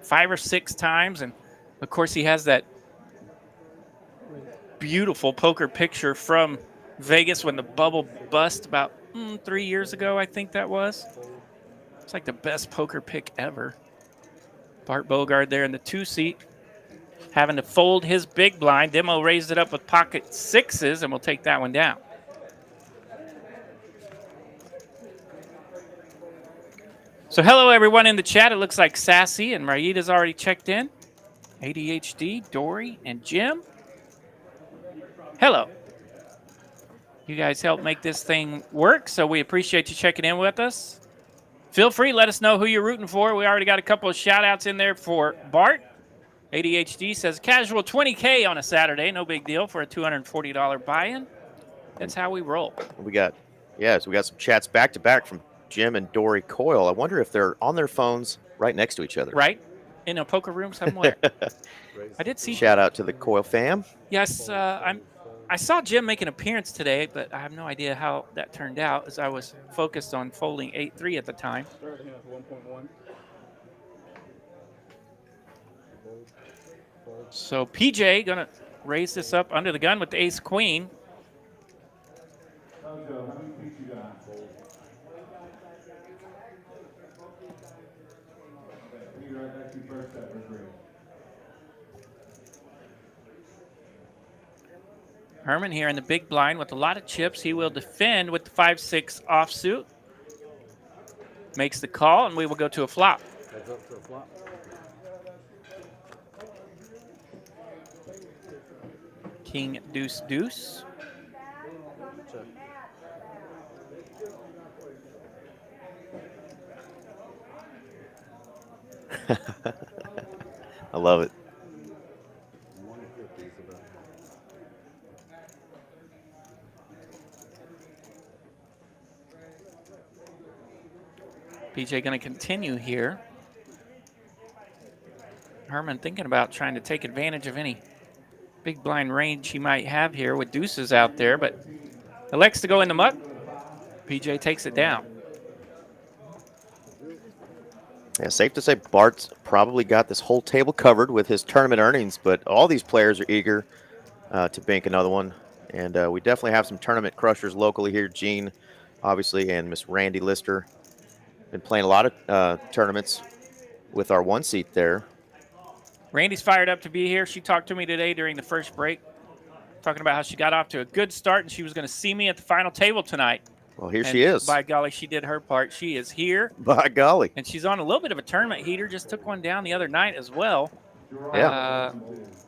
5 or 6 times. And, of course, he has that beautiful poker picture from Vegas when the bubble bust about 3 years ago, I think that was. It's like the best poker pick ever. Bart Bogard there in the 2 seat, having to fold his big blind. Demo raised it up with pocket 6s, and we'll take that one down. So hello, everyone in the chat. It looks like Sassy and Raida's already checked in. ADHD, Dory, and Jim. Hello. You guys help make this thing work, so we appreciate you checking in with us. Feel free, let us know who you're rooting for. We already got a couple of shout-outs in there for Bart. ADHD says, casual 20K on a Saturday. No big deal for a $240 buy-in. That's how we roll. We got some chats back-to-back from Jim and Dory Coyle. I wonder if they're on their phones right next to each other. Right? In a poker room somewhere. I did see. Shout out to the Coyle fam. Yes, I saw Jim make an appearance today, but I have no idea how that turned out as I was focused on folding 8-3 at the time. So PJ going to raise this up under the gun with the ace-queen. Herman here in the big blind with a lot of chips. He will defend with the 5-6 offsuit. Makes the call, and we will go to a flop. King, deuce, deuce. I love it. PJ going to continue here. Herman thinking about trying to take advantage of any big blind range he might have here with deuces out there, but elects to go in the muck. PJ takes it down. Yeah, safe to say Bart's probably got this whole table covered with his tournament earnings, but all these players are eager to bank another one. And we definitely have some tournament crushers locally here. Gene, obviously, and Miss Randy Lister. Been playing a lot of tournaments with our 1 seat there. Randy's fired up to be here. She talked to me today during the first break, talking about how she got off to a good start and she was going to see me at the final table tonight. Well, here she is. By golly, she did her part. She is here. By golly. And she's on a little bit of a tournament heater. Just took one down the other night as well. Yeah.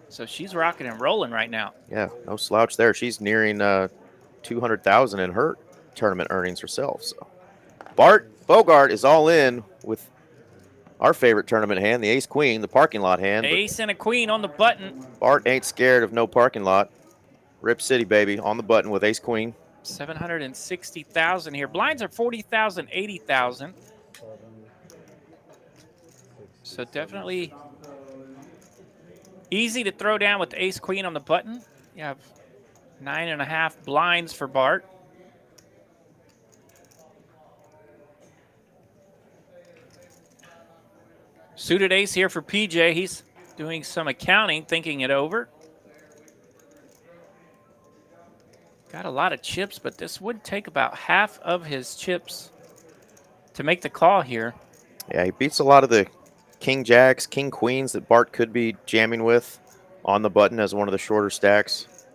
So she's rocking and rolling right now. Yeah, no slouch there. She's nearing $200,000 in her tournament earnings herself. So Bart Bogard is all in with our favorite tournament hand, the ace-queen, the parking lot hand. Ace and a queen on the button. Bart ain't scared of no parking lot. Rip City, baby, on the button with ace-queen. 760,000 here. Blinds are 40,000, 80,000. So definitely easy to throw down with the ace-queen on the button. You have 9.5 blinds for Bart. Suited ace here for PJ. He's doing some accounting, thinking it over. Got a lot of chips, but this would take about half of his chips to make the call here. Yeah, he beats a lot of the king jacks, king queens that Bart could be jamming with on the button as one of the shorter stacks.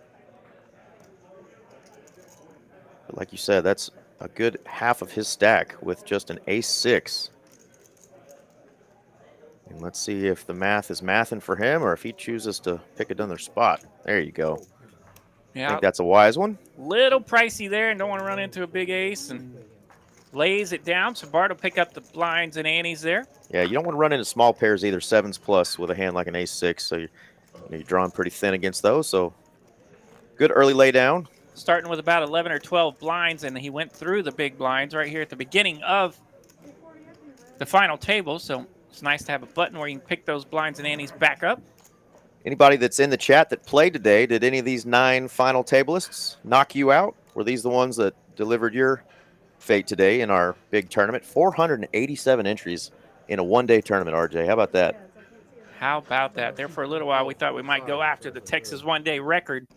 But like you said, that's a good half of his stack with just an ace-6. And let's see if the math is mathing for him or if he chooses to pick another spot. There you go. Yeah, I think that's a wise one. Little pricey there and don't want to run into a big ace, and lays it down. So Bart will pick up the blinds and antes there. Yeah, you don't want to run into small pairs either, 7s plus with a hand like an ace-6. So you're drawing pretty thin against those. So good early lay down. Starting with about 11 or 12 blinds, and he went through the big blinds right here at the beginning of the final table. So it's nice to have a button where you can pick those blinds and antes back up. Anybody that's in the chat that played today, did any of these 9 final tablists knock you out? Were these the ones that delivered your fate today in our big tournament? 487 entries in a one-day tournament, RJ. How about that? How about that? There for a little while, we thought we might go after the Texas one-day record.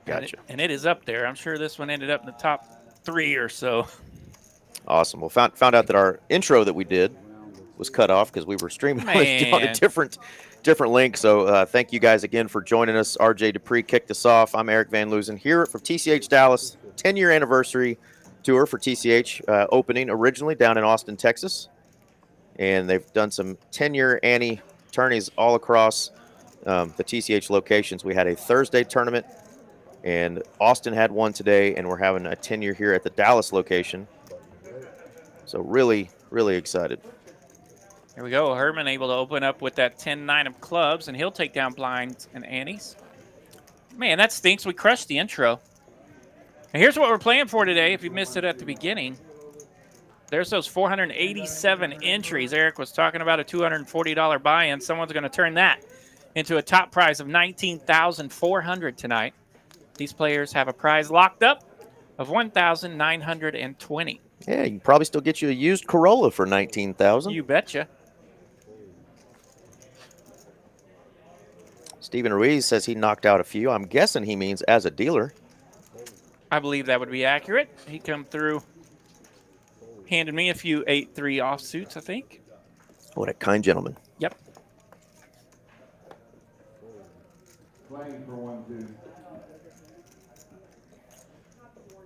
Gotcha. And it is up there. I'm sure this one ended up in the top 3 or so. Awesome. Well, found out that our intro that we did was cut off because we were streaming on a different link. So thank you guys again for joining us. RJ Dupree kicked us off. I'm Eric Van Loosen here from TCH Dallas, 10-year anniversary tour for TCH, opening originally down in Austin, Texas. And they've done some 10-year Annie tourneys all across the TCH locations. We had a Thursday tournament, and Austin had one today, and we're having a 10-year here at the Dallas location. So really, really excited. Here we go. Herman able to open up with that 10-9 of clubs, and he'll take down blinds and annies. Man, that stinks. We crushed the intro. And here's what we're playing for today, if you missed it at the beginning. There's those 487 entries. Eric was talking about a $240 buy-in. Someone's going to turn that into a top prize of $19,400 tonight. These players have a prize locked up of $1,920. Yeah, you can probably still get you a used Corolla for $19,000. You betcha. Steven Ruiz says he knocked out a few. I'm guessing he means as a dealer. I believe that would be accurate. He come through, handed me a few 8-3 offsuits, I think. What a kind gentleman. Yep.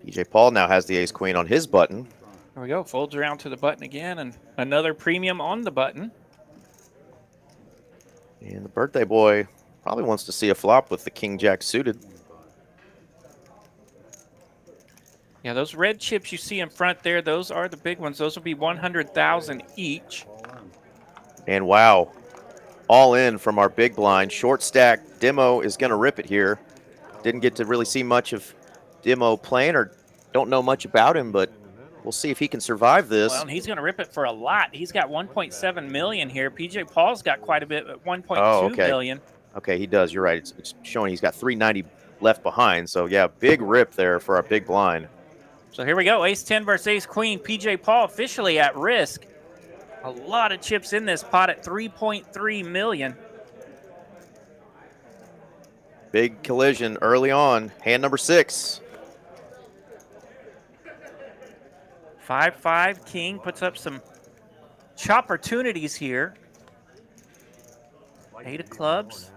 PJ Paul now has the ace-queen on his button. There we go. Folds around to the button again, and another premium on the button. And the birthday boy probably wants to see a flop with the king-jack suited. Yeah, those red chips you see in front there, those are the big ones. Those will be $100,000 each. And wow, all in from our big blind. Short stack. Demo is going to rip it here. Didn't get to really see much of Demo playing, or don't know much about him, but we'll see if he can survive this. Well, and he's going to rip it for a lot. He's got 1.7 million here. PJ Paul's got quite a bit at 1.2 million. Okay, he does. You're right. It's showing he's got 390 left behind. So yeah, big rip there for our big blind. So here we go. Ace-10 versus ace-queen. PJ Paul officially at risk. A lot of chips in this pot at 3.3 million. Big collision early on. Hand number 6. 5-5 king puts up some opportunities here. 8 of clubs.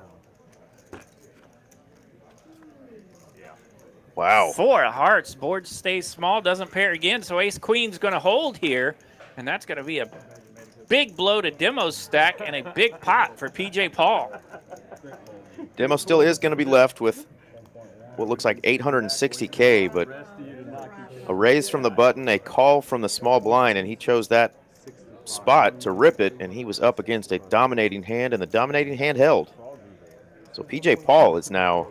Wow. 4 of hearts. Board stays small, doesn't pair again, so ace-queen's going to hold here, and that's going to be a big blow to Demo's stack and a big pot for PJ Paul. Demo still is going to be left with what looks like 860K, but a raise from the button, a call from the small blind, and he chose that spot to rip it, and he was up against a dominating hand, and the dominating hand held. So PJ Paul is now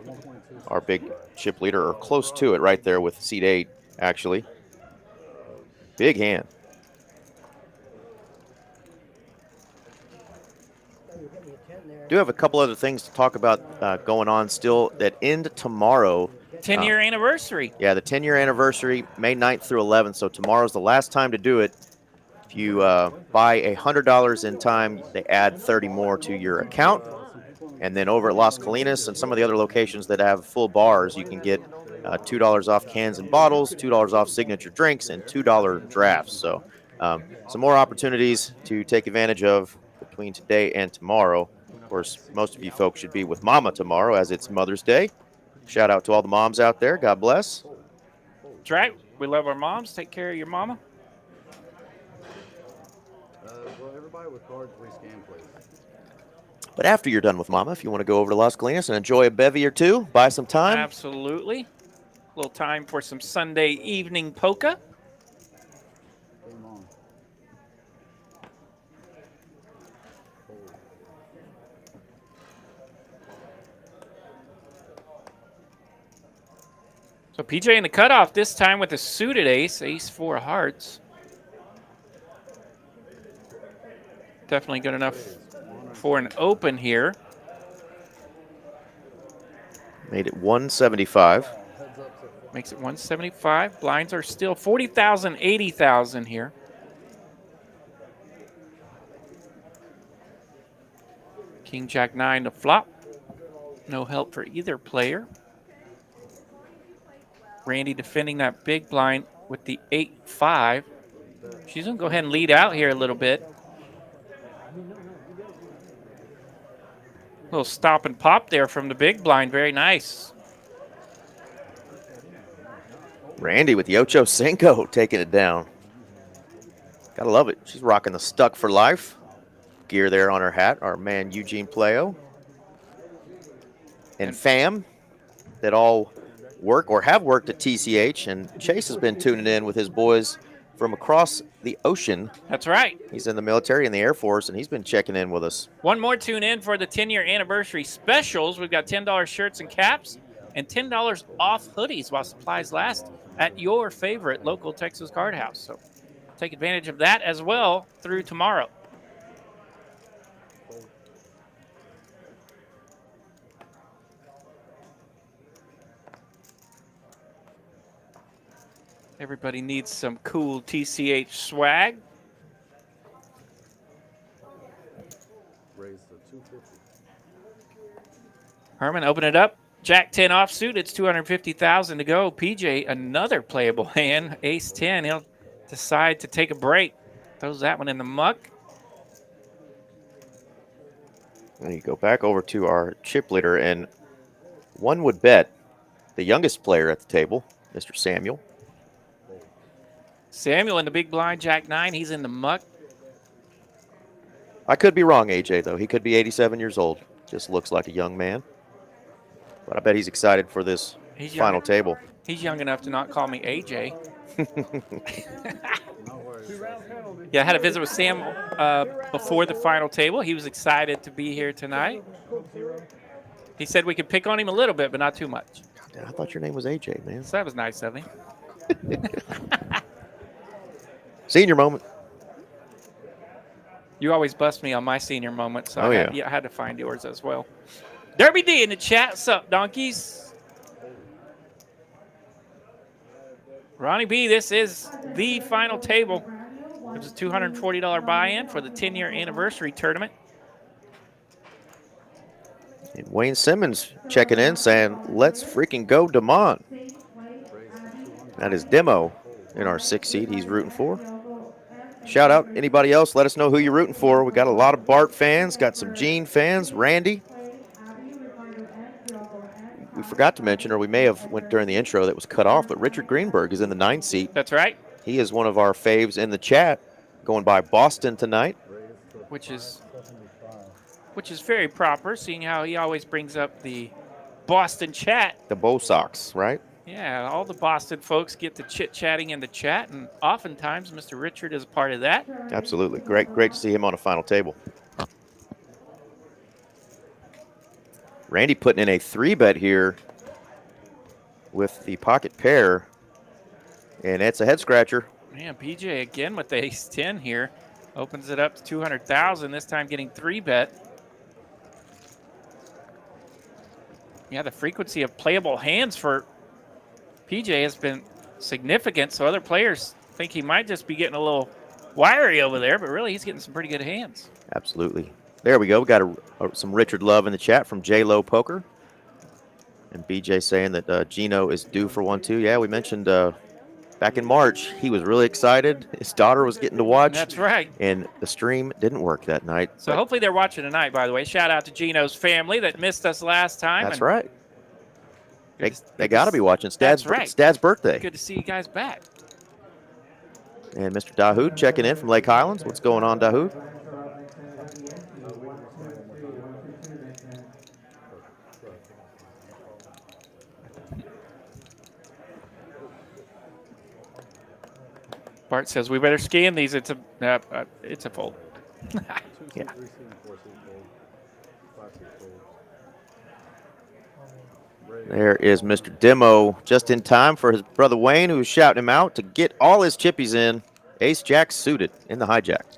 our big chip leader, or close to it right there with seat 8, actually. Big hand. Do have a couple other things to talk about going on still that end tomorrow. 10-year anniversary. Yeah, the 10-year anniversary, May 9th through 11th. So tomorrow's the last time to do it. If you buy $100 in time, they add 30 more to your account. And then over at Las Colinas and some of the other locations that have full bars, you can get $2 off cans and bottles, $2 off signature drinks, and $2 drafts. So some more opportunities to take advantage of between today and tomorrow. Of course, most of you folks should be with Mama tomorrow, as it's Mother's Day. Shout out to all the moms out there. God bless. That's right. We love our moms. Take care of your mama. Well, everybody with cards, rescan, please. But after you're done with Mama, if you want to go over to Las Colinas and enjoy a bevy or two, buy some time. Absolutely. A little time for some Sunday evening polka. So PJ in the cutoff this time with a suited ace, ace-4 of hearts. Definitely good enough for an open here. Made it 175. Makes it 175. Blinds are still 40,000, 80,000 here. King Jack 9 to flop. No help for either player. Randy defending that big blind with the 8-5. She's going to go ahead and lead out here a little bit. Little stop and pop there from the big blind. Very nice. Randy with the Ocho Cinco taking it down. Gotta love it. She's rocking the Stuck for Life gear there on her hat. Our man Eugene Playo and fam that all work or have worked at TCH. And Chase has been tuning in with his boys from across the ocean. That's right. He's in the military and the Air Force, and he's been checking in with us. One more tune in for the 10-year anniversary specials. We've got $10 shirts and caps and $10 off hoodies while supplies last at your favorite local Texas card house. So take advantage of that as well through tomorrow. Everybody needs some cool TCH swag. Raise the 250. Herman, open it up. Jack 10 offsuit. It's $250,000 to go. PJ, another playable hand. Ace 10. He'll decide to take a break. Throws that one in the muck. And you go back over to our chip leader, and one would bet the youngest player at the table, Mr. Samuel. Samuel in the big blind, Jack 9. He's in the muck. I could be wrong, AJ, though. He could be 87 years old. Just looks like a young man. But I bet he's excited for this final table. He's young enough to not call me AJ. Yeah, I had a visit with Sam before the final table. He was excited to be here tonight. He said we could pick on him a little bit, but not too much. God, I thought your name was AJ, man. So that was nice of him. Senior moment. You always bust me on my senior moment, so Oh, I had to find yours as well. Derby D in the chat. What's up, donkeys? Ronnie B, this is the final table. It was a $240 buy-in for the 10-year anniversary tournament. And Wayne Simmons checking in saying, let's freaking go, DeMond. That is Demo in our 6th seed he's rooting for. Shout out anybody else. Let us know who you're rooting for. We got a lot of Bart fans, got some Gene fans, Randy. We forgot to mention, or we may have went during the intro that was cut off, but Richard Greenberg is in the 9th seat. That's right. He is one of our faves in the chat, going by Boston tonight. Which is very proper, seeing how he always brings up the Boston chat. The Bo Sox, right? Yeah, all the Boston folks get to chit-chatting in the chat, and oftentimes Mr. Richard is a part of that. Absolutely. Great to see him on a final table. Randy putting in a 3-bet here with the pocket pair, and it's a head-scratcher. Man, PJ again with the ace-10 here. Opens it up to $200,000, this time getting 3-bet. Yeah, the frequency of playable hands for PJ has been significant, so other players think he might just be getting a little wiry over there, but really he's getting some pretty good hands. Absolutely. There we go. We got some Richard love in the chat from J-Lo Poker. And BJ saying that Gino is due for one, too. Yeah, we mentioned back in March, he was really excited. His daughter was getting to watch. That's right. And the stream didn't work that night. So hopefully they're watching tonight, by the way. Shout out to Gino's family that missed us last time. That's right. They got to be watching. It's Dad's birthday. Good to see you guys back. And Mr. Dahoud checking in from Lake Highlands. What's going on, Dahoud? Bart says we better scan these. It's a fold. Yeah. There is Mr. Demo just in time for his brother Wayne, who's shouting him out to get all his chippies in. Ace Jack suited in the hijack.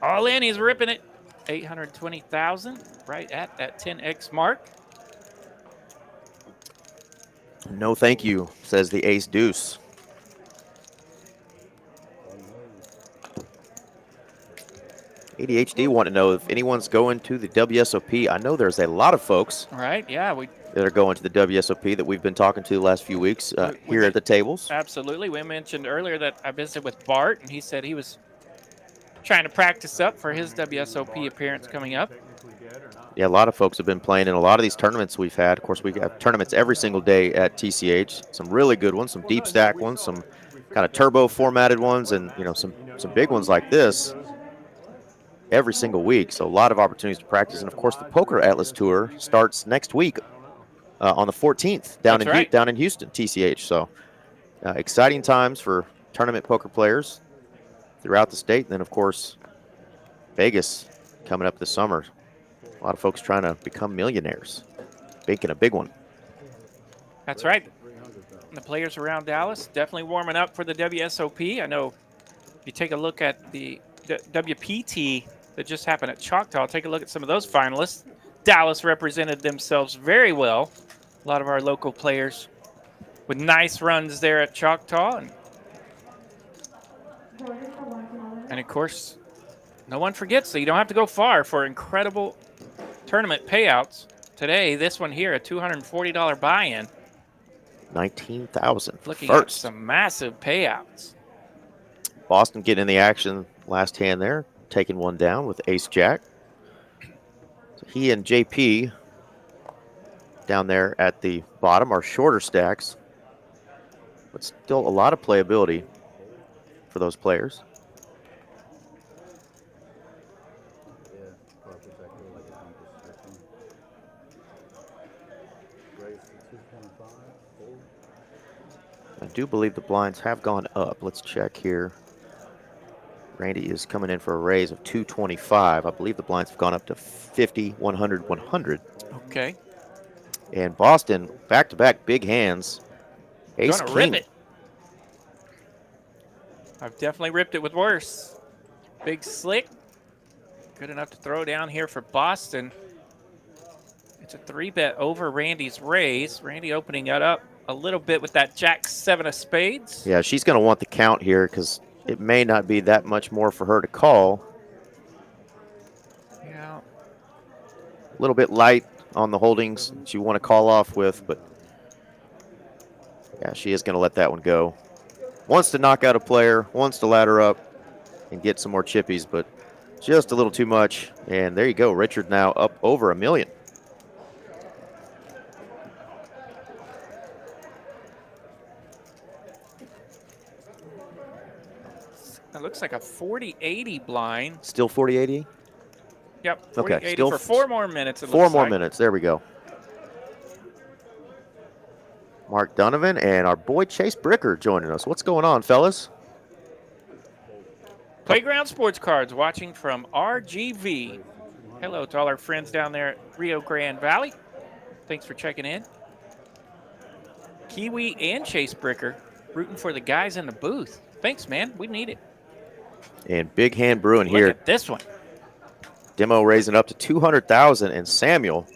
All in, he's ripping it. 820,000, right at that 10x mark. No thank you, says the Ace Deuce. ADHD want to know if anyone's going to the WSOP. I know there's a lot of folks Right? Yeah, that are going to the WSOP that we've been talking to the last few weeks here at the tables. absolutely. We mentioned earlier that I visited with Bart, and he said he was trying to practice up for his WSOP appearance coming up. Yeah, a lot of folks have been playing in a lot of these tournaments we've had. Of course, we have tournaments every single day at TCH. Some really good ones, some deep stack ones, some kind of turbo formatted ones, and some big ones like this every single week. So a lot of opportunities to practice. And of course, the Poker Atlas Tour starts next week on the 14th down in Houston, TCH. So exciting times for tournament poker players throughout the state. And then of course, Vegas coming up this summer. A lot of folks trying to become millionaires, making a big one. That's right. The players around Dallas definitely warming up for the WSOP. I know if you take a look at the WPT that just happened at Choctaw, take a look at some of those finalists. Dallas represented themselves very well. A lot of our local players with nice runs there at Choctaw. And of course, no one forgets, so you don't have to go far for incredible tournament payouts. Today, this one here, a $240 buy-in. $19,000 Looking first. at some massive payouts. Boston getting in the action last hand there, taking one down with ace-jack. So he and JP down there at the bottom are shorter stacks, but still a lot of playability for those players. I do believe the blinds have gone up. Let's check here. Randy is coming in for a raise of 225. I believe the blinds have gone up to 50, 100, 100. Okay. And Boston, back-to-back big hands. Ace Gonna king. rip it. I've definitely ripped it with worse. Big slick. Good enough to throw down here for Boston. It's a 3-bet over Randy's raise. Randy opening it up a little bit with that Jack-7 of spades. Yeah, she's going to want the count here because it may not be that much more for her to call. Yeah. A little bit light on the holdings she want to call off with, but yeah, she is going to let that one go. Wants to knock out a player, wants to ladder up and get some more chippies, but just a little too much. And there you go. Richard now up over $1 million. That looks like a 40-80 blind. Still 40-80? Yep, 40-80 okay, still for 4 more minutes. Four more minutes. There we go. Mark Donovan and our boy Chase Bricker joining us. What's going on, fellas? Playground Sports Cards watching from RGV. Hello to all our friends down there at Rio Grande Valley. Thanks for checking in. Kiwi and Chase Bricker rooting for the guys in the booth. Thanks, man. We need it. And big hand brewing here. Look at this one. Demo raising up to 200,000, and Samuel.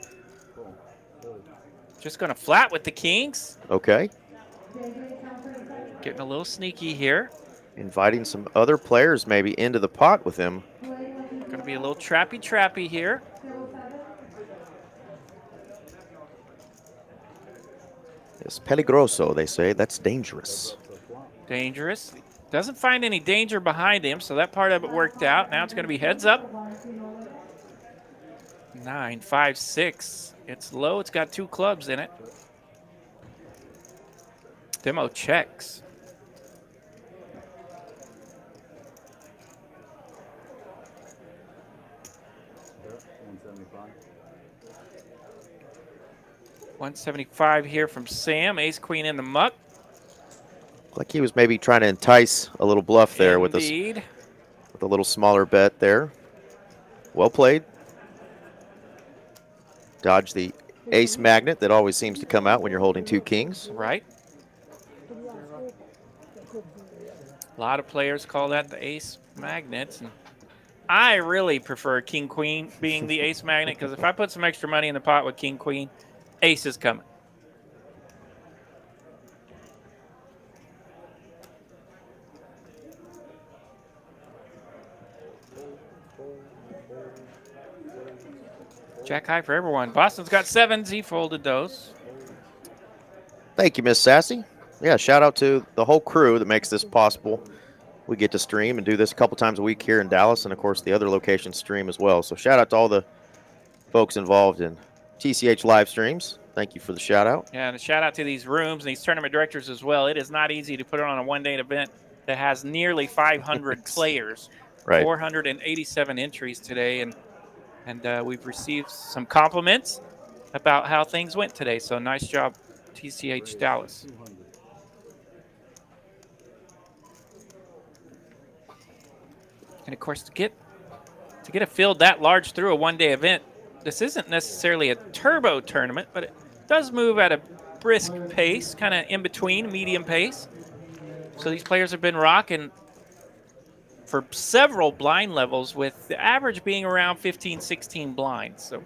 Just going to flat with the kings. Okay. Getting a little sneaky here. Inviting some other players maybe into the pot with him. Going to be a little trappy here. It's peligroso, they say. That's dangerous. Dangerous. Doesn't find any danger behind him, so that part of it worked out. Now it's going to be heads up. 9, 5, 6. It's low. It's got 2 clubs in it. Demo checks. $175 here from Sam. Ace queen in the muck. Like he was maybe trying to entice a little bluff there with Indeed. with a little smaller bet there. Well played. Dodge the ace magnet that always seems to come out when you're holding 2 kings. Right. A lot of players call that the ace magnets. And I really prefer king queen being the ace magnet, because if I put some extra money in the pot with king queen, ace is coming. Jack high for everyone. Boston's got 7s. He folded those. Thank you, Miss Sassy. Yeah, shout out to the whole crew that makes this possible. We get to stream and do this a couple times a week here in Dallas, and of course the other locations stream as well. So shout out to all the folks involved in TCH live streams. Thank you for the shout out. Yeah, and a shout out to these rooms and these tournament directors as well. It is not easy to put on a one-day event that has nearly 500 players. Right. 487 entries today, and we've received some compliments about how things went today. So nice job, TCH Dallas. And of course, to get a field that large through a one-day event, this isn't necessarily a turbo tournament, but it does move at a brisk pace, kind of in between, medium pace. So these players have been rocking for several blind levels, with the average being around 15, 16 blinds. So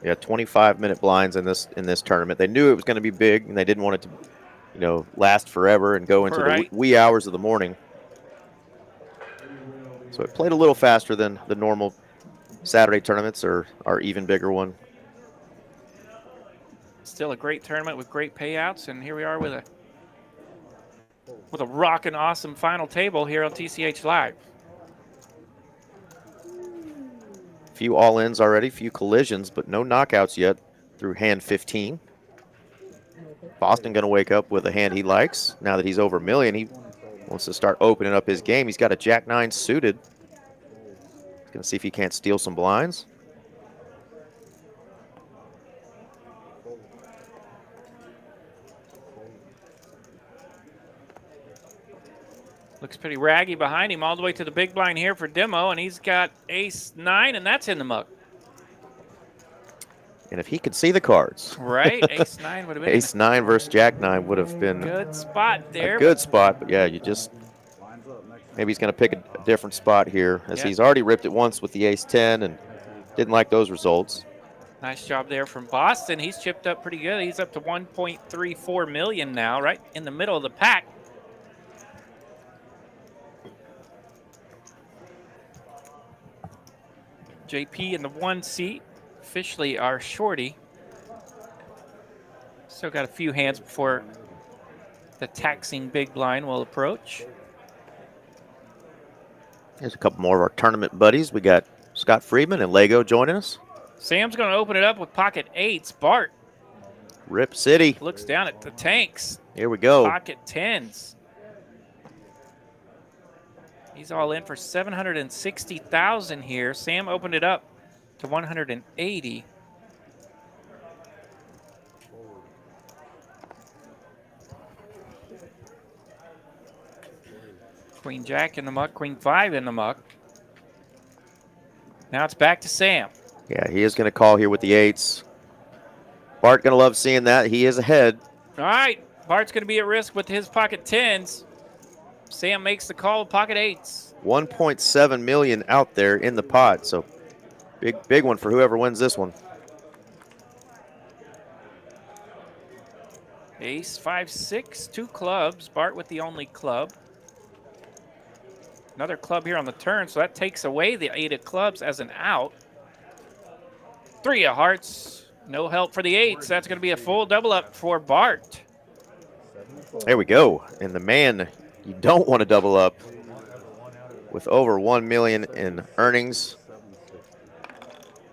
yeah, 25-minute blinds in this tournament. They knew it was going to be big, and they didn't want it to, last forever and go into the wee hours of the morning. So it played a little faster than the normal Saturday tournaments or our even bigger one. Still a great tournament with great payouts, and here we are with a rockin' awesome final table here on TCH Live. Few all-ins already, few collisions, but no knockouts yet through hand 15. Boston going to wake up with a hand he likes. Now that he's over a million, he wants to start opening up his game. He's got a Jack-9 suited. He's going to see if he can't steal some blinds. Looks pretty raggy behind him all the way to the big blind here for Demo, and he's got ace-9, and that's in the muck. And if he could see the cards. Right, ace-9 would have been. Ace-9 versus Jack-9 would have been good spot there. A good spot, but yeah, maybe he's going to pick a different spot here, as he's already ripped it once with the ace-10 and didn't like those results. Nice job there from Boston. He's chipped up pretty good. He's up to 1.34 million now, right in the middle of the pack. JP in the 1 seat, officially our shorty. Still got a few hands before the taxing big blind will approach. Here's a couple more of our tournament buddies. We got Scott Friedman and Lego joining us. Sam's going to open it up with pocket 8s. Bart. Rip City. Looks down at the tanks. Here we go. Pocket 10s. He's all in for 760,000 here. Sam opened it up to 180. Queen Jack in the muck, Queen 5 in the muck. Now it's back to Sam. Yeah, he is going to call here with the 8s. Bart going to love seeing that. He is ahead. All right, Bart's going to be at risk with his pocket 10s. Sam makes the call with pocket 8s. 1.7 million out there in the pot, so big one for whoever wins this one. Ace, 5, 6, 2 clubs. Bart with the only club. Another club here on the turn, so that takes away the 8 of clubs as an out. 3 of hearts. No help for the 8s. That's going to be a full double up for Bart. There we go. And the man you don't want to double up with over 1 million in earnings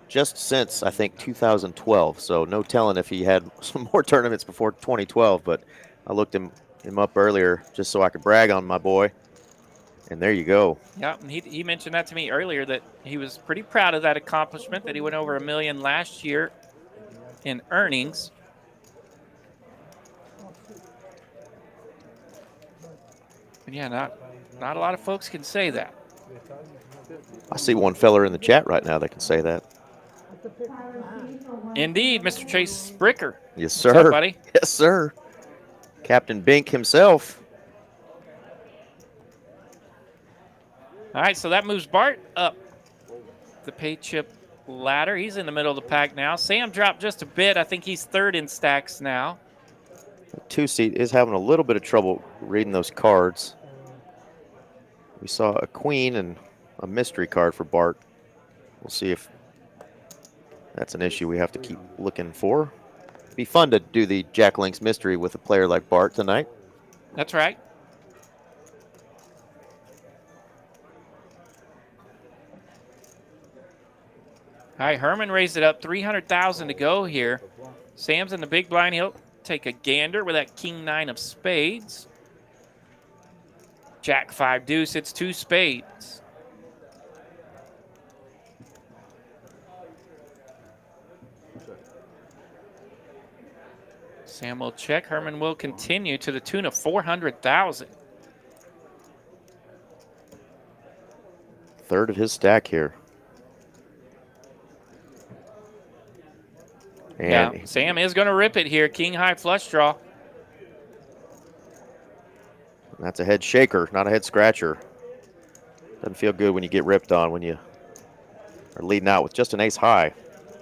just since, I think, 2012. So no telling if he had some more tournaments before 2012, but I looked him up earlier just so I could brag on my boy. And there you go. Yeah, and he mentioned that to me earlier, that he was pretty proud of that accomplishment, that he went over 1 million last year in earnings. But yeah, not a lot of folks can say that. I see one feller in the chat right now that can say that. Indeed, Mr. Chase Bricker. Yes, sir. What's up, buddy? Yes, sir. Captain Bink himself. All right, so that moves Bart up the pay chip ladder. He's in the middle of the pack now. Sam dropped just a bit. I think he's 3rd in stacks now. The 2-seat is having a little bit of trouble reading those cards. We saw a queen and a mystery card for Bart. We'll see if That's an issue we have to keep looking for. Be fun to do the Jack Links mystery with a player like Bart tonight. That's right. All right, Herman raised it up, 300,000 to go here. Sam's in the big blind. He'll take a gander with that king 9 of spades. Jack 5 deuce, it's 2 spades. Sam will check. Herman will continue to the tune of 400,000. Third of his stack here. And yeah, Sam is going to rip it here. King high flush draw. That's a head shaker, not a head scratcher. Doesn't feel good when you get ripped on when you are leading out with just an ace high.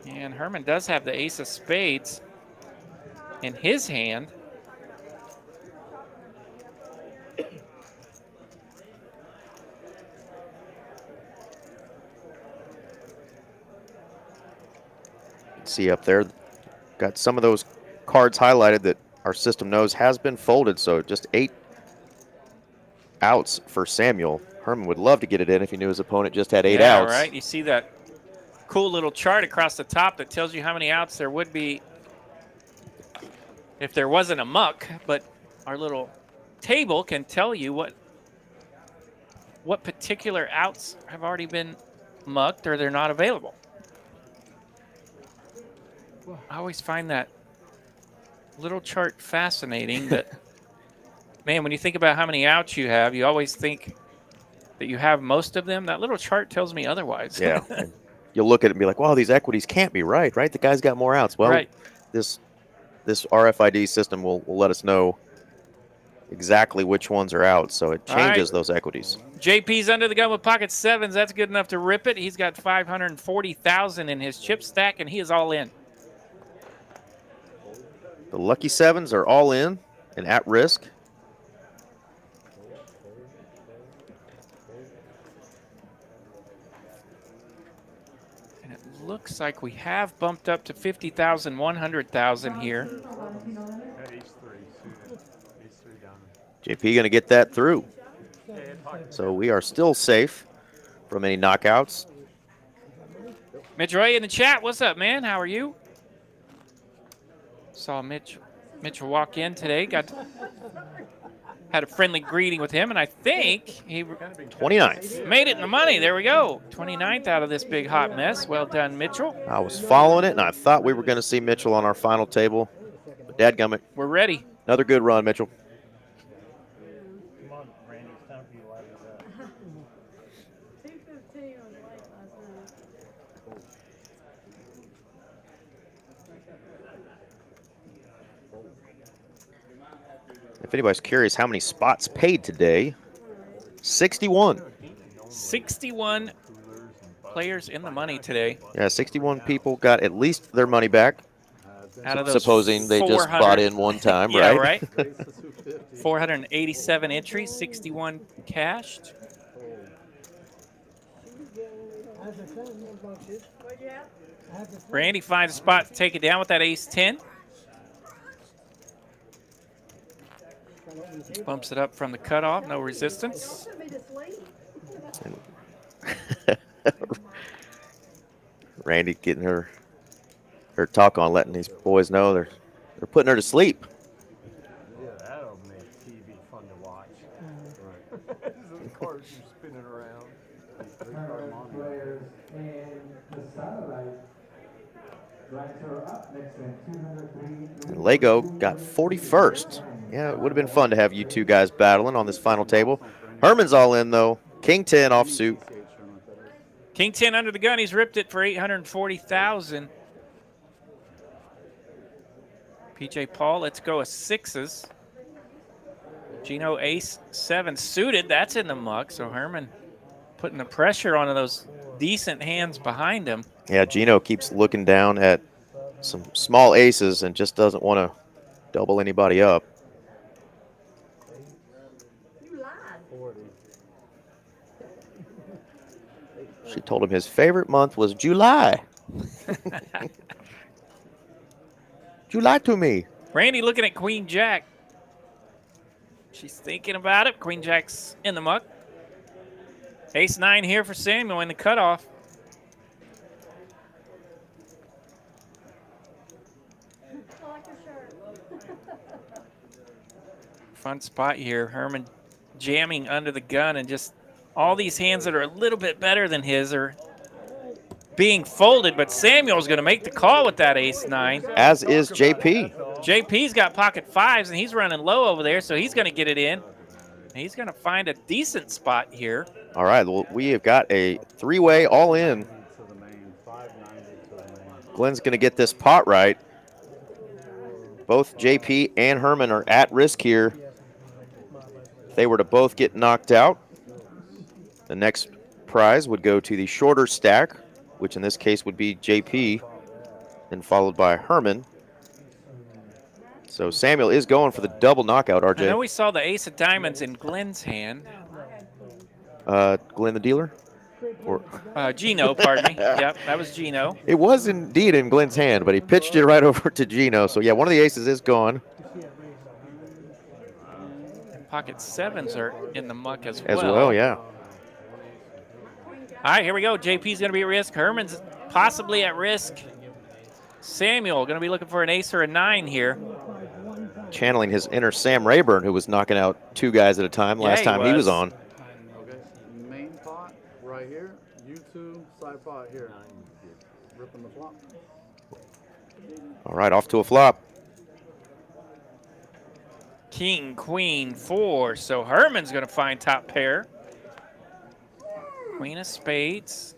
And Herman does have the ace of spades in his hand. See up there, got some of those cards highlighted that our system knows has been folded, so just 8 outs for Samuel. Herman would love to get it in if he knew his opponent just had 8 outs. Right. You see that cool little chart across the top that tells you how many outs there would be if there wasn't a muck, but our little table can tell you what particular outs have already been mucked or they're not available. I always find that little chart fascinating that, man, when you think about how many outs you have, you always think that you have most of them. That little chart tells me otherwise. Yeah. And you'll look at it and be like, wow, these equities can't be right? The guy's got more outs. Well, right. This RFID system will let us know exactly which ones are out, so it changes those equities. JP's under the gun with pocket 7s. That's good enough to rip it. He's got 540,000 in his chip stack, and he is all in. The lucky 7s are all in and at risk. And it looks like we have bumped up to 50,000, 100,000 here. JP going to get that through. So we are still safe from any knockouts. Mitch Roy in the chat. What's up, man? How are you? Saw Mitchell walk in today. Had a friendly greeting with him, and I think he 29th. made it in the money. There we go. 29th out of this big hot mess. Well done, Mitchell. I was following it, and I thought we were going to see Mitchell on our final table. But dadgummit. We're ready. Another good run, Mitchell. If anybody's curious how many spots paid today, 61. 61 players in the money today. Yeah, 61 people got at least their money back. Out of those supposing they just bought in one time, yeah, right? 487 entries, 61 cashed. Randy finds a spot to take it down with that ace-10. Bumps it up from the cutoff, no resistance. Randy getting her talk on, letting these boys know they're putting her to sleep. Yeah, that'll make TV fun to watch. Right. The cards are spinning around. Players and the satellite drives her up next to 203. And Lego got 41st. Yeah, it would have been fun to have you two guys battling on this final table. Herman's all in, though. King 10 offsuit. King 10 under the gun. He's ripped it for 840,000. PJ Paul, let's go with 6s. Gino ace 7 suited. That's in the muck. So Herman putting the pressure on those decent hands behind him. Yeah, Gino keeps looking down at some small aces and just doesn't want to double anybody up. She told him his favorite month was July. You lied to me. Randy looking at Queen Jack. She's thinking about it. Queen Jack's in the muck. Ace 9 here for Samuel in the cutoff. Fun spot here. Herman jamming under the gun, and just all these hands that are a little bit better than his are being folded, but Samuel's going to make the call with that ace 9. As is JP. JP's got pocket 5s, and he's running low over there, so he's going to get it in. He's going to find a decent spot here. All right, well, we have got a three-way all-in. Glenn's going to get this pot right. Both JP and Herman are at risk here. If they were to both get knocked out, the next prize would go to the shorter stack, which in this case would be JP, and followed by Herman. So Samuel is going for the double knockout, RJ. I know we saw the ace of diamonds in Glenn's hand. Glenn the dealer? Or Gino, pardon me. Yep, that was Gino. it was indeed in Glenn's hand, but he pitched it right over to Gino. So yeah, one of the aces is gone. Pocket 7s are in the muck as As well, yeah. All right, here we go. JP's going to be at risk. Herman's possibly at risk. Samuel going to be looking for an ace or a 9 here. Channeling his inner Sam Rayburn, who was knocking out 2 guys at a time last time he was on. Okay, main pot right here. You two, side pot here. Ripping the flop. All right, off to a flop. King, queen, 4. So Herman's going to find top pair. Queen of spades.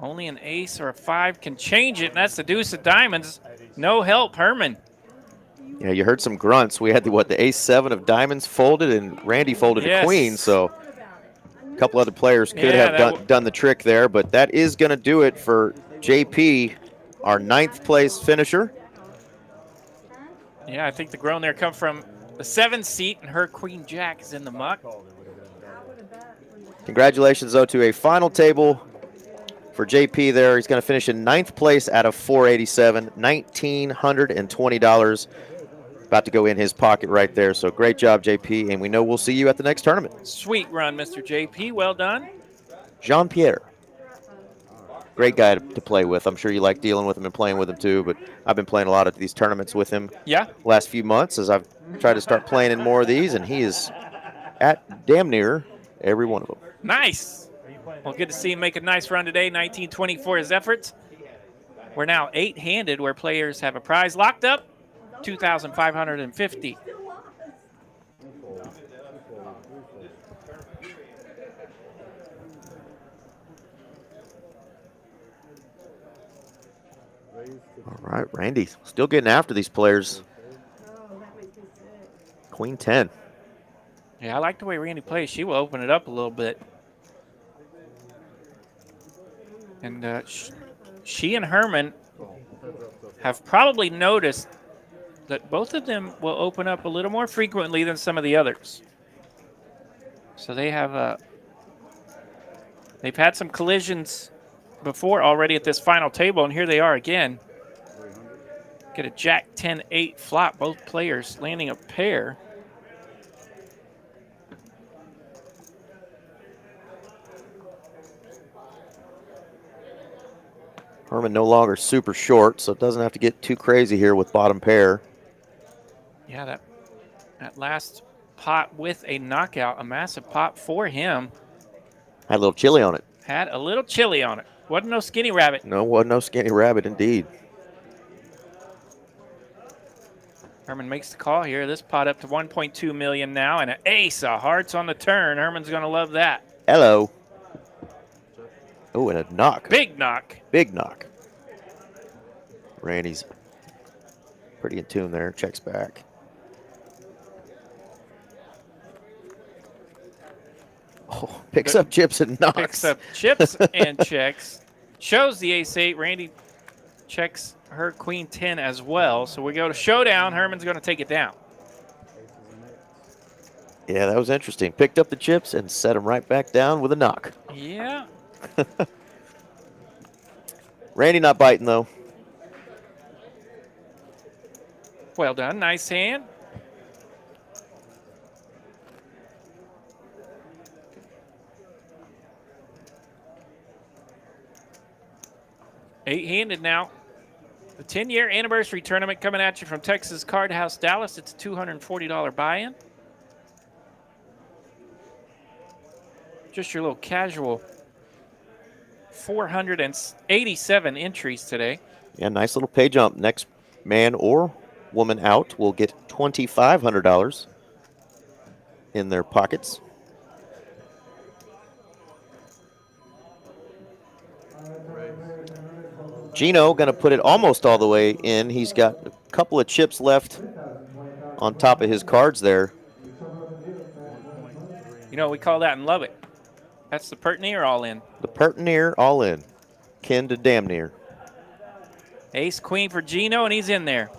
Only an ace or a 5 can change it, and that's the deuce of diamonds. No help, Herman. Yeah, you heard some grunts. We had the ace 7 of diamonds folded, and Randy folded Yes. a queen. So a couple other players could Yeah, have done the trick there, but that is going to do it for JP, our 9th place finisher. Yeah, I think the groan there come from the 7th seat, and her queen jack is in the muck. Congratulations, though, to a final table for JP there. He's going to finish in 9th place out of 487, $1,920. About to go in his pocket right there. So great job, JP, and we know we'll see you at the next tournament. Sweet run, Mr. JP. Well done. Jean-Pierre. Great guy to play with. I'm sure you like dealing with him and playing with him too, but I've been playing a lot of these tournaments with him Yeah. last few months as I've tried to start playing in more of these, and he is at damn near every one of them. Nice. Well, good to see him make a nice run today. 1920 for his efforts. We're now 8-handed, where players have a prize locked up, $2,550. All right, Randy still getting after these players. Queen 10. Yeah, I like the way Randy plays. She will open it up a little bit. And she and Herman have probably noticed that both of them will open up a little more frequently than some of the others. So they have they've had some collisions before already at this final table, and here they are again. Get a Jack 10-8 flop, both players landing a pair. Herman no longer super short, so it doesn't have to get too crazy here with bottom pair. Yeah, that last pot with a knockout, a massive pot for him. Had a little chili on it. Had a little chili on it. Wasn't no skinny rabbit. No, wasn't no skinny rabbit indeed. Herman makes the call here. This pot up to $1.2 million now, and an ace of hearts on the turn. Herman's going to love that. Hello. Oh, and a knock. Big knock. Big knock. Randy's pretty in tune there. Checks back. Oh, picks up chips and knocks. Picks up chips and checks. Shows the ace-8. Randy checks her queen 10 as well. So we go to showdown. Herman's going to take it down. Yeah, that was interesting. Picked up the chips and set them right back down with a knock. Yeah. Randy not biting, though. Well done. Nice hand. Eight-handed now. The 10-year anniversary tournament coming at you from Texas Card House Dallas. It's a $240 buy-in. Just your little casual 487 entries today. Yeah, nice little pay jump. Next man or woman out will get $2,500 in their pockets. Gino going to put it almost all the way in. He's got a couple of chips left on top of his cards there. You know, we call that in Lubbock. That's the pert near all in. The pert near all in. Kin to damn near. Ace, queen for Gino, and he's in there.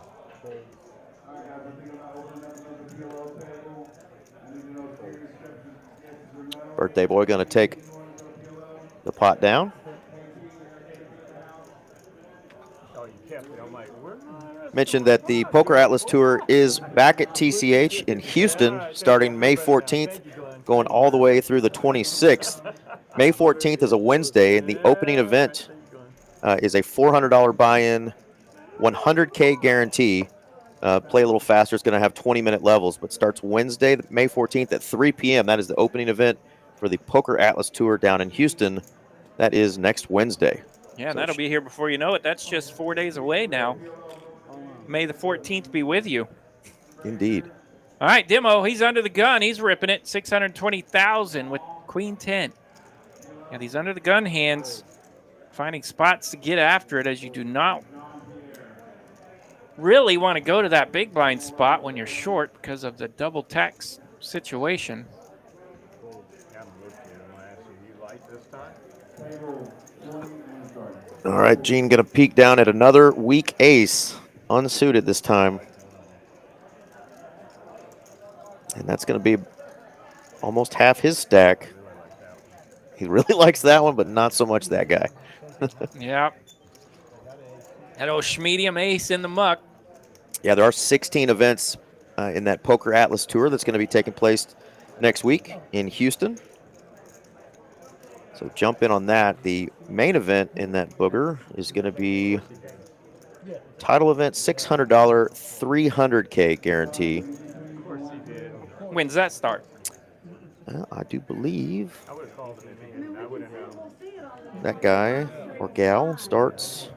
Birthday boy going to take the pot down. Mentioned that the Poker Atlas Tour is back at TCH in Houston starting May 14th, going all the way through the 26th. May 14th is a Wednesday, and the opening event is a $400 buy-in, 100K guarantee. Play a little faster. It's going to have 20-minute levels, but starts Wednesday, May 14th at 3 p.m. That is the opening event for the Poker Atlas Tour down in Houston. That is next Wednesday. Yeah, so that'll be here before you know it. That's just 4 days away now. May the 14th be with you. Indeed. All right, Demo, he's under the gun. He's ripping it. 620,000 with Queen 10. Yeah, these under the gun hands, finding spots to get after it, as you do not really want to go to that big blind spot when you're short because of the double tax situation. All right, Gene going to peek down at another weak ace, unsuited this time. And that's going to be almost half his stack. He really likes that one, but not so much that guy. Yeah. That old schmedium ace in the muck. Yeah, there are 16 events in that Poker Atlas Tour that's going to be taking place next week in Houston. So jump in on that. The main event in that booger is going to be title event, $600, 300K guarantee. When's that start? I do believe that guy or gal starts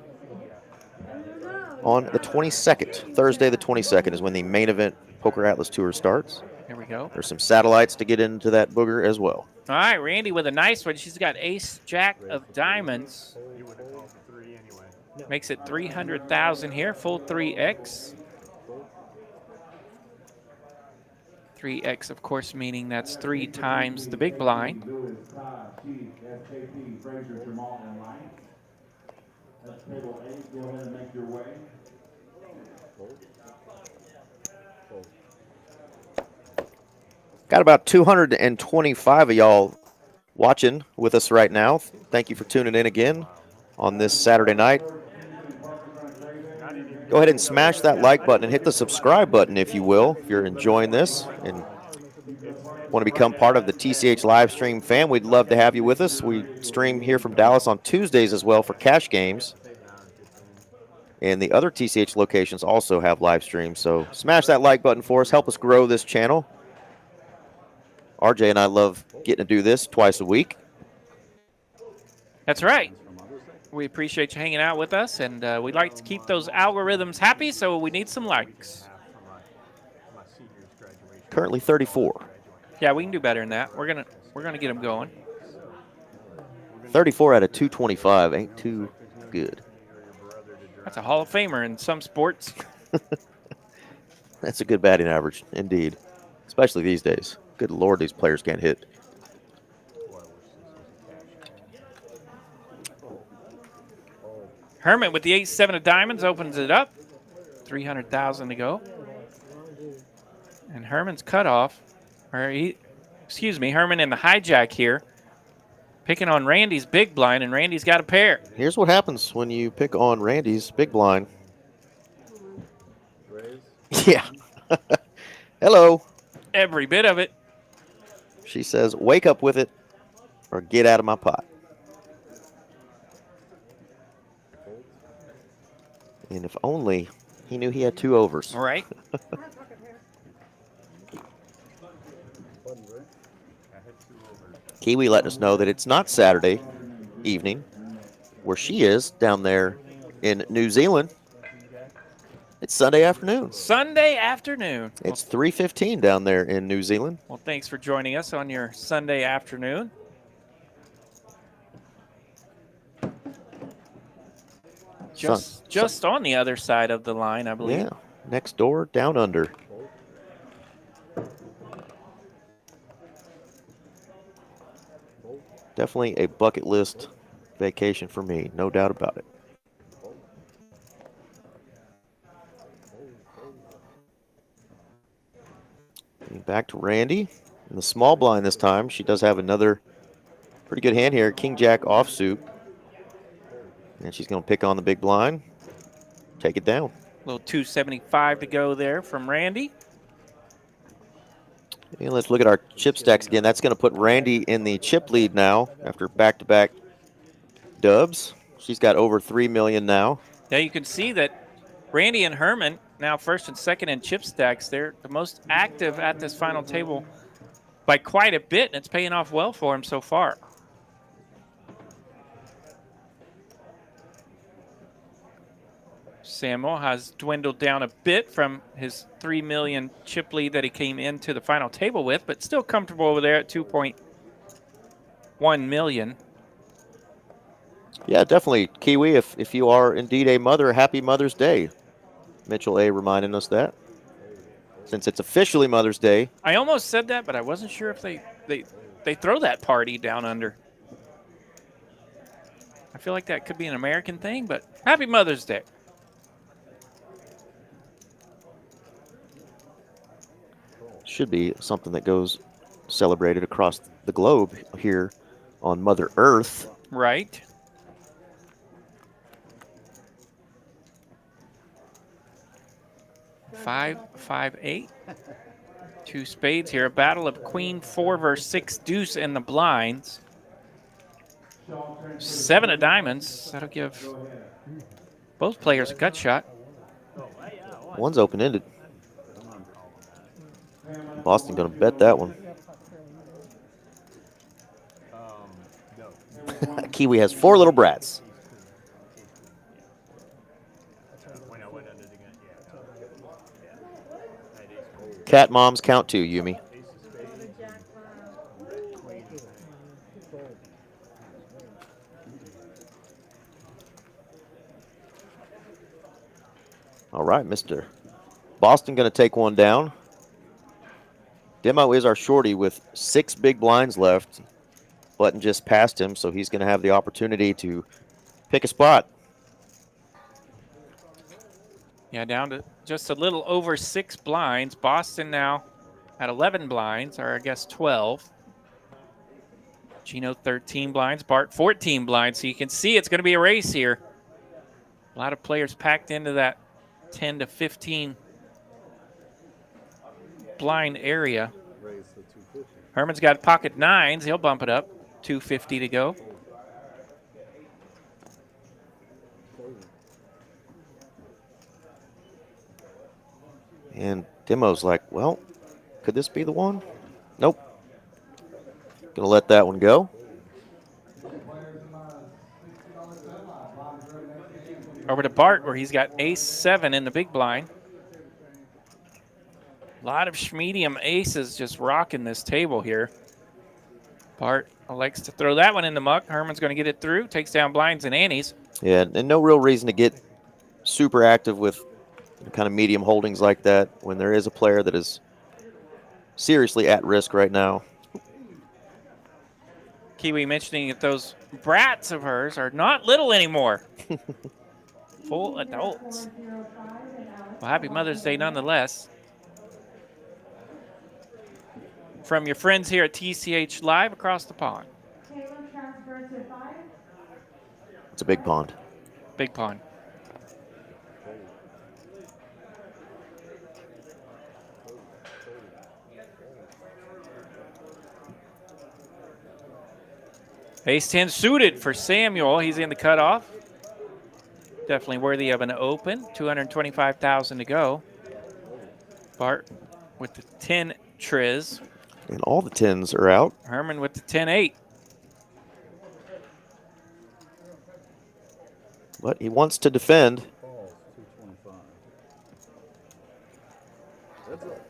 on the 22nd. Thursday the 22nd is when the main event Poker Atlas Tour starts. Here we go. There's some satellites to get into that booger as well. All right, Randy with a nice one. She's got ace, jack of diamonds. Makes it 300,000 here, full 3X. 3X, of course, meaning that's 3 times the big blind. Got about 225 of y'all watching with us right now. Thank you for tuning in again on this Saturday night. Go ahead and smash that like button and hit the subscribe button, if you will, if you're enjoying this and want to become part of the TCH live stream fam. We'd love to have you with us. We stream here from Dallas on Tuesdays as well for cash games. And the other TCH locations also have live streams. So smash that like button for us. Help us grow this channel. RJ and I love getting to do this twice a week. That's right. We appreciate you hanging out with us, and we'd like to keep those algorithms happy, so we need some likes. Currently 34. Yeah, we can do better than that. We're gonna get them going. 34 out of 225 ain't too good. That's a Hall of Famer in some sports. That's a good batting average, indeed, especially these days. Good Lord, these players can't hit. Hermit with the 8-7 of diamonds opens it up. 300,000 to go. And Herman's cutoff, Herman in the hijack here. Picking on Randy's big blind, and Randy's got a pair. Here's what happens when you pick on Randy's big blind. Yeah. Hello. Every bit of it. She says, wake up with it or get out of my pot. And if only he knew he had 2 overs. Right. Kiwi letting us know that it's not Saturday evening where she is down there in New Zealand. It's Sunday afternoon. Sunday afternoon. It's 3:15 down there in New Zealand. Well, thanks for joining us on your Sunday afternoon. Just on the other side of the line, I believe. Yeah, next door, down under. Definitely a bucket list vacation for me, no doubt about it. Back to Randy. In the small blind this time, she does have another pretty good hand here. King Jack offsuit. And she's going to pick on the big blind. Take it down. Little 275 to go there from Randy. And let's look at our chip stacks again. That's going to put Randy in the chip lead now after back-to-back dubs. She's got over $3 million now. Now you can see that Randy and Herman, now first and second in chip stacks, they're the most active at this final table by quite a bit, and it's paying off well for him so far. Samuel has dwindled down a bit from his $3 million chip lead that he came into the final table with, but still comfortable over there at $2.1 million. Yeah, definitely, Kiwi. If you are indeed a mother, happy Mother's Day. Mitchell A. reminding us that. Since it's officially Mother's Day. I almost said that, but I wasn't sure if they throw that party down under. I feel like that could be an American thing, but happy Mother's Day. Should be something that goes celebrated across the globe here on Mother Earth. Right. Five, 8. 2 spades here. A battle of Queen 4 versus 6 deuce in the blinds. 7 of diamonds. That'll give both players a gut shot. One's open-ended. Boston going to bet that one. Kiwi has 4 little brats. Cat moms count too, Yumi. All right, Mr. Boston going to take one down. Demo is our shorty with 6 big blinds left. Button just passed him, so he's going to have the opportunity to pick a spot. Yeah, down to just a little over 6 blinds. Boston now at 11 blinds, or I guess 12. Gino 13 blinds, Bart 14 blinds. So you can see it's going to be a race here. A lot of players packed into that 10 to 15 blind area. Herman's got pocket 9s. He'll bump it up. 250 to go. And Demo's like, well, could this be the one? Nope. Gonna let that one go. Over to Bart, where he's got ace-7 in the big blind. A lot of medium aces just rocking this table here. Bart likes to throw that one in the muck. Herman's going to get it through. Takes down blinds and antes. Yeah, and no real reason to get super active with kind of medium holdings like that when there is a player that is seriously at risk right now. Kiwi mentioning that those brats of hers are not little anymore. Full adults. Well, happy Mother's Day nonetheless. From your friends here at TCH Live across the pond. It's a big pond. Big pond. Ace-10 suited for Samuel. He's in the cutoff. Definitely worthy of an open. 225,000 to go. Bart with the 10 triz. And all the 10s are out. Herman with the 10-8. But he wants to defend. Balls, 225. That's it.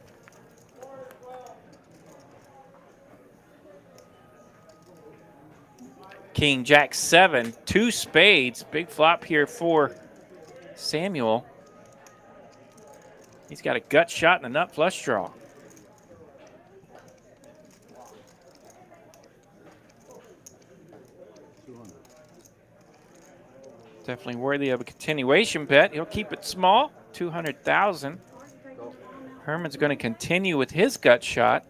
King, Jack 7, 2 spades. Big flop here for Samuel. He's got a gut shot and a nut flush draw. Definitely worthy of a continuation bet. He'll keep it small, 200,000. Herman's going to continue with his gut shot.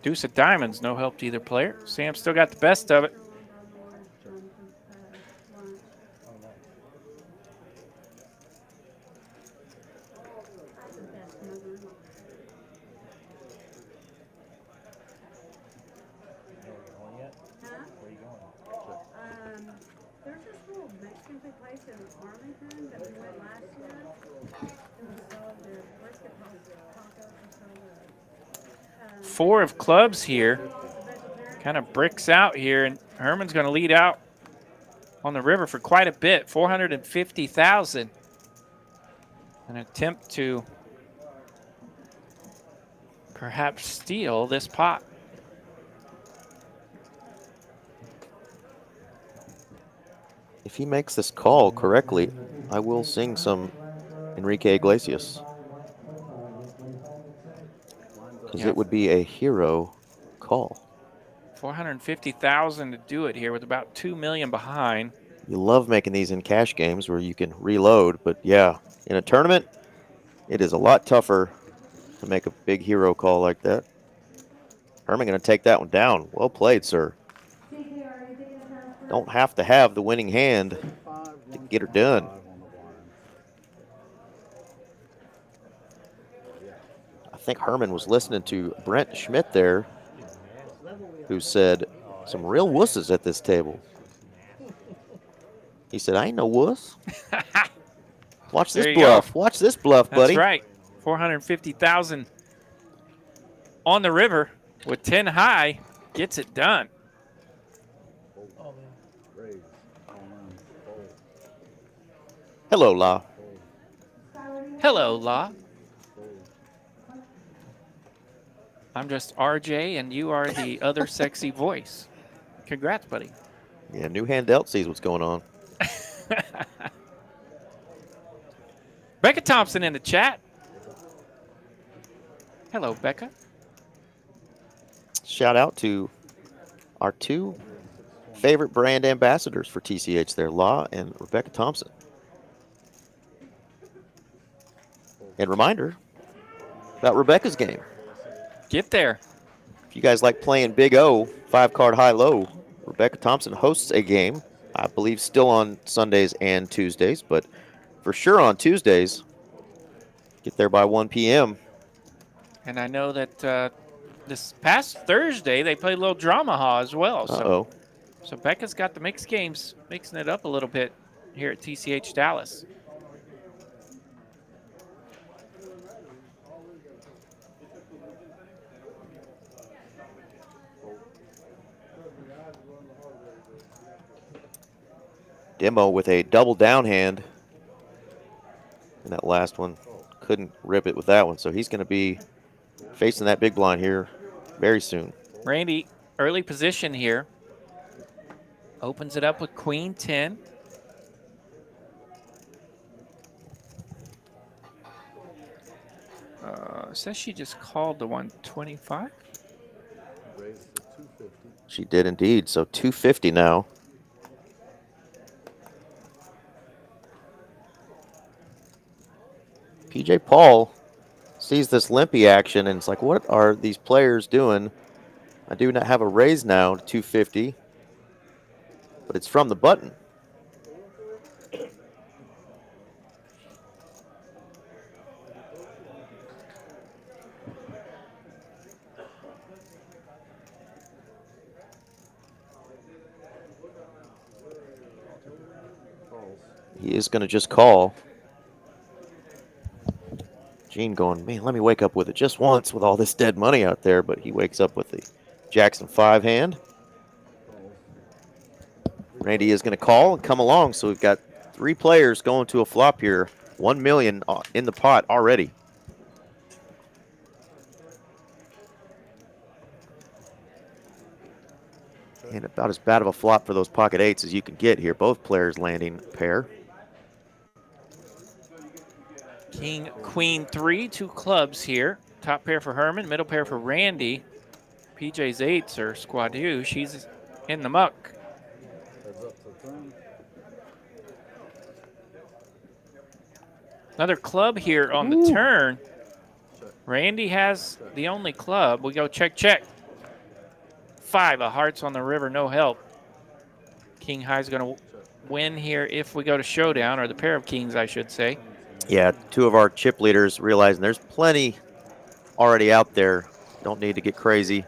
Deuce of diamonds, no help to either player. Sam still got the best of it. There's this little Mexican place in Arlington that we went last year. It was sold their brisket tacos and sold 4 of clubs here. Kind of bricks out here, and Herman's going to lead out on the river for quite a bit, 450,000. An attempt to perhaps steal this pot. If he makes this call correctly, I will sing some Enrique Iglesias. Because it would be a hero call. 450,000 to do it here with about 2 million behind. You love making these in cash games where you can reload, but yeah, in a tournament, it is a lot tougher to make a big hero call like that. Herman going to take that one down. Well played, sir. Don't have to have the winning hand to get her done. I think Herman was listening to Brent Schmidt there, who said some real wusses at this table. He said, I ain't no wuss. Watch this bluff. Watch this bluff, buddy. That's right. 450,000 on the river with 10 high. Gets it done. Hello, La. Hello, La. I'm just RJ, and you are the other sexy voice. Congrats, buddy. Yeah, new hand dealt sees what's going on. Becca Thompson in the chat. Hello, Becca. Shout out to our 2 favorite brand ambassadors for TCH there, La and Rebecca Thompson. And reminder about Rebecca's game. Get there. If you guys like playing Big O, 5-card high-low, Rebecca Thompson hosts a game, I believe still on Sundays and Tuesdays, but for sure on Tuesdays. Get there by 1 p.m. And I know that this past Thursday they played a little Dramaha as well. So Becca's got the mixed games, mixing it up a little bit here at TCH Dallas. Demo with a double down hand. And that last one couldn't rip it with that one. So he's going to be facing that big blind here very soon. Randy, early position here. Opens it up with Queen 10. Says she just called the 125. Raised to 250. She did indeed. So 250 now. PJ Paul sees this limpy action and it's like, what are these players doing? I do not have a raise now to 250. but it's from the button. He is going to just call. Gene going, man, let me wake up with it just once with all this dead money out there, but he wakes up with the Jackson 5 hand. Randy is going to call and come along, so we've got 3 players going to a flop here. 1 million in the pot already. And about as bad of a flop for those pocket 8s as you can get here. Both players landing a pair. King, queen, 3, 2 clubs here. Top pair for Herman, middle pair for Randy. PJ's 8s are squadoo. She's in the muck. Another club here on the turn. Randy has the only club. We go check, check. 5 of hearts on the river, no help. King High's going to win here if we go to showdown, or the pair of kings, I should say. Yeah, 2 of our chip leaders realizing there's plenty already out there. Don't need to get crazy.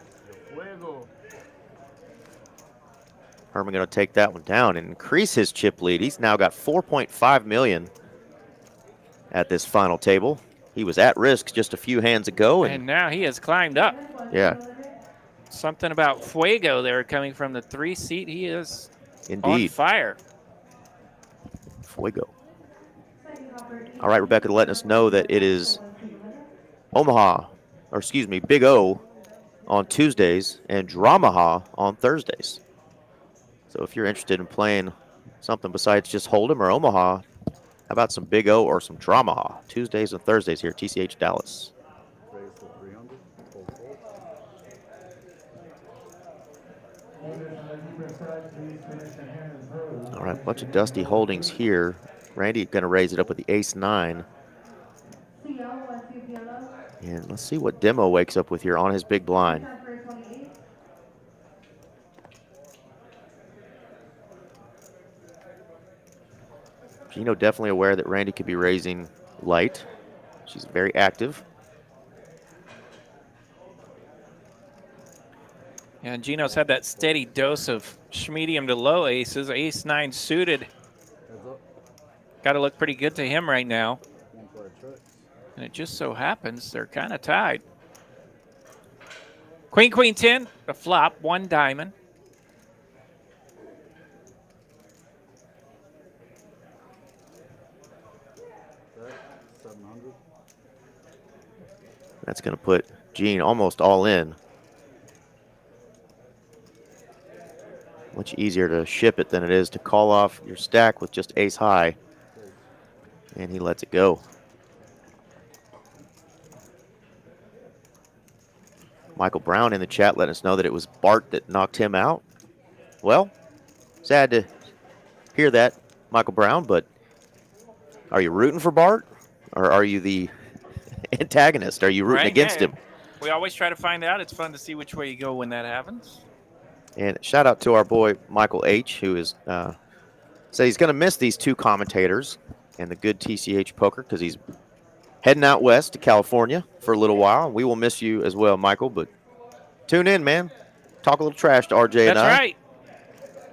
Herman going to take that one down and increase his chip lead. He's now got 4.5 million at this final table. He was at risk just a few hands ago. And now he has climbed up. Yeah. Something about Fuego there coming from the 3 seat. He is Indeed. on fire. Fuego. All right, Rebecca letting us know that it is Omaha, or excuse me, Big O on Tuesdays and Dramaha on Thursdays. So if you're interested in playing something besides just Hold'em or Omaha, how about some Big O or some Dramaha? Tuesdays and Thursdays here at TCH Dallas. All right, bunch of dusty holdings here. Randy going to raise it up with the ace-9. And let's see what Demo wakes up with here on his big blind. Gino definitely aware that Randy could be raising light. She's very active. Yeah, and Gino's had that steady dose of medium to low aces. Ace-9 suited. Got to look pretty good to him right now. And it just so happens they're kind of tied. Queen, queen, 10, a flop, 1 diamond. That's going to put Gene almost all in. Much easier to ship it than it is to call off your stack with just ace high. And he lets it go. Michael Brown in the chat letting us know that it was Bart that knocked him out. Well, sad to hear that, Michael Brown, but are you rooting for Bart or are you the antagonist? Are you rooting against him? We always try to find out. It's fun to see which way you go when that happens. And shout out to our boy Michael H, who is said he's going to miss these 2 commentators and the good TCH poker because he's heading out west to California for a little while. We will miss you as well, Michael, but tune in, man. Talk a little trash to RJ and I. That's right.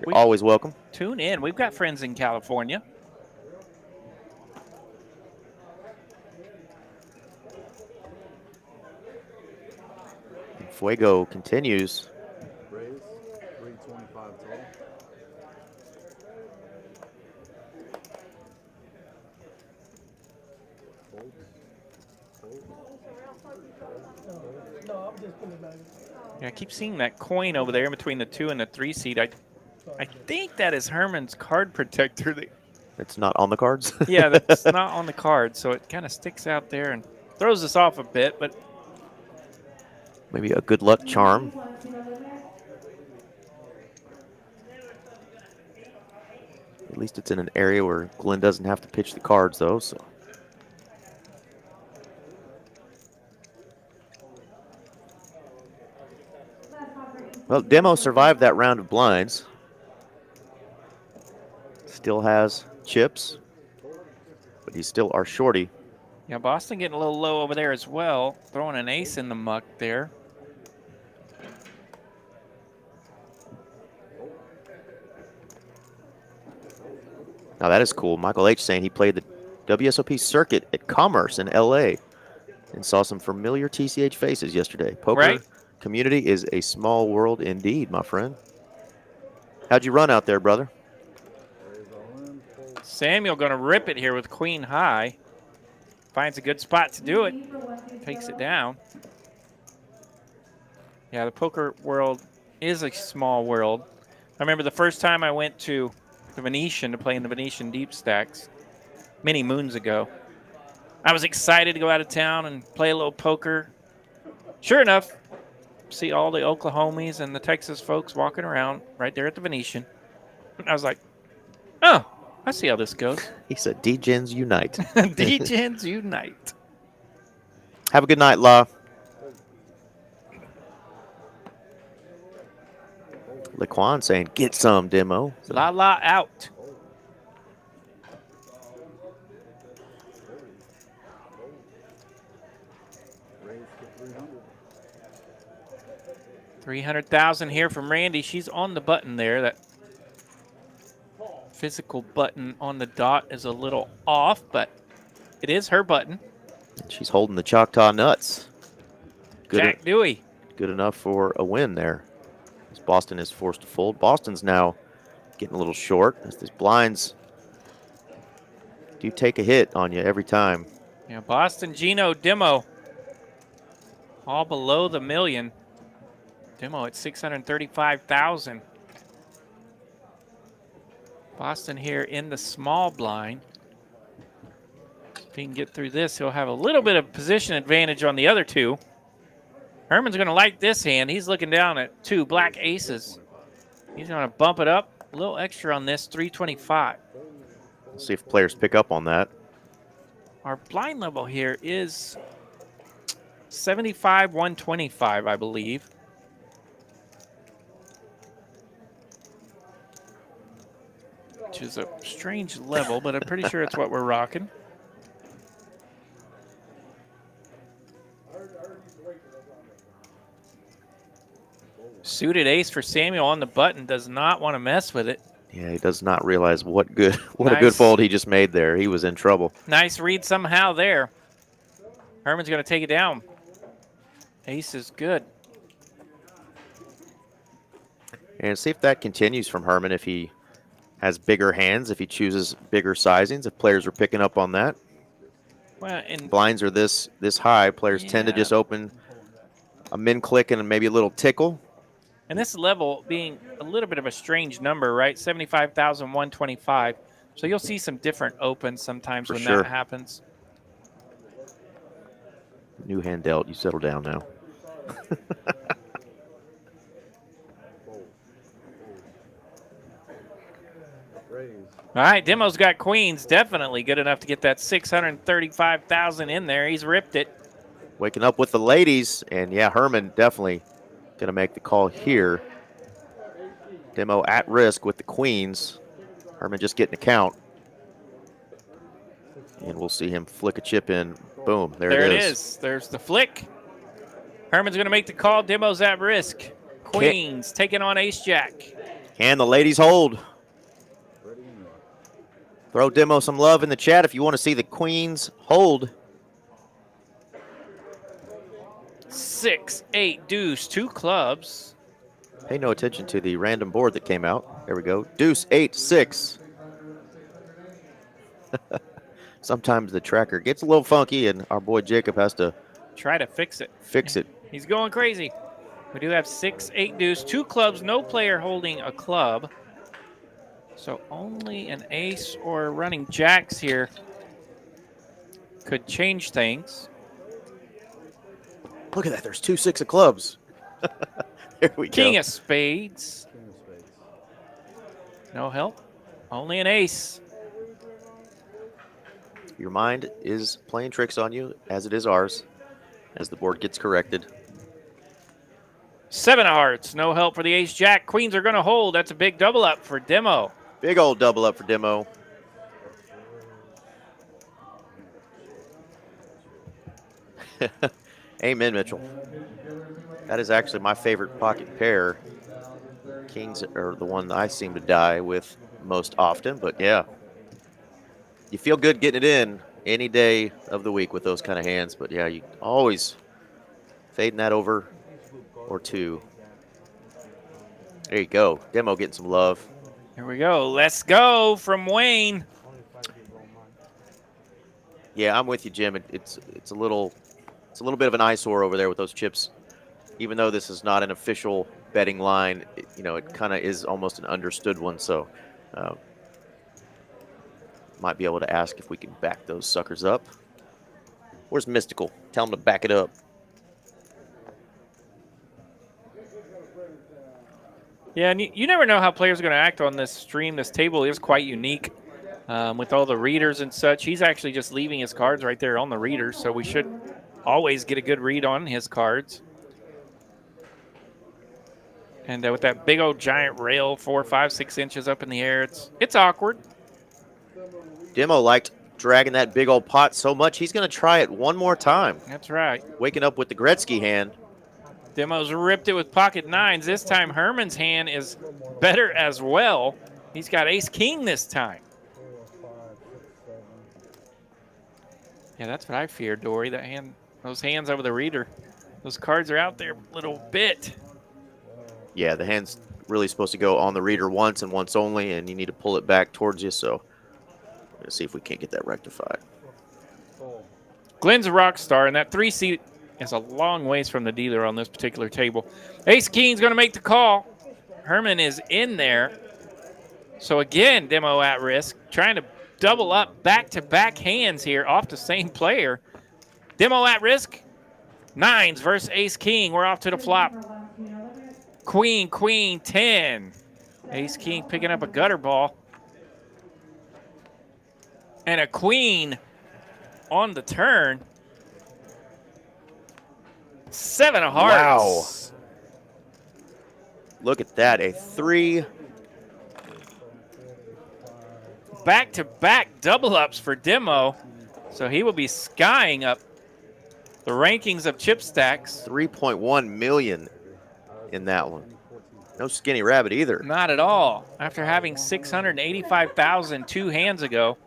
You're always welcome. Tune in. We've got friends in California. And Fuego continues. Raise 325 total. Yeah, I keep seeing that coin over there in between the 2 and the 3 seat. I think that is Herman's card protector. It's not on the cards? Yeah, that's not on the card, so it kind of sticks out there and throws us off a bit, but maybe a good luck charm. At least it's in an area where Glenn doesn't have to pitch the cards, though. So. Well, Demo survived that round of blinds. Still has chips, but he's still our shorty. Yeah, Boston getting a little low over there as well. Throwing an ace in the muck there. Now that is cool. Michael H. saying he played the WSOP circuit at Commerce in LA and saw some familiar TCH faces yesterday. Poker Right. community is a small world indeed, my friend. How'd you run out there, brother? Samuel going to rip it here with queen high. Finds a good spot to do it. Takes it down. Yeah, the poker world is a small world. I remember the first time I went to the Venetian to play in the Venetian deep stacks many moons ago. I was excited to go out of town and play a little poker. Sure enough, see all the Oklahomies and the Texas folks walking around right there at the Venetian. I was like, oh, I see how this goes. He said, D-Gens unite. D-Gens unite. Have a good night, La. Laquan saying, get some, Demo. So La la out. $300,000 here from Randy. She's on the button there. That physical button on the dot is a little off, but it is her button. she's holding the Choctaw nuts. Jack Dewey. Good enough for a win there. As Boston is forced to fold. Boston's now getting a little short as these blinds do take a hit on you every time. Yeah, Boston, Gino, Demo. All below the million. Demo at 635,000. Boston here in the small blind. If he can get through this, he'll have a little bit of position advantage on the other two. Herman's going to like this hand. He's looking down at two black aces. He's going to bump it up a little extra on this, 325. Let's see if players pick up on that. Our blind level here is 75, 125, I believe. Which is a strange level, but I'm pretty sure it's what we're rocking. Suited ace for Samuel on the button. Does not want to mess with it. Yeah, he does not realize what a good Nice. fold he just made there. He was in trouble. Nice read somehow there. Herman's going to take it down. Ace is good. And see if that continues from Herman, if he has bigger hands, if he chooses bigger sizings, if players are picking up on that. Well, and Blinds are this high. Players tend to Yeah. just open a min click and maybe a little tickle. And this level being a little bit of a strange number, right? 75,125. So you'll see some different opens sometimes For when sure. that happens. New hand dealt. You settle down now. All right, Demo's got queens. Definitely good enough to get that 635,000 in there. He's ripped it. Waking up with the ladies. And, yeah, Herman definitely going to make the call here. Demo at risk with the queens. Herman just getting a count. And we'll see him flick a chip in. Boom. There it is. There's the flick. Herman's going to make the call. Demo's at risk. Queens taking on ace-jack. And the ladies hold. Throw Demo some love in the chat if you want to see the queens hold. 6, 8, deuce, two clubs. Pay no attention to the random board that came out. There we go. Deuce, 8, 6. Sometimes the tracker gets a little funky, and our boy Jacob has to Try to fix it. fix it. He's going crazy. We do have 6, 8 deuce, two clubs, no player holding a club. So only an ace or running jacks here could change things. Look at that. There's 2 6 of clubs. There we King go. of spades. No help. Only an ace. Your mind is playing tricks on you, as it is ours, as the board gets corrected. 7 of hearts. No help for the ace-jack. Queens are going to hold. That's a big double up for Demo. Big old double up for Demo. Amen, Mitchell. That is actually my favorite pocket pair. Kings are the one that I seem to die with most often, but yeah. You feel good getting it in any day of the week with those kind of hands, but yeah, you always fading that over or two. There you go. Demo getting some love. Here we go. Let's go from Wayne. Yeah, I'm with you, Jim. It's a little bit of an eyesore over there with those chips. Even though this is not an official betting line, it kind of is almost an understood one. So, might be able to ask if we can back those suckers up. Where's Mystical? Tell him to back it up. Yeah, and you never know how players are going to act on this stream. This table is quite unique with all the readers and such. He's actually just leaving his cards right there on the readers, so we should always get a good read on his cards. And with that big old giant rail, 4, 5, 6 inches up in the air, it's awkward. Demo liked dragging that big old pot so much, he's going to try it one more time. That's right. Waking up with the Gretzky hand. Demo's ripped it with pocket nines. This time Herman's hand is better as well. He's got ace-king this time. Yeah, that's what I feared, Dory. Those hands over the reader. Those cards are out there a little bit. Yeah, the hand's really supposed to go on the reader once and once only, and you need to pull it back towards you, so let's see if we can't get that rectified. Glenn's a rock star, and that 3-seat is a long ways from the dealer on this particular table. Ace-king's going to make the call. Herman is in there. So again, Demo at risk, trying to double up back-to-back hands here off the same player. Demo at risk. Nines versus ace-king. We're off to the flop. Queen, queen, 10. Ace-king picking up a gutter ball. And a queen on the turn. 7 of hearts. Wow. Look at that, a 3. Back-to-back double ups for Demo. So he will be skying up the rankings of chip stacks. 3.1 million in that one. No skinny rabbit either. Not at all. After having 685,000 2 hands ago,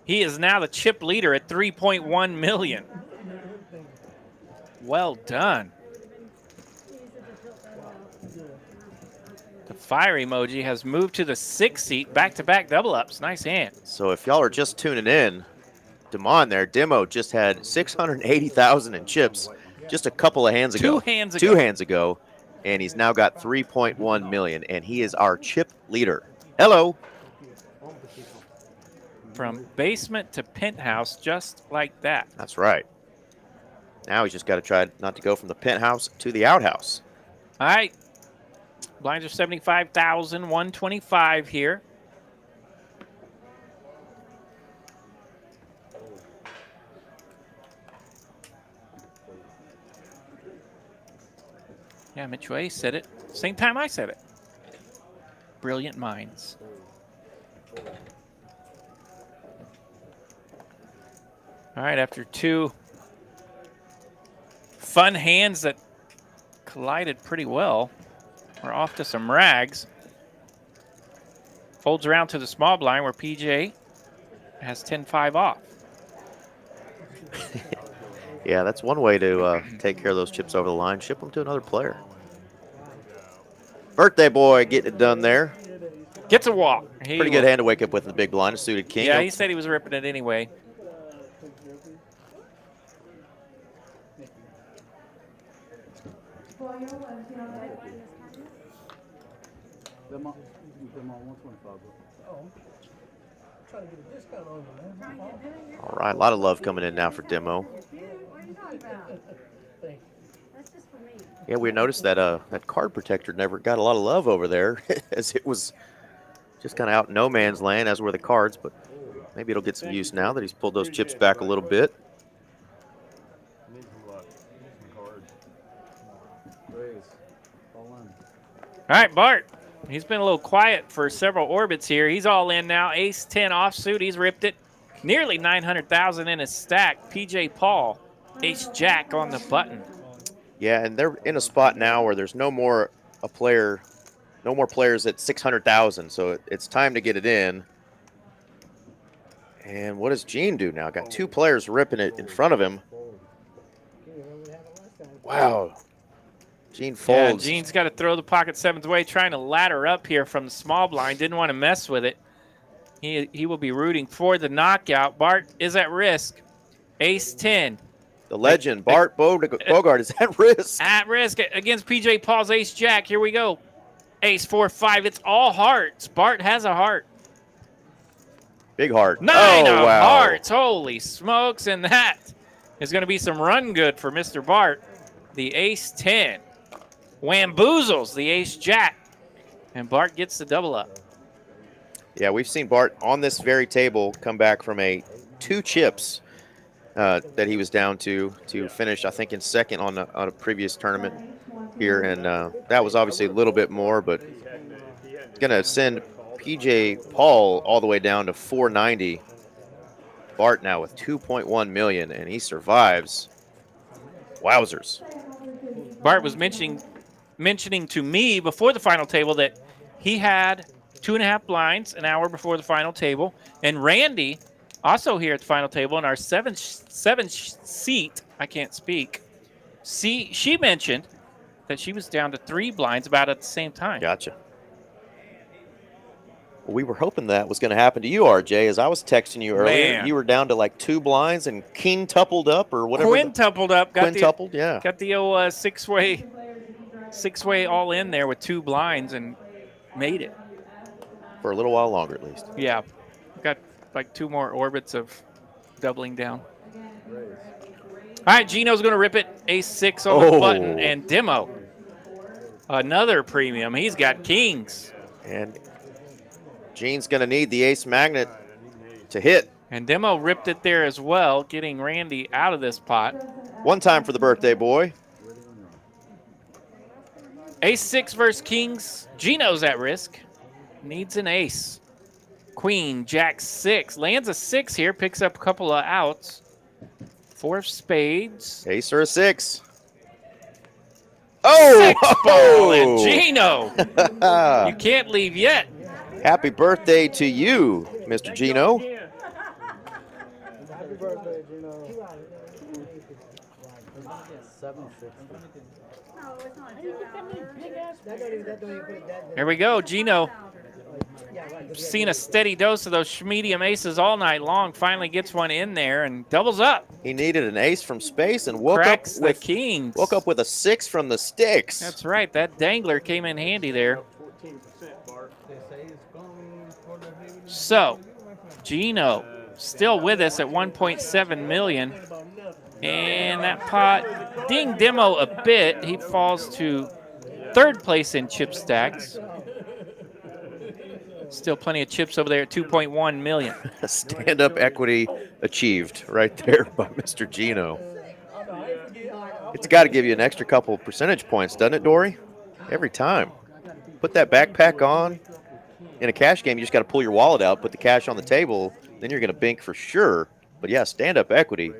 he is now the chip leader at 3.1 million. Well done. The fire emoji has moved to the 6th seat, back-to-back double ups. Nice hand. So if y'all are just tuning in, Damon there, Demo just had 680,000 in chips just a couple of hands ago. 2 hands ago. 2 hands ago, and he's now got 3.1 million, and he is our chip leader. Hello. From basement to penthouse, just like that. That's right. Now he's just got to try not to go from the penthouse to the outhouse. All right. Blinds are 75,000, 125 here. Yeah, Mitch Way said it. Same time I said it. Brilliant minds. All right, after 2 fun hands that collided pretty well, we're off to some rags. Folds around to the small blind where PJ has 10-5 off. Yeah, that's one way to take care of those chips over the line. Ship them to another player. Birthday boy getting it done there. Gets a walk. Pretty good hand to wake up with the big blind, a suited king. Yeah, he said he was ripping it anyway. All right, a lot of love coming in now for Demo. What are you talking about? That's just for me. Yeah, we noticed that that card protector never got a lot of love over there, as it was just kind of out in no man's land, as were the cards. But maybe it'll get some use now that he's pulled those chips back a little bit. All right, Bart. He's been a little quiet for several orbits here. He's all in now. Ace 10 offsuit. He's ripped it. Nearly 900,000 in his stack. PJ Paul, Ace Jack on the button. Yeah, and they're in a spot now where there's no more players at 600,000. So it's time to get it in. And what does Gene do now? Got two players ripping it in front of him. Wow. Gene folds. Yeah, Gene's got to throw the pocket sevens away, trying to ladder up here from the small blind. Didn't want to mess with it. He will be rooting for the knockout. Bart is at risk. Ace 10. The legend, Bart Bogart, is at risk. At risk against PJ Paul's Ace Jack. Here we go. Ace 4-5. It's all hearts. Bart has a heart. Big heart. 9 oh, of wow. hearts. Holy smokes. And that is going to be some run good for Mr. Bart. The Ace 10 wamboozles the Ace Jack. And Bart gets the double up. Yeah, we've seen Bart on this very table come back from a 2 chips that he was down to finish, I think, in second on a previous tournament here. And that was obviously a little bit more, but it's going to send PJ Paul all the way down to 490. Bart now with 2.1 million, and he survives. Wowzers. Bart was mentioning to me before the final table that he had 2.5 blinds an hour before the final table. And Randy, also here at the final table in our seven seat, I can't speak. She mentioned that she was down to 3 blinds about at the same time. Gotcha. Well, we were hoping that was going to happen to you, RJ, as I was texting you earlier. Man. You were down to like 2 blinds and quintupled up or whatever. Quintupled up. Quintupled, yeah. Got the old six-way all in there with 2 blinds and made it. For a little while longer, at least. Yeah. Got like 2 more orbits of doubling down. All right, Gino's going to rip it. Ace 6 on the button. And Demo, another premium. He's got kings. And Gene's going to need the ace magnet to hit. And Demo ripped it there as well, getting Randy out of this pot. One time for the birthday boy. Ace 6 versus kings. Gino's at risk. Needs an ace. Queen, Jack 6. Lands a 6 here, picks up a couple of outs. 4 of spades. Ace or a 6. Oh! 6 ball and Gino. You can't leave yet. Happy birthday to you, Mr. Gino. Happy birthday, Gino. 760. No, it's not $2. Here we go, Gino. Seen a steady dose of those medium aces all night long. Finally gets one in there and doubles up. He needed an ace from space and woke Cracks up with the kings. Woke up with a 6 from the sticks. That's right. That dangler came in handy there. 14%, Bart. So, Gino still with us at 1.7 million. And that pot dinged Demo a bit. He falls to 3rd place in chip stacks. Still plenty of chips over there at 2.1 million. Stand-up equity achieved right there by Mr. Gino. It's got to give you an extra couple of percentage points, doesn't it, Dory? Every time. Put that backpack on. In a cash game, you just got to pull your wallet out, put the cash on the table, then you're going to bink for sure. But yeah, stand-up equity.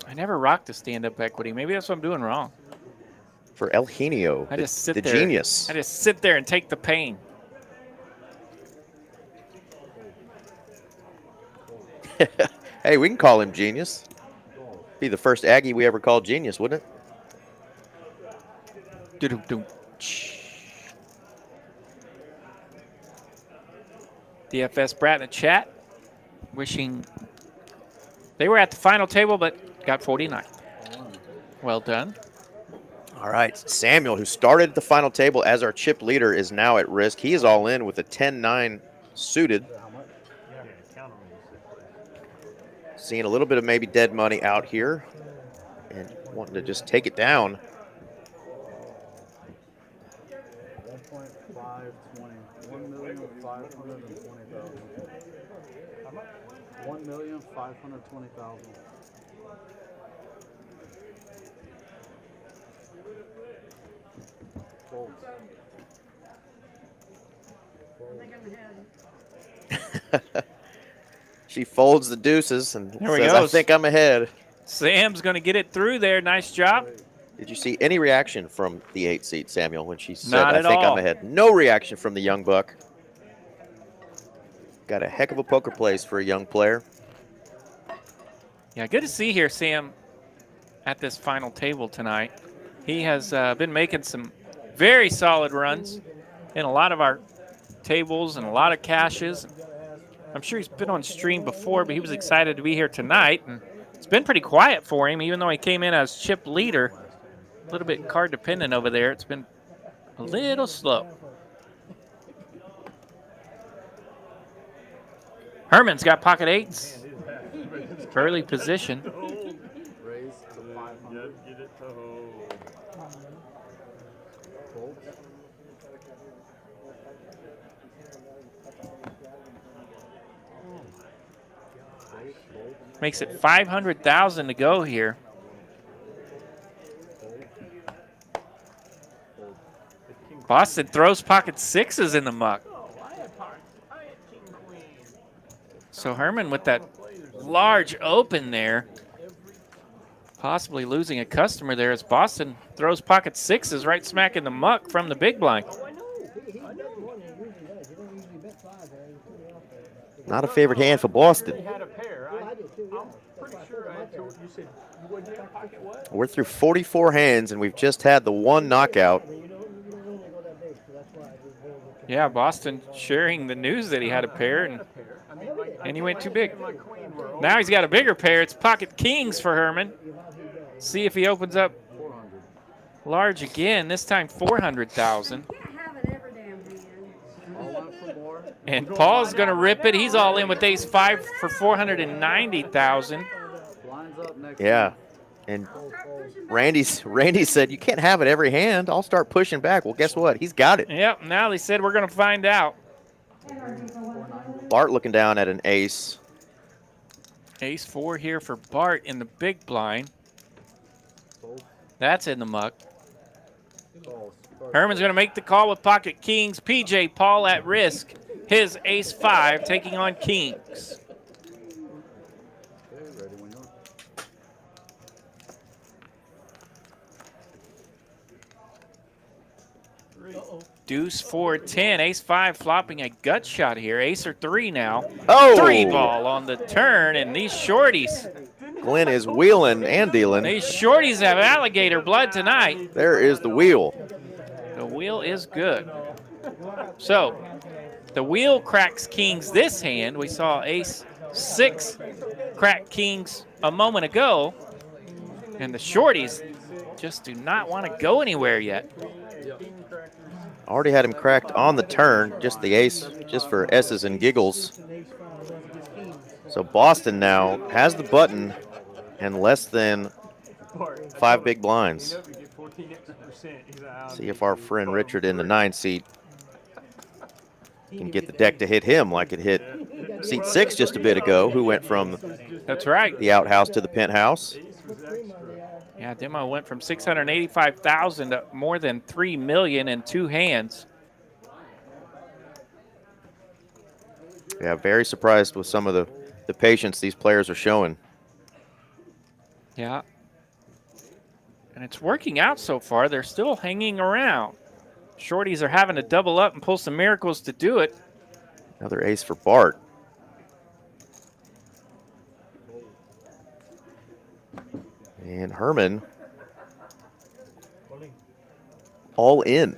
I never rocked a stand-up equity. Maybe that's what I'm doing wrong. For El Genio, I just sit the there. genius. I just sit there and take the pain. Hey, we can call him genius. Be the first Aggie we ever called genius, wouldn't it? Doo-doo-doo. DFS Brat in the chat, wishing they were at the final table but got 49. Well done. All right, Samuel, who started at the final table as our chip leader, is now at risk. He is all in with a 10-9 suited. Seeing a little bit of maybe dead money out here and wanting to just take it down. 1.520. 1,520,000. How much? 1,520,000. Folds. I think I'm ahead. She folds the deuces and There we says, go. I think I'm ahead. Sam's going to get it through there. Nice job. Did you see any reaction from the 8 seed, Samuel, when she said, Not I at think I'm all. ahead? No reaction from the young buck. Got a heck of a poker place for a young player. Yeah, good to see here, Sam, at this final table tonight. He has been making some very solid runs in a lot of our tables and a lot of caches. I'm sure he's been on stream before, but he was excited to be here tonight. And it's been pretty quiet for him, even though he came in as chip leader. A little bit card dependent over there. It's been a little slow. Herman's got pocket eights. Early position. Raise to 500. Get it to hold. Fold. Makes it 500,000 to go here. Boston throws pocket sixes in the muck. So Herman with that large open there, possibly losing a customer there as Boston throws pocket sixes right smack in the muck from the big blind. Not a favorite hand for Boston. He had a pair. I'm pretty sure I told you said you wouldn't have pocket what? We're through 44 hands, and we've just had the one knockout. Yeah, Boston sharing the news that he had a pair, and he went too big. Now he's got a bigger pair. It's pocket kings for Herman. See if he opens up large again, this time 400,000. You can't have it every damn hand. And Paul's going to rip it. He's all in with ace five for 490,000. Yeah, and Randy said, you can't have it every hand. I'll start pushing back. Well, guess what? He's got it. Yep, now they said we're going to find out. Bart looking down at an ace. Ace four here for Bart in the big blind. That's in the muck. Herman's going to make the call with pocket kings. PJ Paul at risk. His ace five taking on kings. Deuce 4-10, ace five flopping a gut shot here. Ace or three now. Oh! Three ball on the turn, and these shorties. Glenn is wheeling and dealing. These shorties have alligator blood tonight. There is the wheel. The wheel is good. So, the wheel cracks kings this hand. We saw ace six crack kings a moment ago, and the shorties just do not want to go anywhere yet. Already had him cracked on the turn, just the ace, just for S's and giggles. So Boston now has the button and less than 5 big blinds. See if our friend Richard in the 9 seat can get the deck to hit him like it hit seat 6 just a bit ago, who went from That's right. the outhouse to the penthouse. Yeah, Demo went from 685,000 to more than 3 million in 2 hands. Yeah, very surprised with some of the patience these players are showing. Yeah. And it's working out so far. They're still hanging around. Shorties are having to double up and pull some miracles to do it. Another ace for Bart. And Herman all in.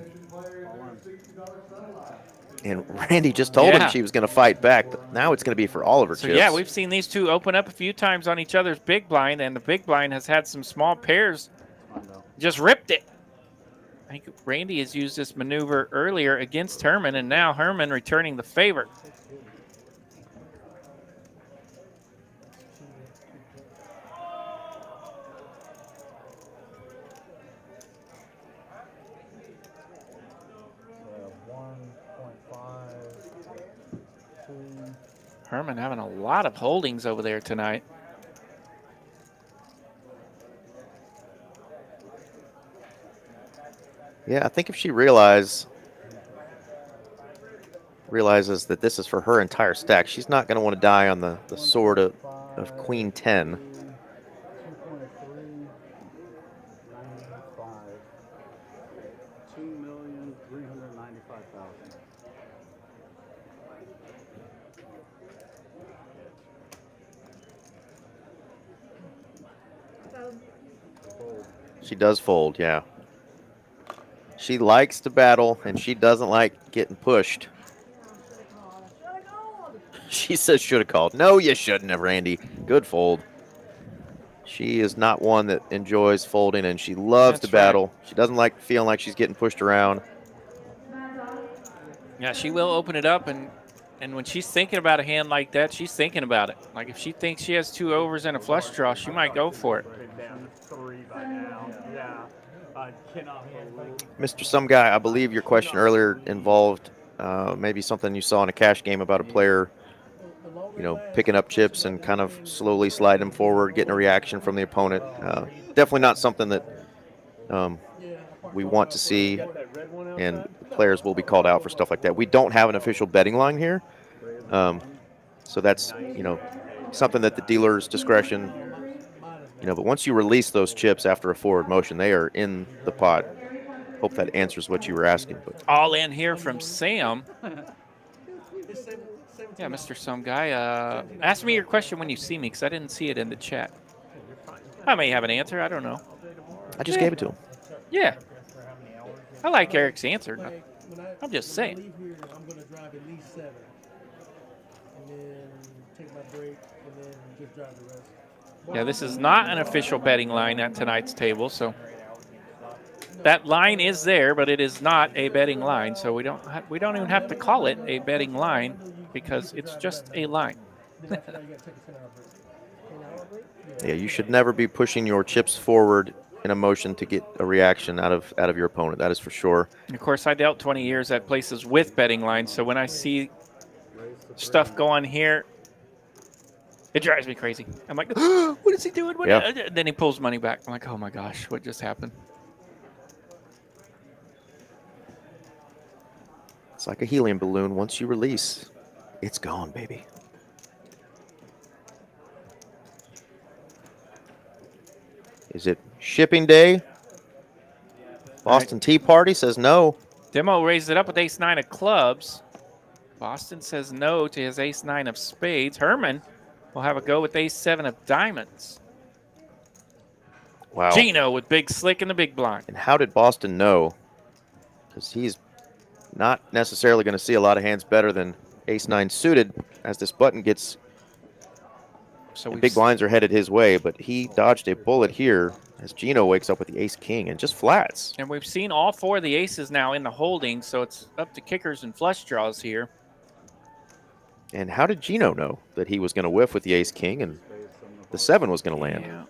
And Randy just told him she was going to fight back, but now it's going to be for all of her So chips. yeah, we've seen these two open up a few times on each other's big blind, and the big blind has had some small pairs. Just ripped it. I think Randy has used this maneuver earlier against Herman, and now Herman returning the favor. Herman having a lot of holdings over there tonight. Yeah, I think if she realized realizes that this is for her entire stack. She's not going to want to die on the sword of Queen 10. 2,395,000. So, She does fold, yeah. She likes to battle, and she doesn't like getting pushed. She says should have called. No, you shouldn't have, Randy. Good fold. She is not one that enjoys folding, and she loves That's to battle. She doesn't like feeling like she's getting pushed around. Yeah, she will open it up, and when she's thinking about a hand like that, she's thinking about it. Like if she thinks she has 2 overs and a flush draw, she might go for it. Been down to 3 by now. Yeah. I cannot believe. Mr. Some Guy, I believe your question earlier involved maybe something you saw in a cash game about a player, picking up chips and kind of slowly sliding them forward, getting a reaction from the opponent. Definitely not something that we want to see, and players will be called out for stuff like that. We don't have an official betting line here, so that's something that the dealer's discretion. But once you release those chips after a forward motion, they are in the pot. Hope that answers what you were asking. But All in here from Sam. Yeah, Mr. Some Guy. Ask me your question when you see me, because I didn't see it in the chat. I may have an answer. I don't know. I just gave it to him. Yeah. I like Eric's answer. I'm just saying. I'm going to drive at least 7. And then take my break and then just drive the rest. Yeah, this is not an official betting line at tonight's table, so that line is there, but it is not a betting line, so we don't even have to call it a betting line because it's just a line. Yeah, you should never be pushing your chips forward in a motion to get a reaction out of your opponent. That is for sure. Of course, I dealt 20 years at places with betting lines, so when I see stuff go on here, it drives me crazy. I'm like, what is he doing? Yeah. Then he pulls money back. I'm like, oh my gosh, what just happened? It's like a helium balloon. Once you release, it's gone, baby. Is it shipping day? Boston Tea Party says no. Demo raised it up with ace-9 of clubs. Boston says no to his ace-9 of spades. Herman will have a go with ace-7 of diamonds. Wow. Gino with big slick in the big blind. And how did Boston know? Because he's not necessarily going to see a lot of hands better than ace-9 suited as this button gets. So big blinds are headed his way, but he dodged a bullet here as Gino wakes up with the ace-king and just flats. And we've seen all 4 of the aces now in the holding, so it's up to kickers and flush draws here. And how did Gino know that he was going to whiff with the ace-king and the 7 was going to land? Yeah.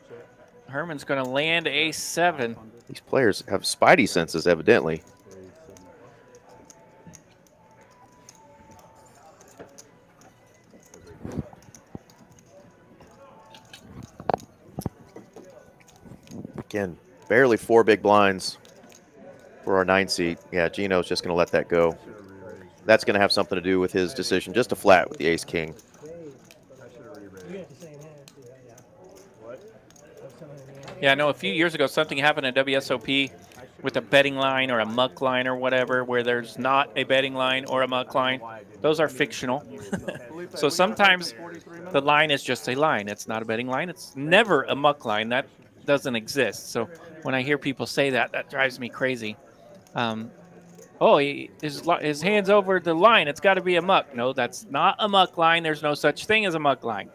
Herman's going to land ace-7. These players have spidey senses, evidently. Again, barely 4 big blinds for our 9 seed. Yeah, Gino's just going to let that go. That's going to have something to do with his decision just to flat with the ace-king. Yeah, I know a few years ago something happened at WSOP with a betting line or a muck line or whatever where there's not a betting line or a muck line. Those are fictional. So sometimes the line is just a line. It's not a betting line. It's never a muck line. That doesn't exist. So when I hear people say that, that drives me crazy. His hand's over the line. It's got to be a muck. No, that's not a muck line. There's no such thing as a muck line.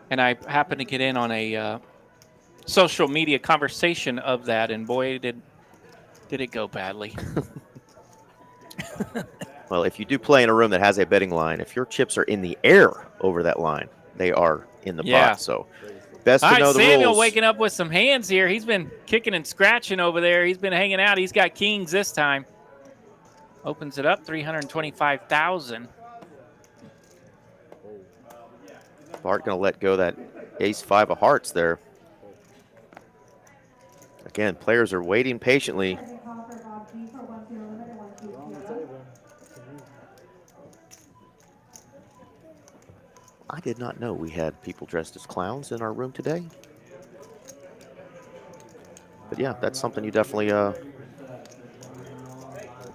And I happened to get in on a social media conversation of that, and boy, did it go badly. Well, if you do play in a room that has a betting line, if your chips are in the air over that line, they are in the pot. So best to know the rules. Samuel waking up with some hands here. He's been kicking and scratching over there. He's been hanging out. He's got kings this time. Opens it up, 325,000. Bart going to let go that ace-5 of hearts there. Again, players are waiting patiently. I did not know we had people dressed as clowns in our room today. But yeah, that's something you definitely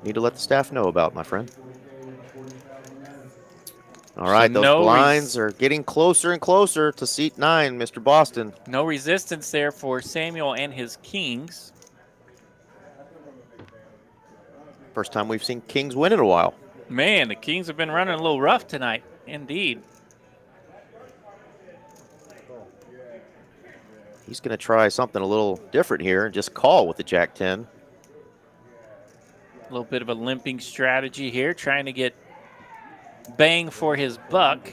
need to let the staff know about, my friend. All right, those blinds are getting closer and closer to seat 9, Mr. Boston. No resistance there for Samuel and his kings. First time we've seen kings win in a while. Man, the kings have been running a little rough tonight, indeed. He's going to try something a little different here and just call with the Jack-10. A little bit of a limping strategy here, trying to get bang for his buck.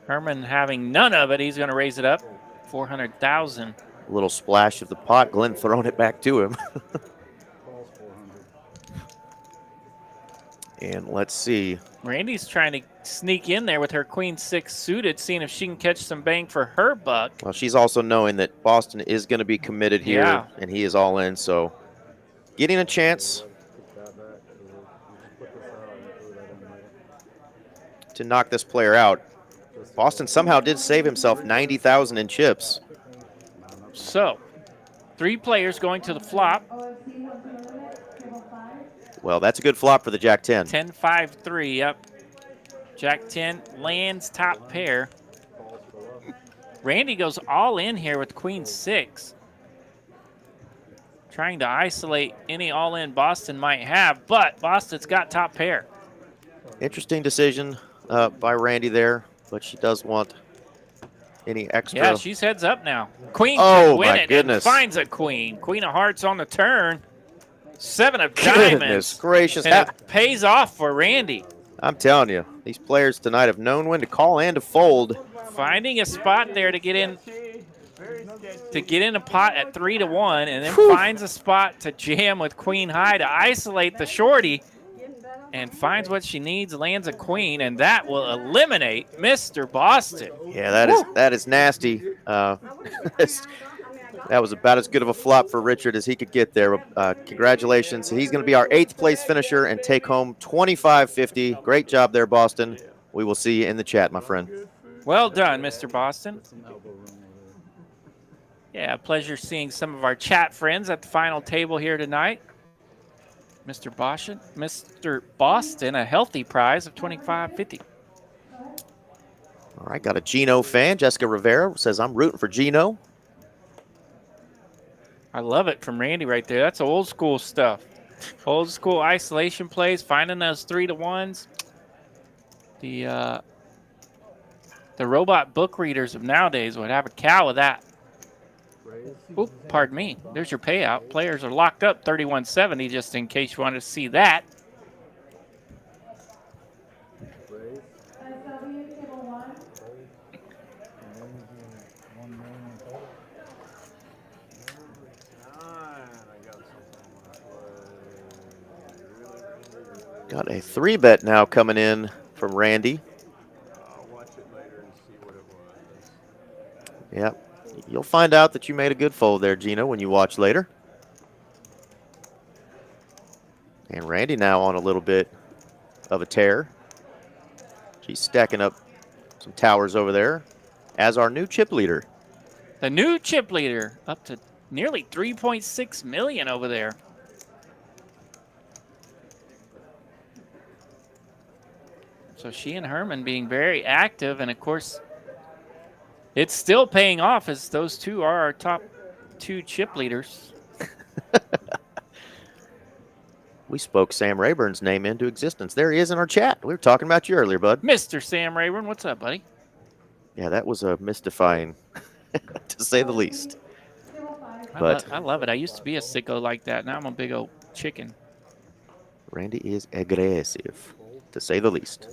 Herman having none of it, he's going to raise it up, 400,000. A little splash of the pot, Glenn throwing it back to him. And let's see. Randy's trying to sneak in there with her queen 6 suited, seeing if she can catch some bang for her buck. Well, she's also knowing that Boston is going to be committed here, Yeah. and he is all in, so getting a chance to knock this player out. Boston somehow did save himself 90,000 in chips. So, 3 players going to the flop. Well, that's a good flop for the Jack-10. 10-5-3, yep. Jack-10 lands top pair. Randy goes all in here with queen 6. Trying to isolate any all-in Boston might have, but Boston's got top pair. Interesting decision by Randy there, but she does want any extra. Yeah, she's heads up now. Queen Oh, could win my it goodness. and finds a queen. Queen of hearts on the turn. 7 of Goodness diamonds. gracious. And it pays off for Randy. I'm telling you, these players tonight have known when to call and to fold. Finding a spot there to get in a pot at 3-1, and then finds a spot to jam with queen high to isolate the shorty, and finds what she needs, lands a queen, and that will eliminate Mr. Boston. Yeah, that is nasty. That was about as good of a flop for Richard as he could get there. Congratulations. He's going to be our 8th place finisher and take home $25.50. Great job there, Boston. We will see you in the chat, my friend. Well done, Mr. Boston. Yeah, pleasure seeing some of our chat friends at the final table here tonight. Mr. Boston, a healthy prize of $25.50. All right, got a Gino fan. Jessica Rivera says, I'm rooting for Gino. I love it from Randy right there. That's old school stuff. Old school isolation plays, finding those 3-1s. The robot book readers of nowadays would have a cow with that. Oop, pardon me. There's your payout. Players are locked up 3170, just in case you wanted to see that. Got a 3-bet now coming in from Randy. I'll watch it later and see what it was. Yep. You'll find out that you made a good fold there, Gino, when you watch later. And Randy now on a little bit of a tear. She's stacking up some towers over there as our new chip leader. The new chip leader, up to nearly 3.6 million over there. So she and Herman being very active, and of course, it's still paying off as those two are our top 2 chip leaders. We spoke Sam Rayburn's name into existence. There he is in our chat. We were talking about you earlier, bud. Mr. Sam Rayburn, what's up, buddy? Yeah, that was a mystifying, to say the least. But I love it. I used to be a sicko like that. Now I'm a big old chicken. Randy is aggressive, to say the least.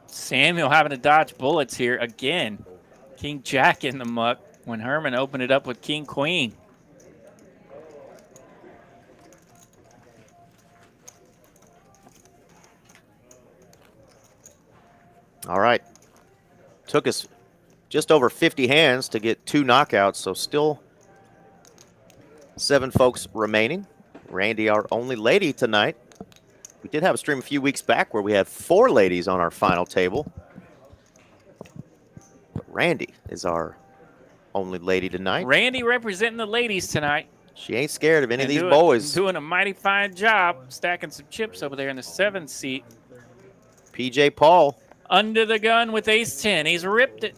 Samuel having to dodge bullets here again. King Jack in the muck when Herman opened it up with King Queen. All right. Took us just over 50 hands to get 2 knockouts, so still 7 folks remaining. Randy, our only lady tonight. We did have a stream a few weeks back where we had 4 ladies on our final table. But Randy is our only lady tonight. Randy representing the ladies tonight. She ain't scared of any of these doing, boys. Doing a mighty fine job stacking some chips over there in the 7th seat. PJ Paul. Under the gun with ace-10. He's ripped it.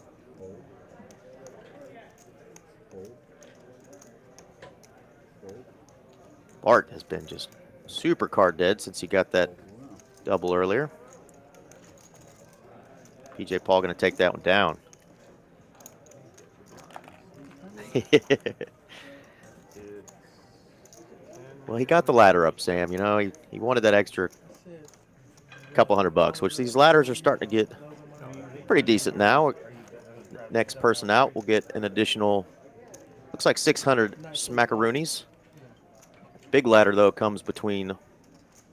Bart has been just super card dead since he got that double earlier. PJ Paul going to take that one down. Well, he got the ladder up, Sam. You know, he wanted that extra couple $100, which these ladders are starting to get pretty decent now. Next person out will get an additional, looks like 600 smackaroonies. Big ladder, though, comes between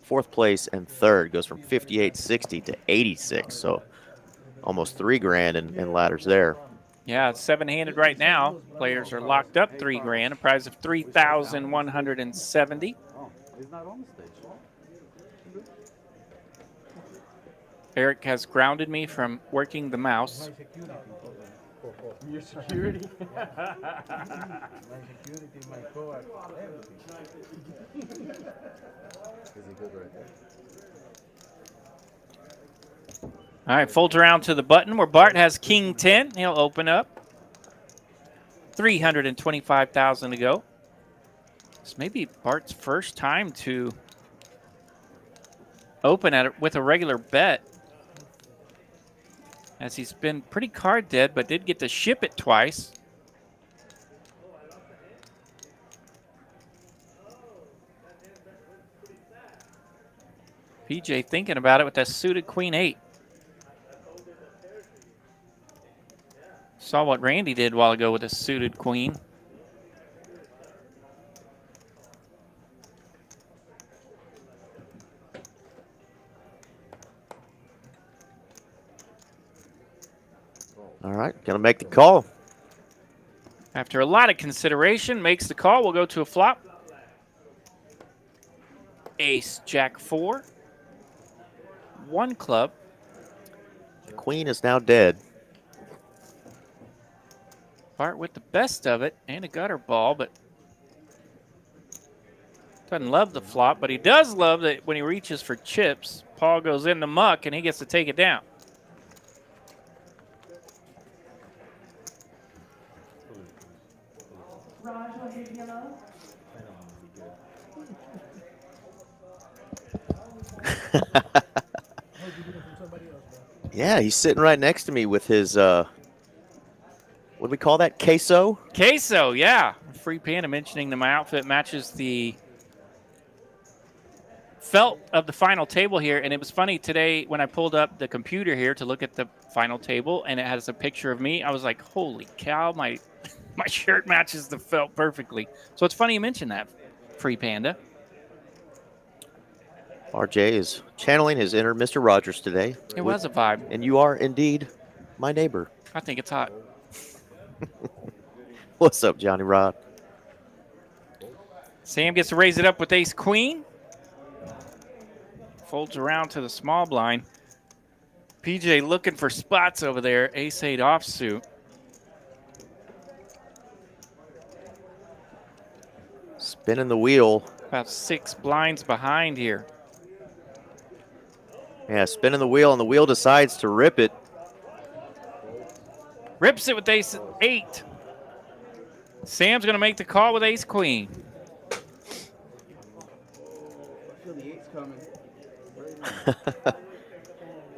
4th place and 3rd. Goes from 58.60 to 86, so almost $3 grand in ladders there. Yeah, it's 7-handed right now. Players are locked up $3 grand, a prize of $3,170. Oh, he's not on the stage. Eric has grounded me from working the mouse. Your security? My security, my co-op, everything. Is he good right there? All right, folds around to the button where Bart has king 10. He'll open up. 325,000 to go. This may be Bart's first time to open at it with a regular bet, as he's been pretty card dead, but did get to ship it twice. PJ thinking about it with that suited queen 8. Saw what Randy did a while ago with a suited queen. All right, gonna make the call. After a lot of consideration, makes the call. We'll go to a flop. Ace, Jack 4. 1 club. The queen is now dead. Bart with the best of it and a gutter ball, but doesn't love the flop, but he does love that when he reaches for chips, Paul goes in the muck and he gets to take it down. Yeah, he's sitting right next to me with his, what do we call that, queso? Queso, yeah. Free Panda mentioning that my outfit matches the felt of the final table here. And it was funny today when I pulled up the computer here to look at the final table and it has a picture of me. I was like, holy cow, my shirt matches the felt perfectly. So it's funny you mentioned that, Free Panda. RJ is channeling his inner Mr. Rogers today. It was a vibe. And you are indeed my neighbor. I think it's hot. What's up, Johnny Rod? Sam gets to raise it up with ace queen. Folds around to the small blind. PJ looking for spots over there. Ace 8 offsuit. Spinning the wheel. About 6 blinds behind here. Yeah, spinning the wheel, and the wheel decides to rip it. Rips it with ace 8. Sam's going to make the call with ace queen. I feel the 8's coming.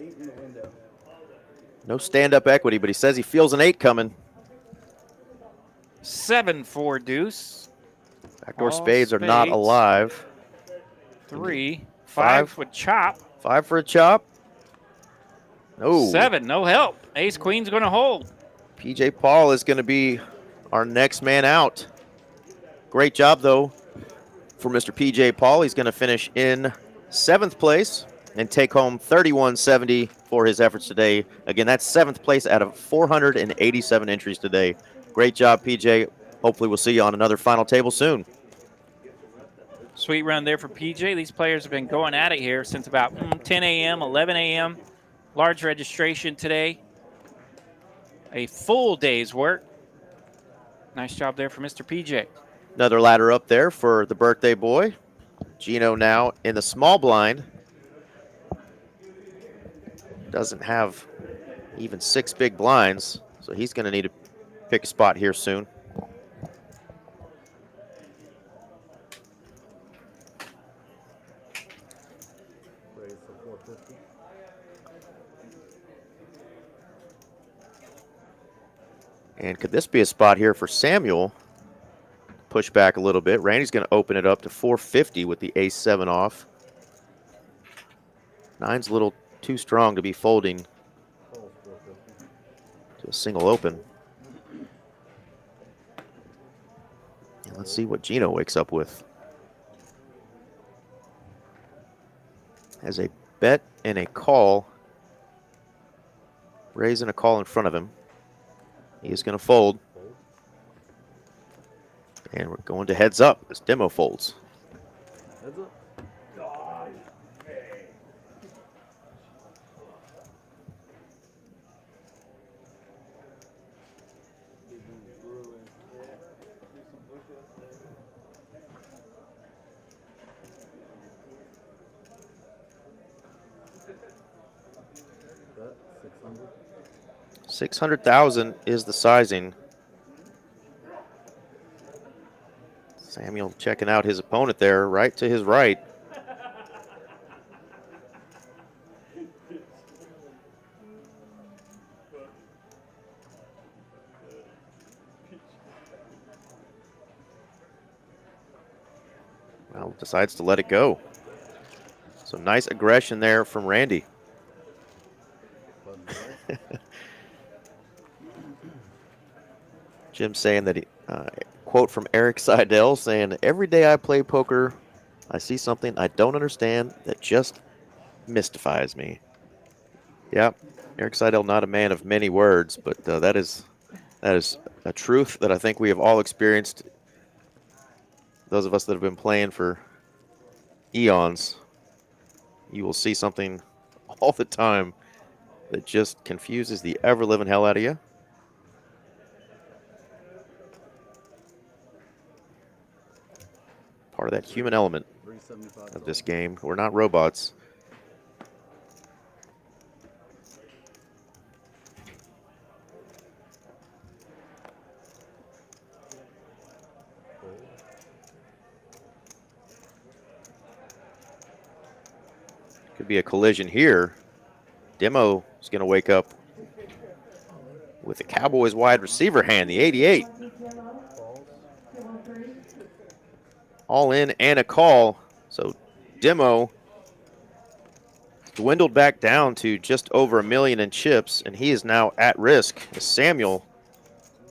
Eight in the window. No stand-up equity, but he says he feels an 8 coming. 7-4 deuce. Backdoor All spades are not spades. alive. 3. 5 with chop. 5 for a chop. No. 7, no help. Ace queen's going to hold. PJ Paul is going to be our next man out. Great job, though, for Mr. PJ Paul. He's going to finish in 7th place. and take home $31.70 for his efforts today. Again, that's 7th place out of 487 entries today. Great job, PJ. Hopefully we'll see you on another final table soon. Sweet run there for PJ. These players have been going at it here since about 10 a.m., 11 a.m. Large registration today. A full day's work. Nice job there for Mr. PJ. Another ladder up there for the birthday boy. Gino now in the small blind. Doesn't have even 6 big blinds, so he's going to need to pick a spot here soon. Raise for 450. And could this be a spot here for Samuel? Push back a little bit. Randy's going to open it up to 450 with the ace-7 off. 9's a little too strong to be folding to a single open. And let's see what Gino wakes up with. Has a bet and a call. Raising a call in front of him. He is going to fold. And we're going to heads up as Demo folds. Heads up. That 600. 600,000 is the sizing. Samuel checking out his opponent there, right to his right. Well, decides to let it go. So nice aggression there from Randy. Jim saying that he, quote from Eric Seidel saying, every day I play poker, I see something I don't understand that just mystifies me. Yep, Eric Seidel, not a man of many words, but that is a truth that I think we have all experienced. Those of us that have been playing for eons, you will see something all the time that just confuses the ever-living hell out of you. Part of that human element of this game. We're not robots. Could be a collision here. Demo is going to wake up with the Cowboys wide receiver hand, the 88. All in and a call. So Demo dwindled back down to just over $1 million in chips, and he is now at risk as Samuel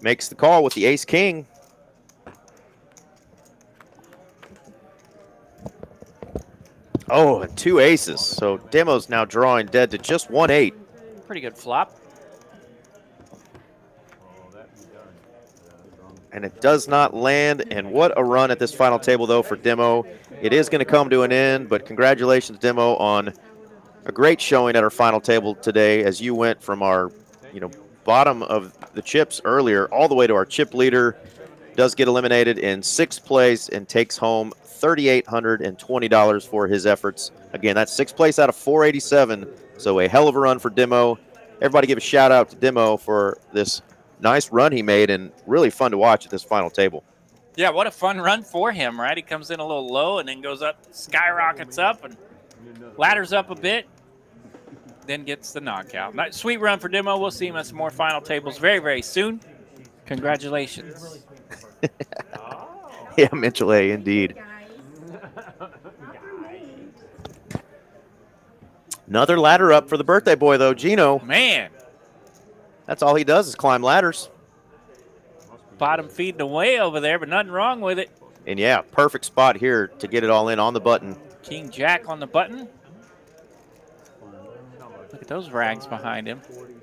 makes the call with the ace-king. Oh, and 2 aces. So Demo's now drawing dead to just 1-8. Pretty good flop. And it does not land, and what a run at this final table, though, for Demo. It is going to come to an end, but congratulations, Demo, on a great showing at our final table today as you went from our, bottom of the chips earlier all the way to our chip leader. Does get eliminated in 6th place and takes home $3,820 for his efforts. Again, that's 6th place out of 487, so a hell of a run for Demo. Everybody give a shout-out to Demo for this nice run he made, and really fun to watch at this final table. Yeah, what a fun run for him, right? He comes in a little low and then goes up, skyrockets up, and ladders up a bit, then gets the knockout. Nice, sweet run for Demo. We'll see him at some more final tables very, very soon. Congratulations. Yeah, Mitchell A, indeed. Another ladder up for the birthday boy, though, Gino. Man. That's all he does is climb ladders. Bottom feeding away over there, but nothing wrong with it. And yeah, perfect spot here to get it all in on the button. King Jack on the button. But those rags behind him. 45.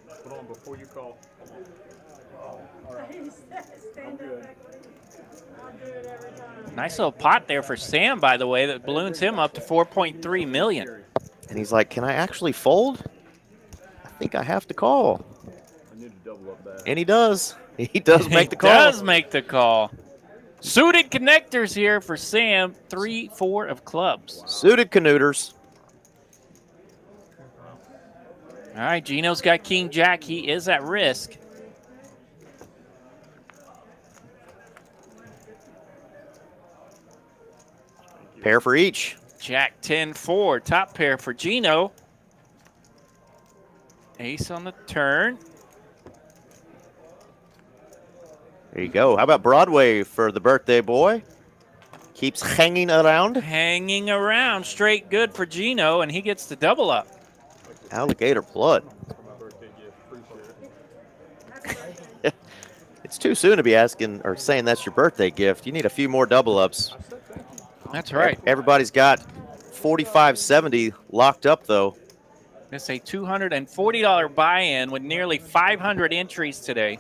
Hold on before you call. Stand up back. I'll do it every time. Nice little pot there for Sam, by the way, that balloons him up to 4.3 million. And he's like, can I actually fold? I think I have to call. I need to double up that. And he does. He does make the He call. does make the call. Suited connectors here for Sam. 3-4 of clubs. Suited canooters. All right, Gino's got King Jack. He is at risk. Pair for each. Jack 10-4. Top pair for Gino. Ace on the turn. There you go. How about Broadway for the birthday boy? Keeps hanging around. Hanging around. Straight good for Gino, and he gets the double up. Alligator blood. For my birthday gift. Appreciate it. It's too soon to be asking or saying that's your birthday gift. You need a few more double ups. That's right. Everybody's got 45.70 locked up, though. It's a $240 buy-in with nearly 500 entries today.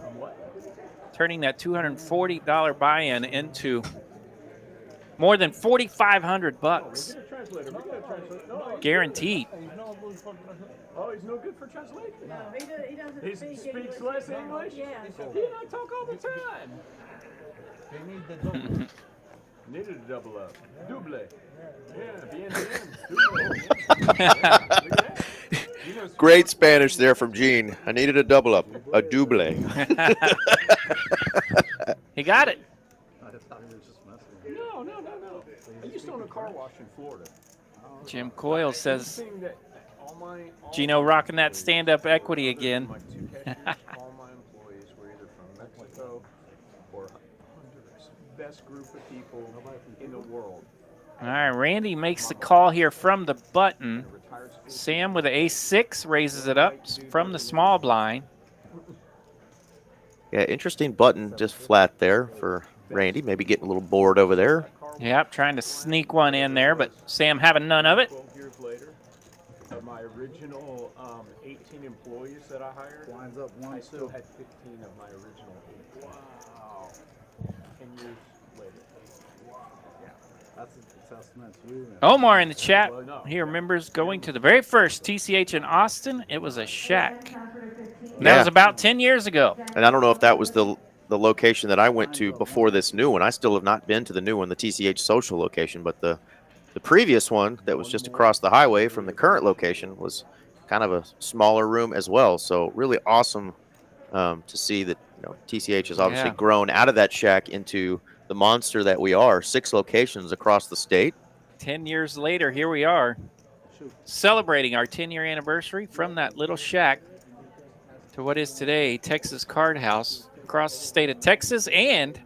Turning that $240 buy-in into more than 4,500 bucks. Guaranteed. Oh, he's no good for translation. No, he doesn't He speak speaks English. less English? Yeah. He and I talk all the time. They need the double. Needed a double up. Double. Yeah, bien, bien. Double. Look at that. Gino's Great Spanish there from Gene. I needed a double up, a double. He got it. No. I used to own a car wash in Florida. Jim Coyle says Everything that all my Gino rocking that stand-up equity again. my two cashiers, all my employees were either from Mexico or Honduras. Best group of people in the world. All right, Randy makes the call here from the button. Sam with the ace-6 raises it up from the small blind. Yeah, interesting button just flat there for Randy. Maybe getting a little bored over there. Yep, trying to sneak one in there, but Sam having none of it. 12 years later, of my original 18 employees that I hired, I still had 15 of my original 8. Wow. 10 years later. Yeah. That's a testament to you. Omar in the chat, he remembers going to the very first TCH in Austin. It was a shack. And that Yeah. was about 10 years ago. And I don't know if that was the location that I went to before this new one. I still have not been to the new one, the TCH social location, but the previous one that was just across the highway from the current location was kind of a smaller room as well. So really awesome to see that TCH has obviously Yeah. grown out of that shack into the monster that we are. 6 locations across the state. 10 years later, here we are celebrating our 10-year anniversary from that little shack to what is today Texas Card House across the state of Texas and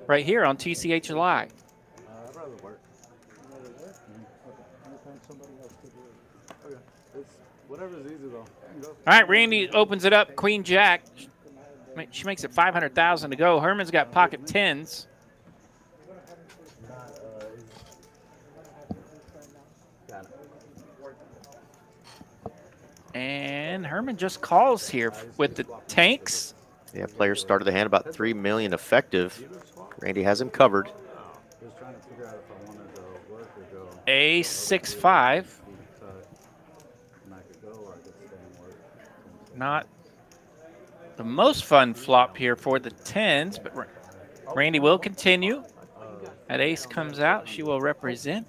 right here on TCH Live. I'd rather work. Find somebody else to do it. Okay. It's whatever's easy though. Go. All right, Randy opens it up. Queen Jack. She makes it 500,000 to go. Herman's got pocket tens. Got it. And Herman just calls here with the tanks. Yeah, players started the hand about 3 million effective. Randy has him covered. Just trying to figure out if I wanted to work or go. A 6-5. And I could go or I could stay and work. Not the most fun flop here for the tens, but Randy will continue. That ace comes out. She will represent.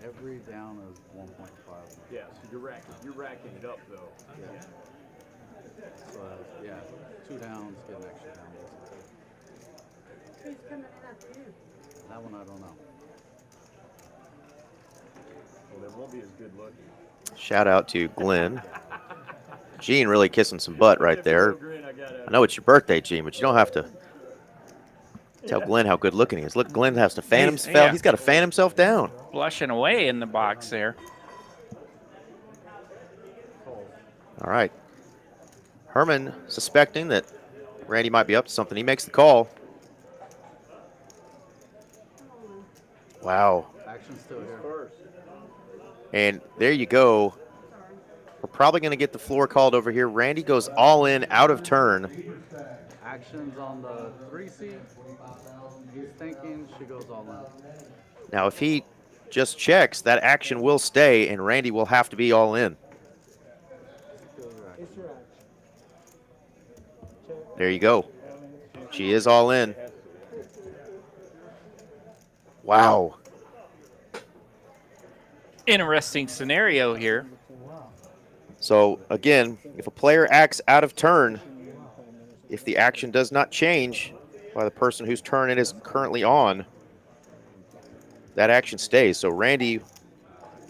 Every down is 1.5. Yeah, so you're racking it up though. Yeah. So yeah, 2 downs, get an extra down. Who's coming in after you? That one I don't know. Well, they won't be as good looking. Shout out to Glenn. Gene really kissing some butt right there. I know it's your birthday, Gene, but you don't have to tell Glenn how good looking he is. Look, Glenn has to fan himself. Yeah. He's got to fan himself down. Blushing away in the box there. All right. Herman suspecting that Randy might be up to something. He makes the call. Wow. Action's still here. First. And there you go. We're probably going to get the floor called over here. Randy goes all in, out of turn. Actions on the 3 seat. He's thinking, she goes all in. Now, if he just checks, that action will stay, and Randy will have to be all in. There you go. She is all in. Wow. Interesting scenario here. So, again, if a player acts out of turn, if the action does not change by the person whose turn it is currently on, that action stays. So Randy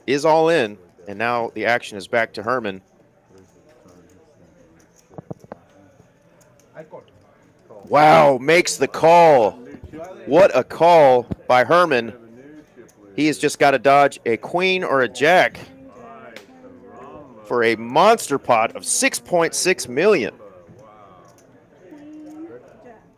is all in, and now the action is back to Herman. Wow, makes the call. What a call by Herman. He has just got to dodge a queen or a jack for a monster pot of $6.6 million.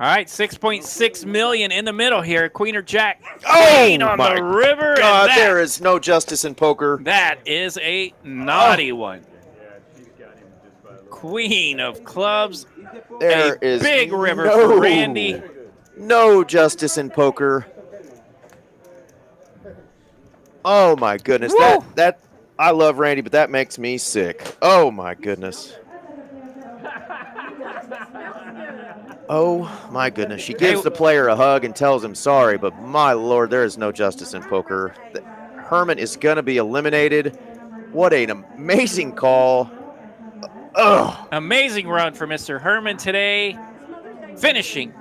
All right, 6.6 million in the middle here. Queen or jack. Oh, Queen on my the river. God, and there is no justice in poker. that is a naughty one. Queen of clubs. There a is big river no, for Randy. No justice in poker. Oh my goodness. That I love Randy, but that makes me sick. Oh my goodness. Oh my goodness. She gives the player a hug and tells him sorry, but my Lord, there is no justice in poker. Herman is going to be eliminated. What an amazing call. Oh. Amazing run for Mr. Herman today. Finishing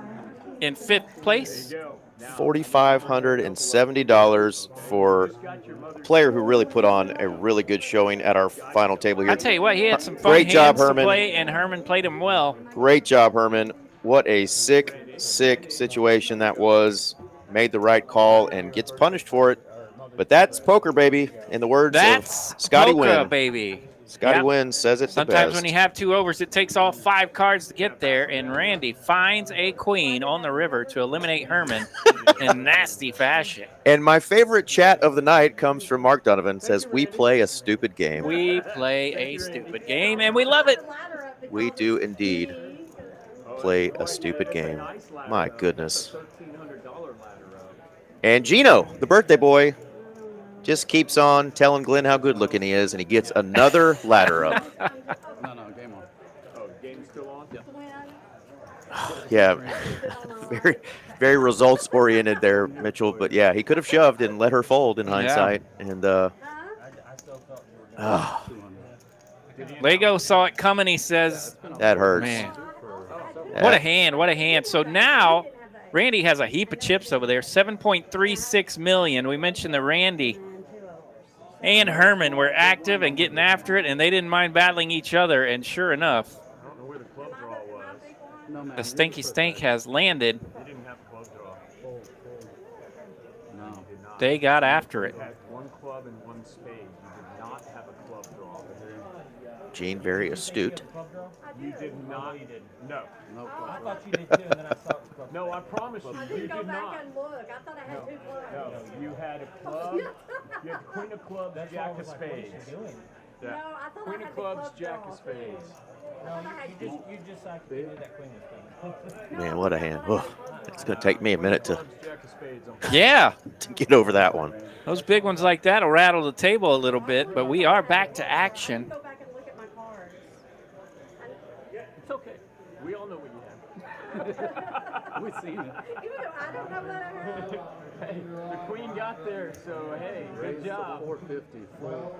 in 5th place. $4,570 for a player who really put on a really good showing at our final table here. I tell you what, he had some fun Great job, hands to Herman. play, and Herman played him well. Great job, Herman. What a sick situation that was. Made the right call and gets punished for it. But that's poker, baby, in the words of Scotty poker, Wynn. baby. Scotty Yep. Wynn says it the Sometimes best. when you have 2 overs, it takes all 5 cards to get there, and Randy finds a queen on the river to eliminate Herman in nasty fashion. And my favorite chat of the night comes from Mark Donovan. Says, we play a stupid game. We play a stupid game, and we love it. We do indeed play a stupid game. My goodness. And Gino, the birthday boy, just keeps on telling Glenn how good looking he is, and he gets another ladder up. No, game on. Oh, game's still on? Yeah, very, very results oriented there, Mitchell. But yeah, he could have shoved and let her fold in hindsight. And Lego saw it coming. He says, that hurts. Man, what a hand! What a hand! So now Randy has a heap of chips over there. 7.36 million. We mentioned that Randy and Herman were active and getting after it, and they didn't mind battling each other. And sure enough, I don't know where the club draw was. the Stinky Stink has landed. They didn't have a club draw. No. They did not. They got after it. You had 1 club and 1 spade. You did not have a club draw. Gene, very astute. You did not. No. No I club. thought you did too, and then I saw the club. No, I promise you, I you didn't go did back not. and look. I thought I had 2 clubs. No, you had a club. You had queen of clubs, That's why I jack of was like, what is spades. she doing? Yeah. No, I thought Queen I had of the clubs, club jack draw. of spades. No, you just actually knew that queen was coming. Man, what a hand. Whoa. It's going to take me a minute to Clubs, jack of spades. Yeah, get over that one. those big ones like that will rattle the table a little bit, but we are back to action. Go back and look at my cards. It's okay. We all know what you have. We've seen it. Even though I don't know that I had. Hey, the queen got there, so hey, good Raise job. to 450. Full.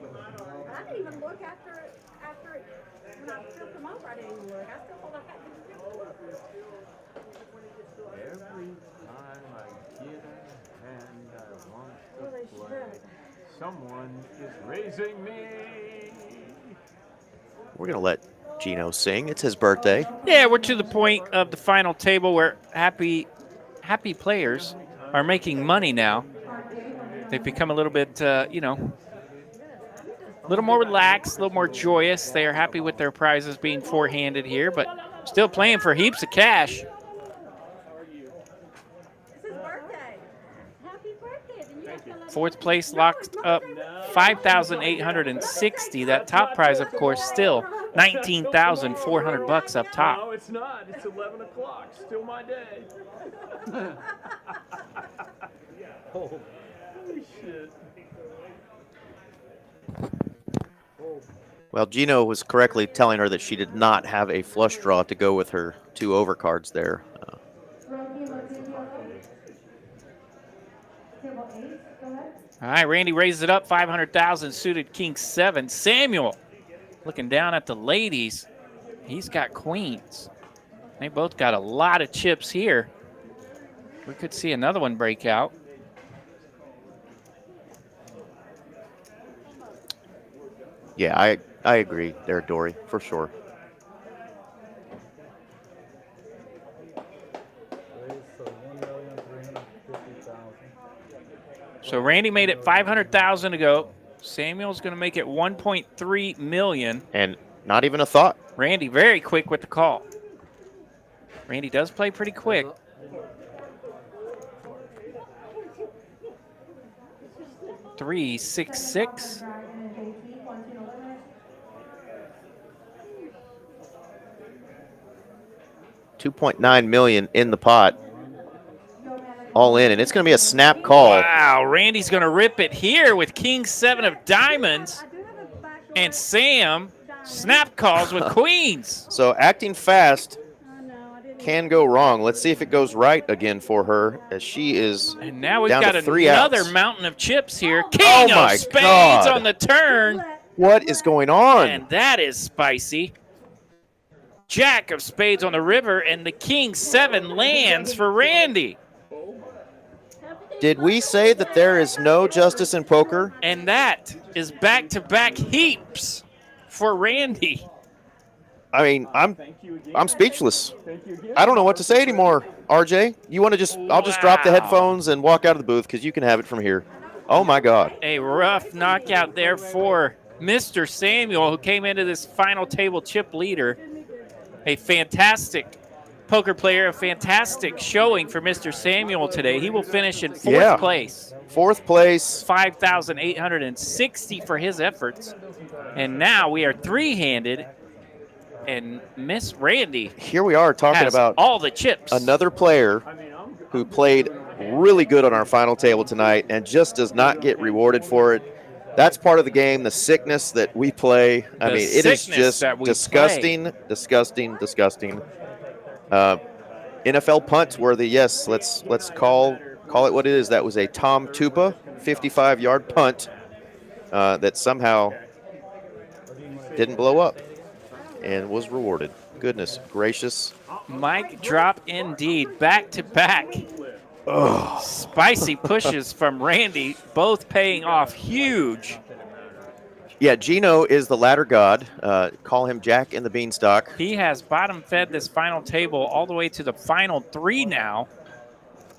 I didn't even look after it. When I flipped them over, I didn't even look. I still thought I had to Every time I get a hand I want Really to play, should. someone is raising me. We're going to let Gino sing. It's his birthday. Yeah, we're to the point of the final table where happy players are making money now. They've become a little bit, a little more relaxed, a little more joyous. They are happy with their prizes being 4-handed here, but still playing for heaps of cash. It's his birthday. Happy birthday. Then you have to let 4th place locked up $5,860. That top prize, of course, still $19,400 up top. No, it's not. It's 11 o'clock. Still my day. Holy shit. Well, Gino was correctly telling her that she did not have a flush draw to go with her 2 overcards there. All right, Randy raises it up, 500,000, suited king 7. Samuel looking down at the ladies. He's got queens. They both got a lot of chips here. We could see another one break out. Yeah, I agree there, Dory, for sure. So Randy made it 500,000 to go. Samuel's going to make it 1.3 million. And not even a thought. Randy very quick with the call. Randy does play pretty quick. Three, 6, 6. $2.9 million in the pot. All in, and it's going to be a snap call. Wow, Randy's going to rip it here with king 7 of diamonds. And Sam snap calls with queens. So acting fast can go wrong. Let's see if it goes right again for her, as she is And now we've down got to 3 another outs. mountain of chips here. Oh King my of spades God. on the turn. What is going on? And that is spicy. Jack of spades on the river, and the king 7 lands for Randy. Did we say that there is no justice in poker? And that is back-to-back heaps for Randy. I mean, I'm speechless. I don't know what to say anymore. RJ, you want to just? I'll just drop the Wow. headphones and walk out of the booth because you can have it from here. Oh my God! A rough knockout there for Mr. Samuel, who came into this final table chip leader. A fantastic poker player, a fantastic showing for Mr. Samuel today. He will finish in 4th place. 4th place. 5,860 for his efforts. And now we are 3-handed, and Miss Randy Here we are talking has about all the chips. another player who played really good on our final table tonight and just does not get rewarded for it. That's part of the game, the sickness that we play. I The mean, it is sickness just that we disgusting, disgusting, disgusting. NFL punts were the let's call it what it is. That was a Tom Tupa 55-yard punt that somehow didn't blow up and was rewarded. Goodness gracious. Mic drop indeed, back-to-back. Spicy pushes from Randy, both paying off huge. Yeah, Gino is the ladder god. Call him Jack in the Beanstalk. He has bottom-fed this final table all the way to the final 3 now.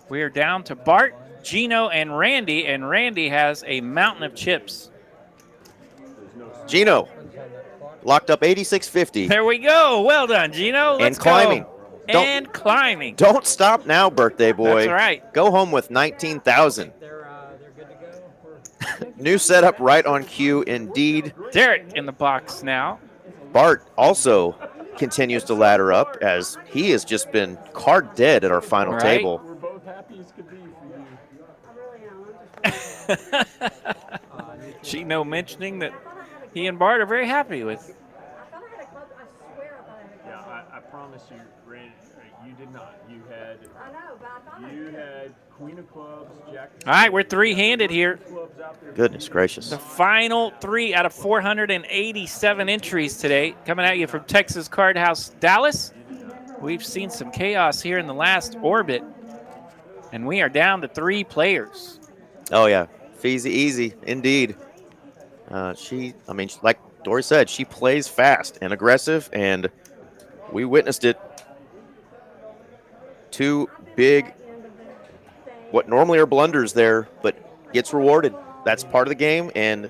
We are down to Bart, Gino, and Randy has a mountain of chips. Gino locked up 86.50. There we go. Well done, Gino. Let's And climbing. go. And climbing. Don't stop now, birthday boy. That's right. Go home with 19,000. They're good to go. New setup right on cue indeed. Derek in the box now. Bart also continues to ladder up as he has just been card dead at our final Right. table. We're both happy as could be for you. I really am. I'm just Gino mentioning that he and Bart are very happy with. I thought I had a club. I swear I thought I had a club. Yeah, I promise you, Randy, you did not. You had I know, but I thought I you did. had Queen of Clubs, Jack. All right, we're 3-handed here. Clubs out there. Goodness gracious. The final 3 out of 487 entries today, coming at you from Texas Card House, Dallas. We've seen some chaos here in the last orbit, and we are down to 3 players. Oh, yeah. Feezy easy, indeed. Like Dory said, she plays fast and aggressive, and we witnessed it. 2 big, what normally are blunders there, but gets rewarded. That's part of the game, and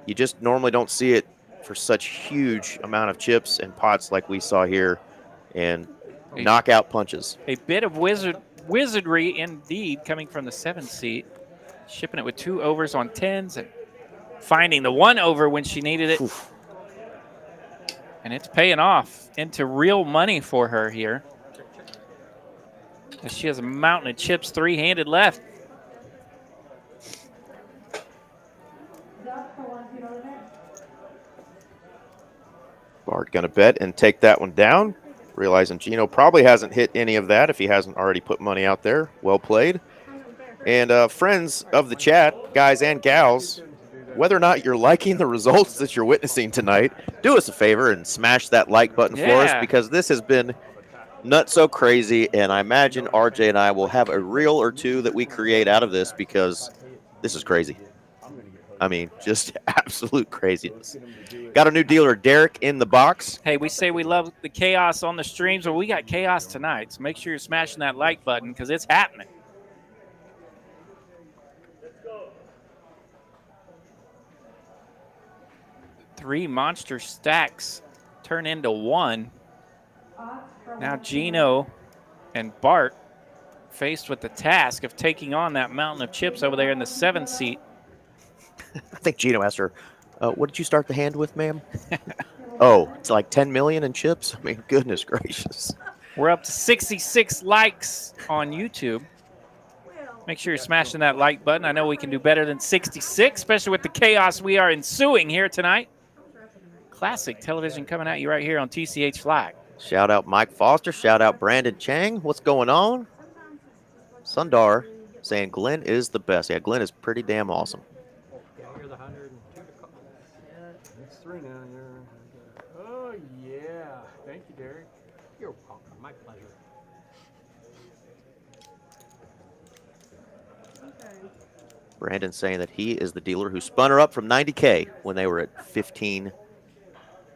you just normally don't see it for such huge amount of chips and pots like we saw here, and knockout punches. A bit of wizardry indeed coming from the 7 seat, shipping it with 2 overs on 10s and finding the 1 over when she needed it. Oof. And it's paying off into real money for her here. As she has a mountain of chips 3-handed left. Bart going to bet and take that one down. Realizing Gino probably hasn't hit any of that if he hasn't already put money out there. Well played. And friends of the chat, guys and gals, whether or not you're liking the results that you're witnessing tonight, do us a favor and smash that like button for us, because this has been not so crazy, and I imagine RJ and I will have a reel or two that we create out of this, because this is crazy. I mean, just absolute craziness. Got a new dealer, Derek, in the box. Hey, we say we love the chaos on the streams. Well, we got chaos tonight, so make sure you're smashing that like button because it's happening. Three monster stacks turn into 1. Now Gino and Bart faced with the task of taking on that mountain of chips over there in the 7th seat. I think Gino asked her, what did you start the hand with, ma'am? Oh, it's like 10 million in chips? I mean, goodness gracious. We're up to 66 likes on YouTube. Make sure you're smashing that like button. I know we can do better than 66, especially with the chaos we are ensuing here tonight. Classic television coming at you right here on TCH Live. Shout out Mike Foster. Shout out Brandon Chang. What's going on? Sundar saying Glenn is the best. Yeah, Glenn is pretty damn awesome. You're the 102 to call. It's 3 now. Oh, yeah. Thank you, Derek. You're welcome. My pleasure. Brandon saying that he is the dealer who spun her up from 90K when they were at 15.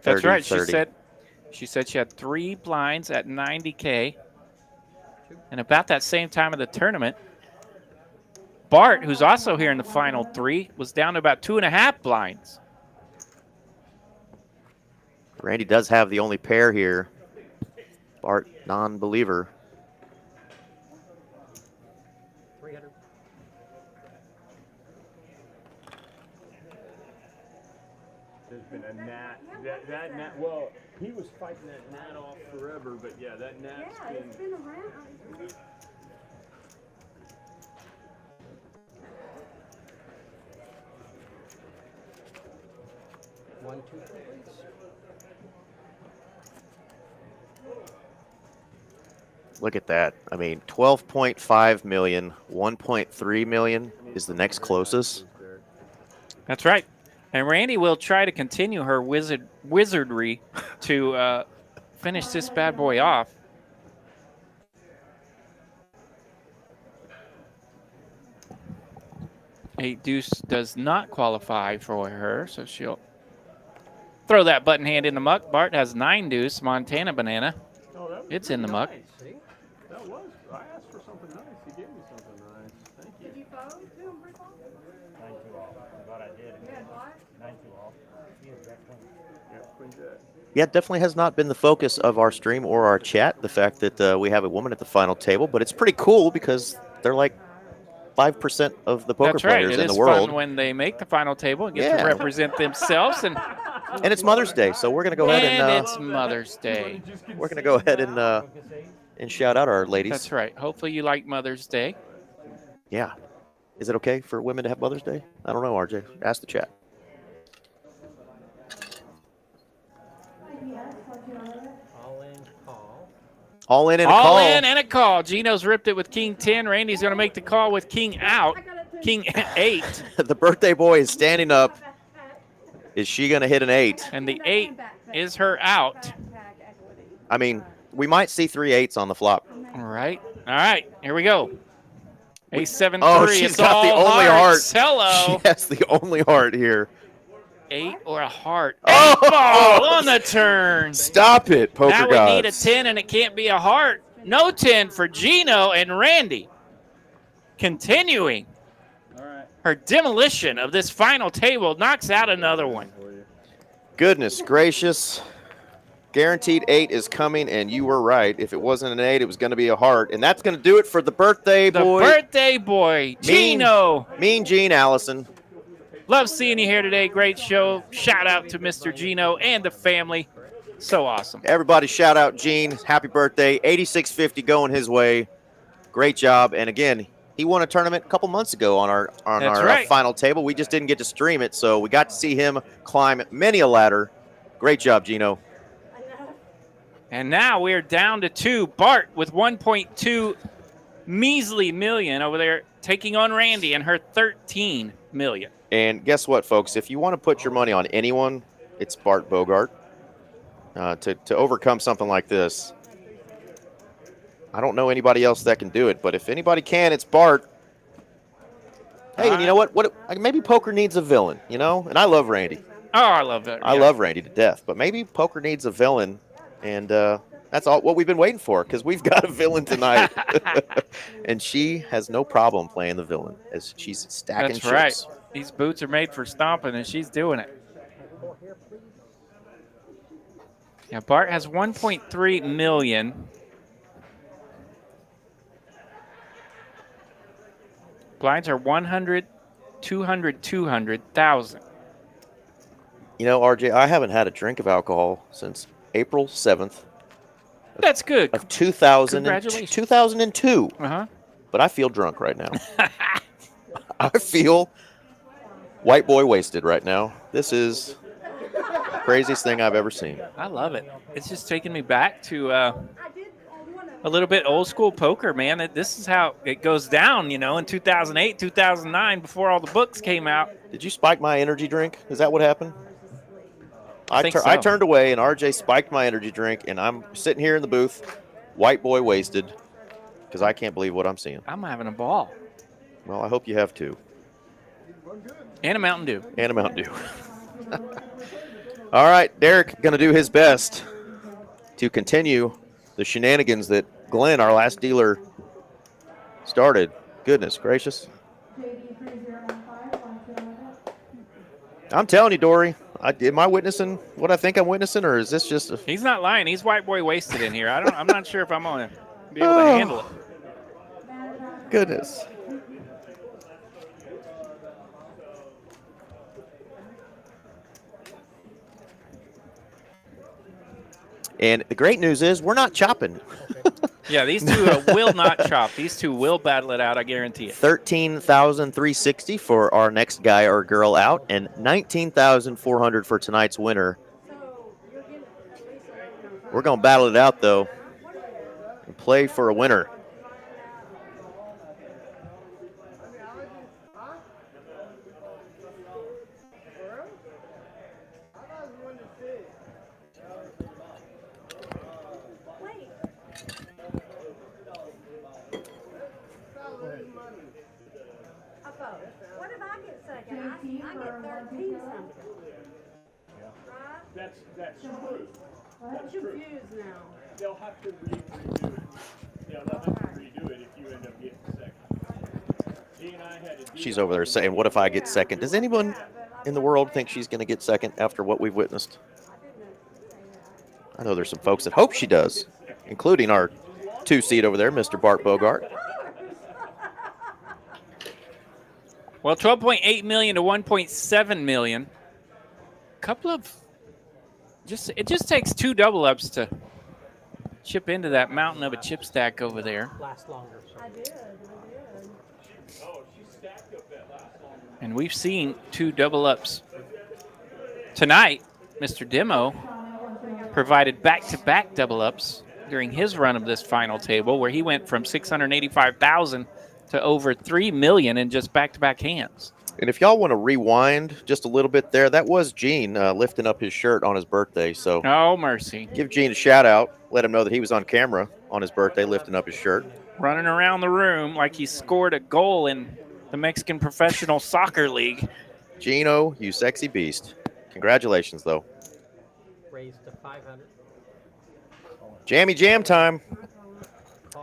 That's 30, right. 30. She said she had 3 blinds at 90K. And about that same time of the tournament, Bart, who's also here in the final 3, was down to about 2.5 blinds. Randy does have the only pair here. Bart, non-believer. 300. There's been a gnat. That gnat. Well, he was fighting that gnat off forever, but yeah, that gnat's Yeah, it's been around. One, two, please. Look at that. I mean, 12.5 million, 1.3 million is the next closest. That's right. And Randy will try to continue her wizardry to finish this bad boy off. A deuce does not qualify for her, so she'll throw that button hand in the muck. Bart has 9 deuce, Montana banana. Oh, It's in the muck. nice. See? That was. I asked for something nice. He gave me something nice. Thank you. Did you fold to him, Brickle? 9-2 off. I'm glad I did. You had what? 9-2 off. Yeah, Queen Jack. Yeah, it definitely has not been the focus of our stream or our chat, the fact that we have a woman at the final table, but it's pretty cool because they're like 5% of the poker That's right. players It in is the world. fun when they make the final table and get Yeah. to represent themselves. And And it's Mother's Day, so we're going to go ahead and it's Mother's Day. we're going to go ahead and shout out our ladies. That's right. Hopefully you like Mother's Day. Yeah. Is it okay for women to have Mother's Day? I don't know, RJ. Ask the chat. All in call. All in and a All call. in and a call. Gino's ripped it with King 10. Randy's going to make the call with King out. King 8. The birthday boy is standing up. Is she going to hit an 8? And the 8 is her out. I mean, we might see 3 8s on the flop. All right. All right. Here we go. Ace 7 Oh, 3. she's It's got the all only hearts. heart. Hello. She has the only heart here. 8 or a heart. Oh! 8 ball on the turn. Stop it, poker That would gods. need a 10, and it can't be a heart. No 10 for Gino and Randy. Continuing her demolition of this final table, knocks out another one. Goodness gracious. Guaranteed 8 is coming, and you were right. If it wasn't an 8, it was going to be a heart. And that's going to do it for the birthday The boy. birthday boy, Gino. Mean Gene Allison. Love seeing you here today. Great show. Shout out to Mr. Gino and the family. So awesome. Everybody shout out Gene. Happy birthday. 8650 going his way. Great job. And again, he won a tournament a couple months ago on our right. final table. We just didn't get to stream it, so we got to see him climb many a ladder. Great job, Gino. And now we're down to 2. Bart with 1.2 measly million over there taking on Randy and her 13 million. And guess what, folks? If you want to put your money on anyone, it's Bart Bogart. To overcome something like this, I don't know anybody else that can do it, but if anybody can, it's Bart. Hey, and you know what? Maybe poker needs a villain, you know? And I love Randy. Oh, I love that. I love Randy to death, but maybe poker needs a villain, and that's all what we've been waiting for, because we've got a villain tonight. And she has no problem playing the villain, as she's stacking chips. That's right. These boots are made for stomping, and she's doing it. Yeah, Bart has 1.3 million. Blinds are 100, 200, 200,000. You know, RJ, I haven't had a drink of alcohol since April 7th. That's good. Of 2000 Congratulations. 2002. Uh-huh. But I feel drunk right now. I feel white boy wasted right now. This is the craziest thing I've ever seen. I love it. It's just taking me back to a little bit old school poker, man. This is how it goes down, you know, in 2008, 2009, before all the books came out. Did you spike my energy drink? Is that what happened? I I turned away, and RJ spiked my energy drink, and I'm sitting here in the booth, white boy wasted, because I can't believe what I'm seeing. I'm having a ball. Well, I hope you have too. And a Mountain Dew. And a Mountain Dew. All right, Derek going to do his best to continue the shenanigans that Glenn, our last dealer, started. Goodness gracious. I'm telling you, Dory, am I witnessing what I think I'm witnessing, or is this just a... He's not lying. He's white boy wasted in here. I'm not sure if I'm going to be able to handle it. Goodness. And the great news is we're not chopping. Yeah, these two will not chop. These two will battle it out, I guarantee it. 13,360 for our next guy or girl out, and 19,400 for tonight's winner. We're going to battle it out, though, and play for a winner. What if I get second? I get 13 something. Right? That's true. I'm confused now. They'll have to redo it. Yeah, they'll have to redo it if you end up getting second. G and I had to do She's over there saying, what if I get second? Does anyone in the world think she's going to get second after what we've witnessed? I know there's some folks that hope she does, including our 2-seed over there, Mr. Bart Bogart. Well, 12.8 million to 1.7 million. Couple of it just takes 2 double ups to chip into that mountain of a chip stack over there. Last longer. I did. And we've seen 2 double ups. Tonight, Mr. Demo provided back-to-back double ups during his run of this final table, where he went from 685,000 to over 3 million in just back-to-back hands. And if y'all want to rewind just a little bit there, that was Gene lifting up his shirt on his birthday. So oh, mercy. Give Gene a shout out. Let him know that he was on camera on his birthday lifting up his shirt. Running around the room like he scored a goal in the Mexican Professional Soccer League. Gino, you sexy beast. Congratulations, though. Raised to 500. Jammy Jam time.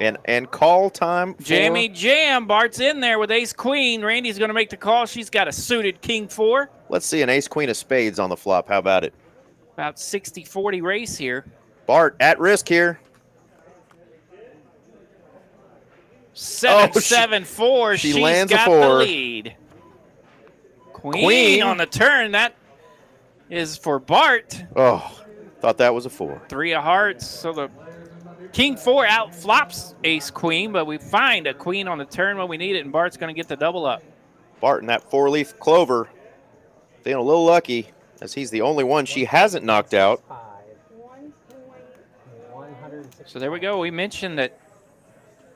And call time for... Jammy Jam. Bart's in there with ace-queen. Randy's going to make the call. She's got a suited king-4. Let's see an ace-queen of spades on the flop. How about it? About 60-40 race here. Bart at risk here. 7-7-4. She She's lands a got 4. the lead. Queen on the turn. That is for Bart. Oh, thought that was a 4. 3 of hearts. So the King 4 out flops ace queen, but we find a queen on the turn when we need it, and Bart's going to get the double up. Bart in that 4-leaf clover, feeling a little lucky as he's the only one she hasn't knocked out. So there we go. We mentioned that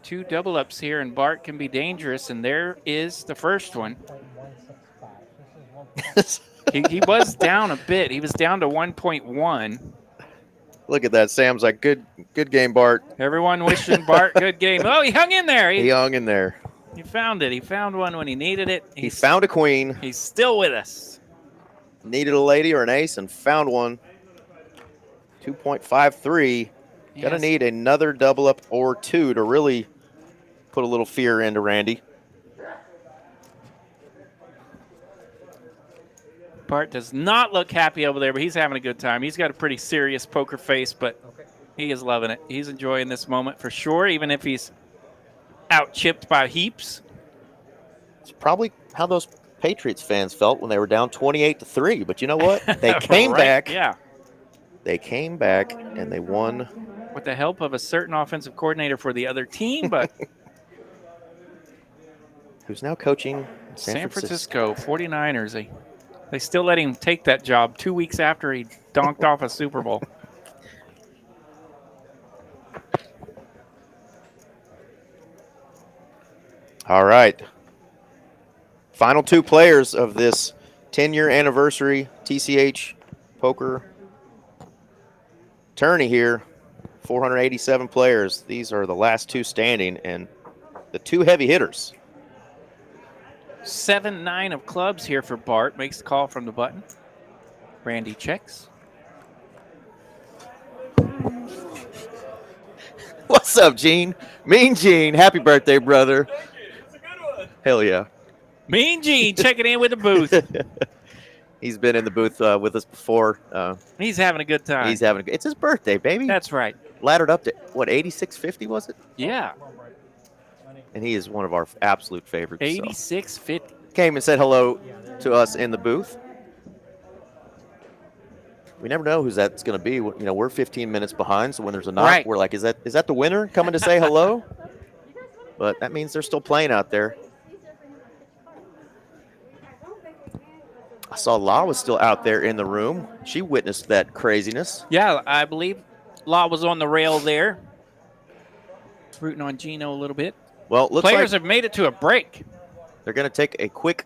2 double ups here, and Bart can be dangerous, and there is the first one. He was down a bit. He was down to 1.1. Look at that. Sam's like, good game, Bart. Everyone wishing Bart good game. Oh, he hung in there. He hung in there. He found it. He found one when he needed it. He found a queen. He's still with us. Needed a lady or an ace and found one. 2.53. Yes. Gonna need another double up or 2 to really put a little fear into Randy. Bart does not look happy over there, but he's having a good time. He's got a pretty serious poker face, but he is loving it. He's enjoying this moment for sure, even if he's out-chipped by heaps. It's probably how those Patriots fans felt when they were down 28-3. But you know what? They came back. Yeah. They came back and they won. With the help of a certain offensive coordinator for the other team, but who's now coaching San Francisco 49ers. They still let him take that job 2 weeks after he donked off a Super Bowl. All right. Final 2 players of this 10-year anniversary TCH poker tourney here. 487 players. These are the last 2 standing and the 2 heavy hitters. 7-9 of clubs here for Bart. Makes the call from the button. Randy checks. What's up, Gene? Mean Gene. Happy birthday, brother. Thank you. It's a good one. Hell yeah. Mean Gene checking in with the booth. He's been in the booth with us before. He's having a good time. It's his birthday, baby. That's right. Laddered up to, what, 8650 was it? Yeah. And he is one of our absolute favorites. 86.50. So. Came and said hello to us in the booth. We never know who's that's going to be. You know, we're 15 minutes behind, so when there's a knock, Right. We're like, is that the winner coming to say hello? But that means they're still playing out there. I saw La was still out there in the room. She witnessed that craziness. Yeah, I believe Law was on the rail there. Rooting on Gino a little bit. Well, looks Players like have made it to a break. they're going to take a quick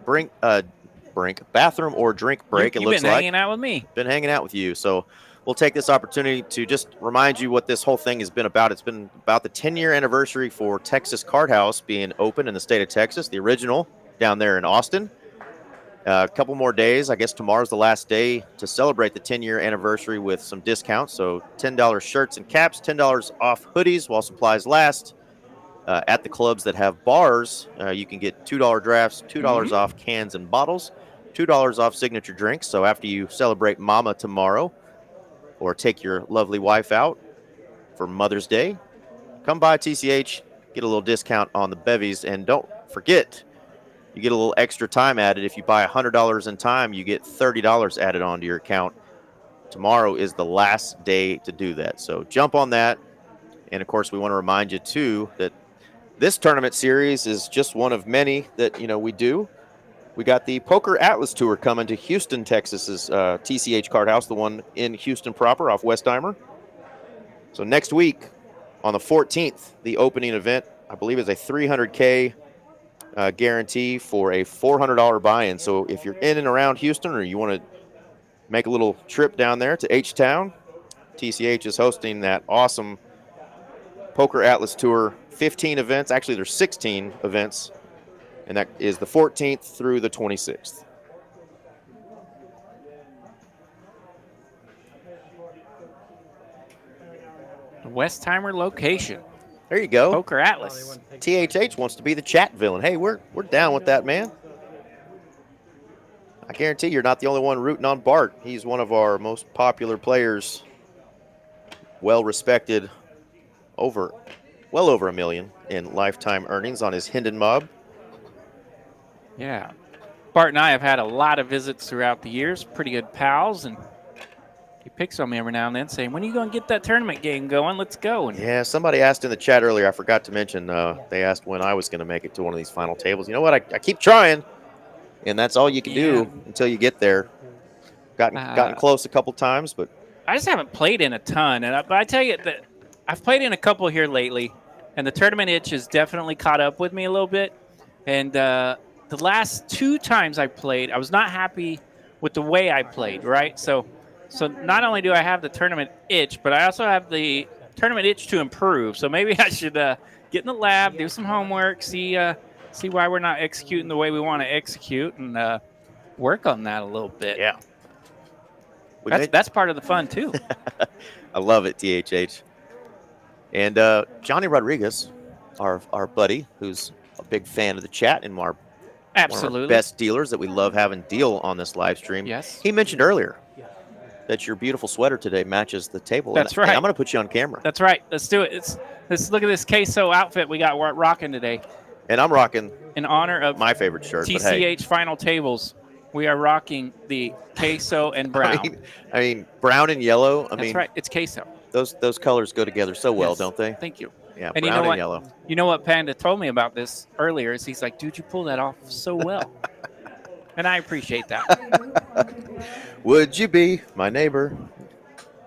bathroom or drink break. You've it looks been like hanging out with me. been hanging out with you. So we'll take this opportunity to just remind you what this whole thing has been about. It's been about the 10-year anniversary for Texas Card House being open in the state of Texas, the original down there in Austin. A couple more days. I guess tomorrow's the last day to celebrate the 10-year anniversary with some discounts. So $10 shirts and caps, $10 off hoodies while supplies last. At the clubs that have bars, you can get $2 drafts, $2 off cans and bottles, $2 off signature drinks. So after you celebrate Mama tomorrow or take your lovely wife out for Mother's Day, come by TCH, get a little discount on the bevies. And don't forget, you get a little extra time added. If you buy $100 in time, you get $30 added onto your account. Tomorrow is the last day to do that. So jump on that. And, of course, we want to remind you, too, that this tournament series is just one of many that, we do. We got the Poker Atlas Tour coming to Houston, Texas's TCH Card House, the one in Houston proper off Westheimer. So next week on the 14th, the opening event, I believe, is a $300K guarantee for a $400 buy-in. So if you're in and around Houston or you want to make a little trip down there to H-Town, TCH is hosting that awesome Poker Atlas Tour. 15 events. Actually, there's 16 events, and that is the 14th through the 26th. The Westheimer location. There you go. Poker Atlas. THH wants to be the chat villain. Hey, we're down with that, man. I guarantee you're not the only one rooting on Bart. He's one of our most popular players, well-respected, well over $1 million in lifetime earnings on his Hendon Mob. Yeah. Bart and I have had a lot of visits throughout the years, pretty good pals, and he picks on me every now and then saying, when are you going to get that tournament game going? Let's go. And Yeah, somebody asked in the chat earlier, I forgot to mention, they asked when I was going to make it to one of these final tables. You know what? I keep trying, and that's all you can do until you get there. Gotten close a couple times, but I just haven't played in a ton. But I tell you that I've played in a couple here lately, and the tournament itch has definitely caught up with me a little bit. And the last 2 times I played, I was not happy with the way I played, right? So not only do I have the tournament itch, but I also have the tournament itch to improve. So maybe I should get in the lab, do some homework, see why we're not executing the way we want to execute, and work on that a little bit. yeah. That's part of the fun, too. I love it, THH. And Johnny Rodriguez, our buddy, who's a big fan of the chat and one of our best dealers that we love having deal on this live stream. Yes. He mentioned earlier that your beautiful sweater today matches the table. That's right. And I'm going to put you on camera. That's right. Let's do it. Let's look at this queso outfit we got rocking today. And I'm rocking in honor of my favorite shirt. TCH Final Tables. We are rocking the queso and brown. I mean brown and yellow. That's right. It's queso. Those colors go together so well, don't they? Thank you. Yeah, and brown and yellow. You know what Panda told me about this earlier is he's like, dude, you pull that off so well. And I appreciate that. Would you be my neighbor,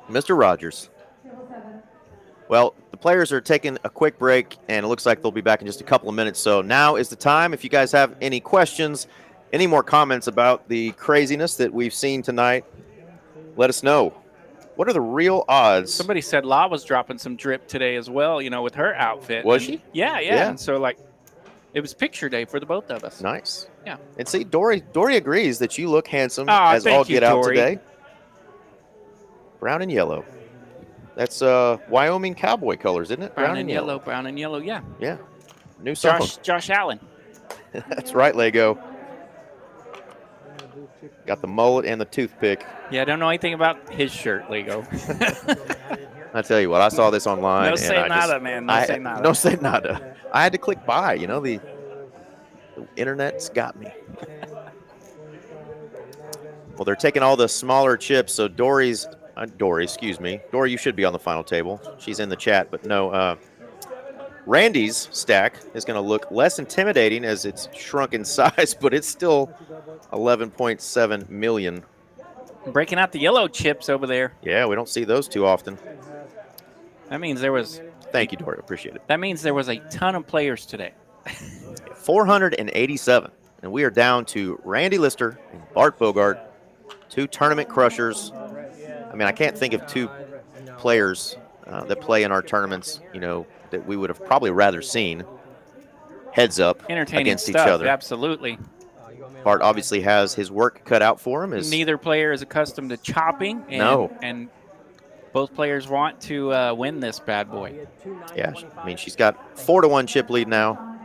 Mr. Rogers? Well, the players are taking a quick break, and it looks like they'll be back in just a couple of minutes. So now is the time. If you guys have any questions, any more comments about the craziness that we've seen tonight, let us know. What are the real odds? Somebody said La was dropping some drip today as well, with her outfit. Was she? Yeah. And so, it was picture day for the both of us. Nice. Yeah. And see, Dory agrees that you look handsome as all get out today. Brown and yellow. That's Wyoming cowboy colors, isn't it? Brown and yellow, brown and yellow, yeah. Yeah. New song. Josh Allen. That's right, Lego. Got the mullet and the toothpick. Yeah, I don't know anything about his shirt, Lego. I tell you what, I saw this online. No say nada, man. No say nada. No say nada. I had to click buy. The internet's got me. Well, they're taking all the smaller chips. So Dory, excuse me. Dory, you should be on the final table. She's in the chat, but no. Randy's stack is going to look less intimidating as it's shrunk in size, but it's still 11.7 million. Breaking out the yellow chips over there. Yeah, we don't see those too often. That means there was... Thank you, Dory. Appreciate it. That means there was a ton of players today. 487. And we are down to Randy Lister and Bart Bogart, 2 tournament crushers. I mean, I can't think of 2 players that play in our tournaments, that we would have probably rather seen heads up against each other. Absolutely. Bart obviously has his work cut out for him. Neither player is accustomed to chopping. And both players want to win this bad boy. Yeah, I mean, she's got 4-1 chip lead now.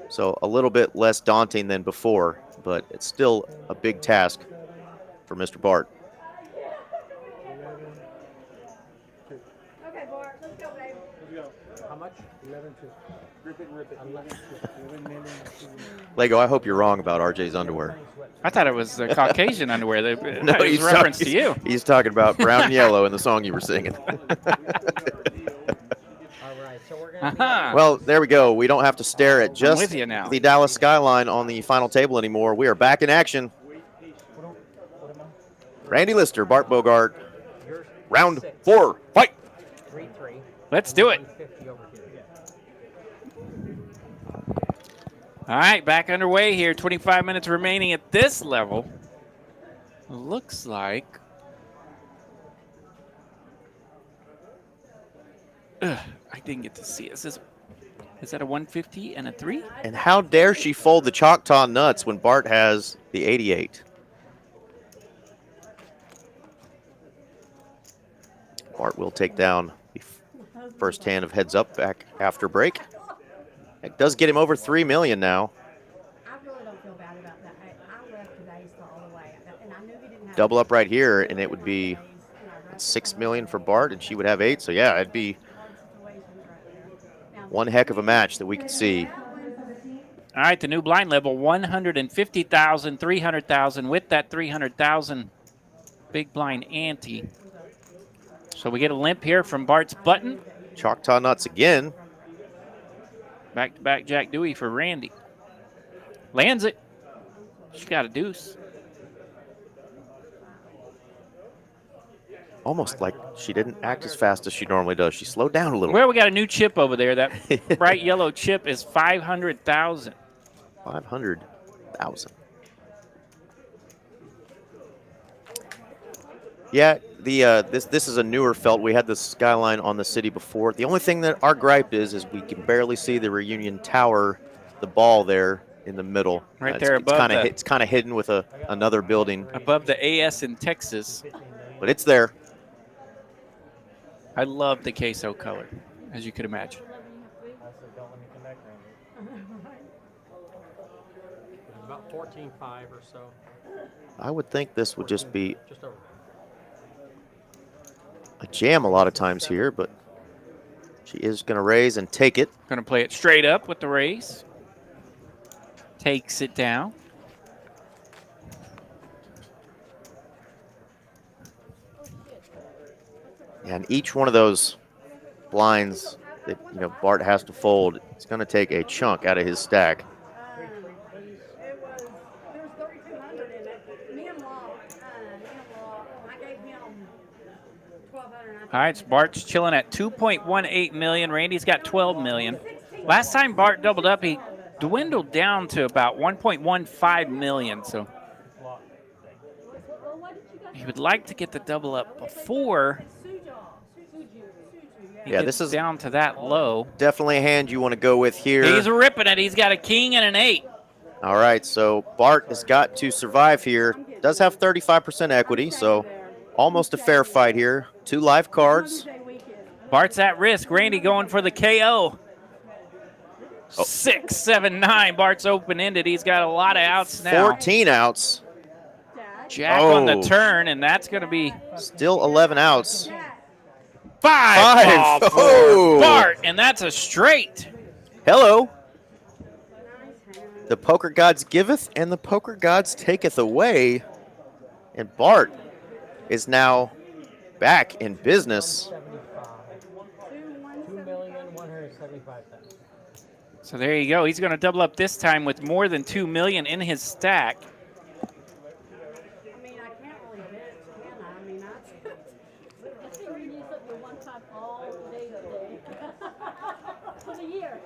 So a little bit less daunting than before, but it's still a big task for Mr. Bart. Okay, Bart, let's go, babe. Let's go. How much? 11-2. Rip it. 11-2. Lego, I hope you're wrong about RJ's underwear. I thought it was Caucasian underwear. No, he's reference to you. He's talking about brown and yellow in the song you were singing. Well, there we go. We don't have to stare at just the Dallas skyline on the final table anymore. We are back in action. Randy Lister, Bart Bogart, round 4, fight. Let's do it. All right, back underway here. 25 minutes remaining at this level. Looks like... I didn't get to see it. Is that a 150 and a 3? And how dare she fold the Choctaw nuts when Bart has the 88? Bart will take down the first hand of heads up back after break. It does get him over 3 million now. I really don't feel bad about that. I left today's all the way, and I knew he didn't have Double up right here, and it would be 6 million for Bart, and she would have 8. So yeah, it'd be one heck of a match that we could see. All right, the new blind level, 150,000, 300,000 with that 300,000 big blind ante. So we get a limp here from Bart's button. Choctaw nuts again. Back-to-back Jack Dewey for Randy. Lands it. She got a deuce. Almost like she didn't act as fast as she normally does. She slowed down a little. Well, we got a new chip over there. That bright yellow chip is 500,000. 500,000. Yeah, this is a newer felt. We had the skyline on the city before. The only thing that our gripe is we can barely see the Reunion Tower, the ball there in the middle. Right there above it's kind of hidden with another building. Above the AS in Texas. But it's there. I love the queso color, as you could imagine. About 14.5 or so. I would think this would just be Just over. a jam a lot of times here, but she is going to raise and take it. Going to play it straight up with the raise. Takes it down. And each one of those blinds that Bart has to fold, it's going to take a chunk out of his stack. There was 3,200 in it. Me and Law, I gave him 1,200. All right, so Bart's chilling at 2.18 million. Randy's got 12 million. Last time Bart doubled up, he dwindled down to about 1.15 million. So he would like to get the double up before he gets this is down to that low. Definitely a hand you want to go with here. He's ripping it. He's got a king and an 8. All right, so Bart has got to survive here. Does have 35% equity, so almost a fair fight here. 2 live cards. Bart's at risk. Randy going for the KO. 6, 7, 9. Bart's open-ended. He's got a lot of outs now. 14 outs. Jack on the turn, and that's going to be still 11 outs. 5 for Bart, and that's a straight. Hello. The poker gods giveth, and the poker gods taketh away. And Bart is now back in business. 2,175,000. So there you go. He's going to double up this time with more than 2 million in his stack. I mean, I can't really bet, can I? I mean, I think we need something one time all day today. For the year.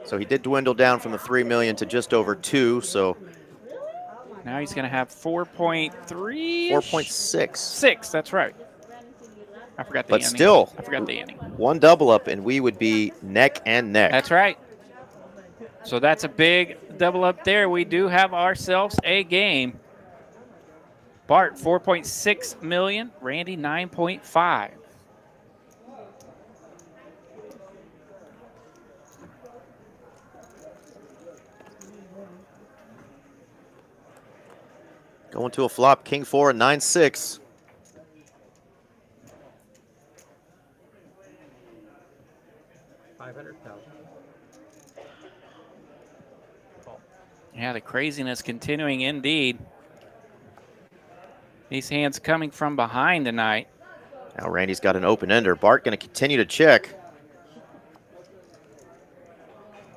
So he did dwindle down from the 3 million to just over 2, so now he's going to have 4.3. 4.6. 6, that's right. I forgot the But ending. still, I forgot the ending. One double up, and we would be neck and neck. That's right. So that's a big double up there. We do have ourselves a game. Bart, 4.6 million. Randy, 9.5. Going to a flop, king 4 and 9-6. Yeah, the craziness continuing indeed. These hands coming from behind tonight. Now Randy's got an open ender. Bart going to continue to check.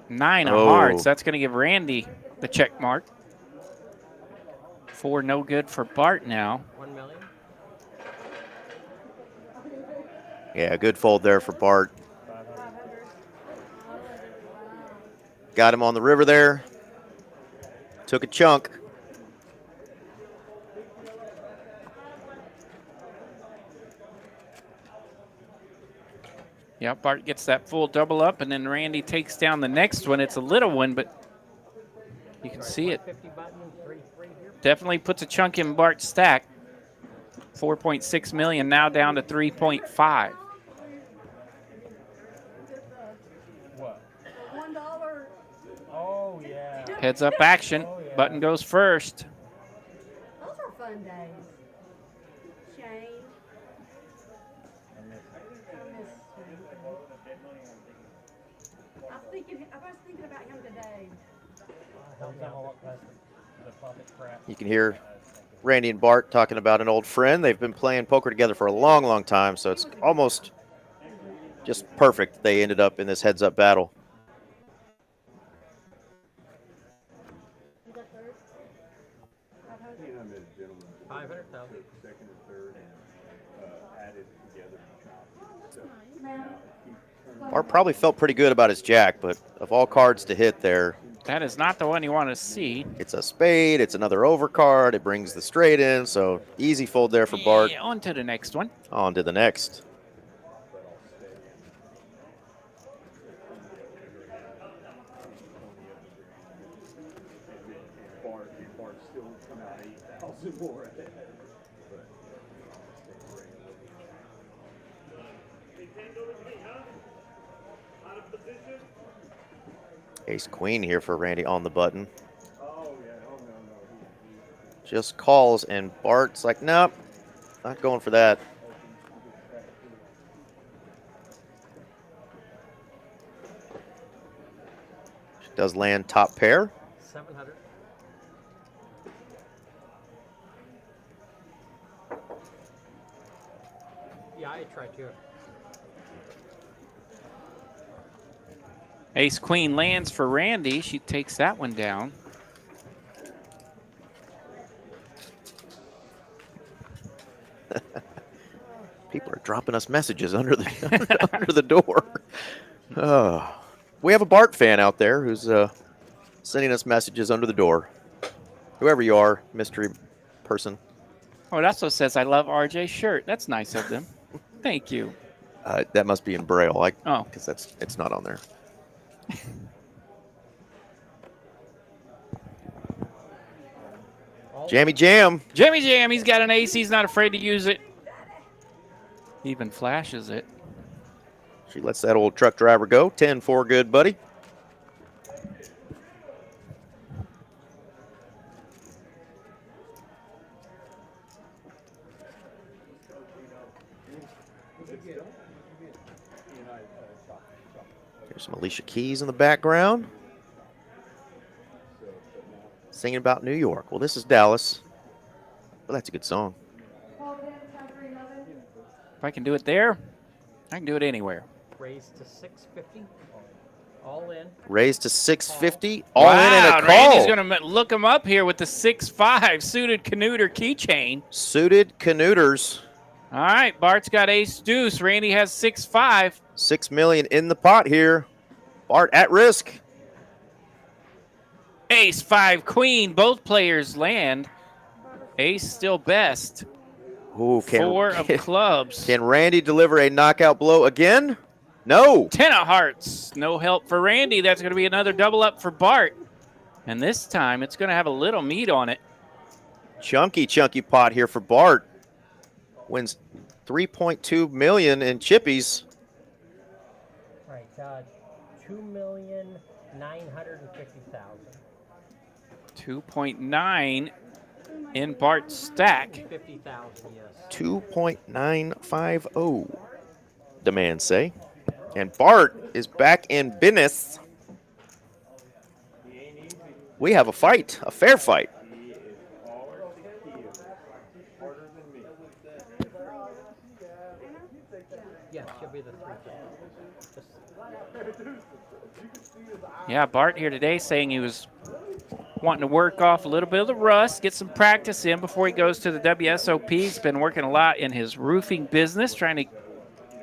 9 of hearts. That's going to give Randy the check mark. 4 no good for Bart now. 1 million. Yeah, good fold there for Bart. Got him on the river there. Took a chunk. Yeah, Bart gets that full double up, and then Randy takes down the next one. It's a little one, but you can see it. Definitely puts a chunk in Bart's stack. 4.6 million now down to 3.5. What? $1. Oh, yeah. Heads up action. Button goes first. Those are fun days. Shane. I miss Shane. I was thinking about him today. You can hear Randy and Bart talking about an old friend. They've been playing poker together for a long, long time, so it's almost just perfect they ended up in this heads-up battle. Second and third, added together. Bart probably felt pretty good about his jack, but of all cards to hit there, That is not the one you want to see. it's a spade, it's another overcard, it brings the straight in, so easy fold there for Bart. Yeah, on to the next one. On to the next. Bart still come out 8,000 more ahead. Ace queen here for Randy on the button. Just calls, and Bart's like, nope, not going for that. She does land top pair. 700. Yeah, I tried to. Ace queen lands for Randy. She takes that one down. People are dropping us messages under the under the door. We have a Bart fan out there who's sending us messages under the door. Whoever you are, mystery person. Oh, it also says, I love RJ's shirt. That's nice of them. Thank you. That must be in Braille, Oh. because it's not on there. Jammy Jam. Jimmy Jam, he's got an ace. He's not afraid to use it. He even flashes it. She lets that old truck driver go. 10-4 good, buddy. Here's some Alicia Keys in the background. Singing about New York. Well, this is Dallas. Well, that's a good song. If I can do it there, I can do it anywhere. Raised to 650. All in. Raised to 650. All in Wow, and a Randy's call. going to look him up here with the 6-5 suited Canuter keychain. Suited Canuters. All right, Bart's got ace deuce. Randy has 6-5. $6 million in the pot here. Bart at risk. Ace 5 queen. Both players land. Ace still best. Ooh, 4 of clubs. Can Randy deliver a knockout blow again? No. 10 of hearts. No help for Randy. That's going to be another double up for Bart. And this time it's going to have a little meat on it. Chunky pot here for Bart. Wins $3.2 million in chippies. Right. 2,950,000. 2.9 in Bart's stack. 50,000. Yes. 2.950. Demands say. And Bart is back in business. We have a fight, a fair fight. Yeah, she'll be the 3. Yeah, Bart here today saying he was wanting to work off a little bit of the rust, get some practice in before he goes to the WSOP. He's been working a lot in his roofing business, trying to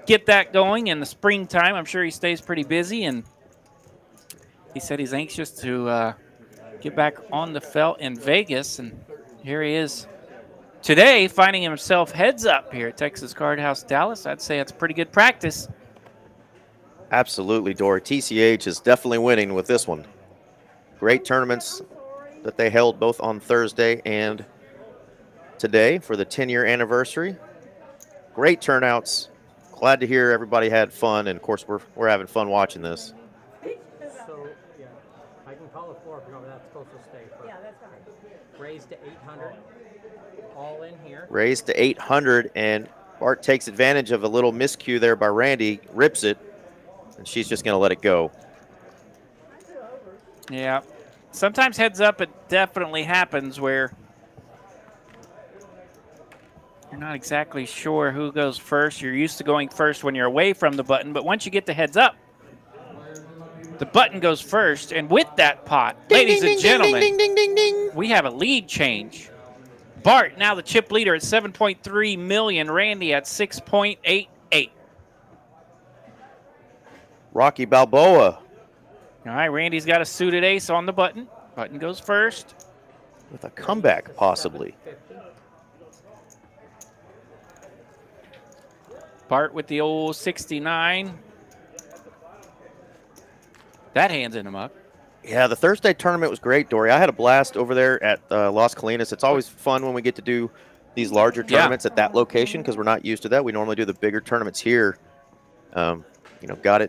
get that going in the springtime. I'm sure he stays pretty busy, and he said he's anxious to get back on the felt in Vegas, and here he is today finding himself heads up here at Texas Card House Dallas. I'd say it's pretty good practice. Absolutely, Dory. TCH is definitely winning with this one. Great tournaments that they held both on Thursday and today for the 10-year anniversary. Great turnouts. Glad to hear everybody had fun, and of course we're having fun watching this. So, yeah, I can call it 4 if you're that's supposed to stay. Yeah, that's fine. Raised to 800. All in here. Raised to 800, and Bart takes advantage of a little miscue there by Randy, rips it, and she's just going to let it go. Yeah, sometimes heads up, it definitely happens where you're not exactly sure who goes first. You're used to going first when you're away from the button, but once you get the heads up, the button goes first. And with that pot, ladies and gentlemen, we have a lead change. Bart, now the chip leader at 7.3 million. Randy at 6.88. Rocky Balboa All right, Randy's got a suited ace on the button. Button goes first. with a comeback, possibly. Bart with the old 69. That hand's in him up. Yeah, the Thursday tournament was great, Dory. I had a blast over there at Las Colinas. It's always fun when we get to do these larger tournaments at that location because we're not used to that. We normally do the bigger tournaments here. Got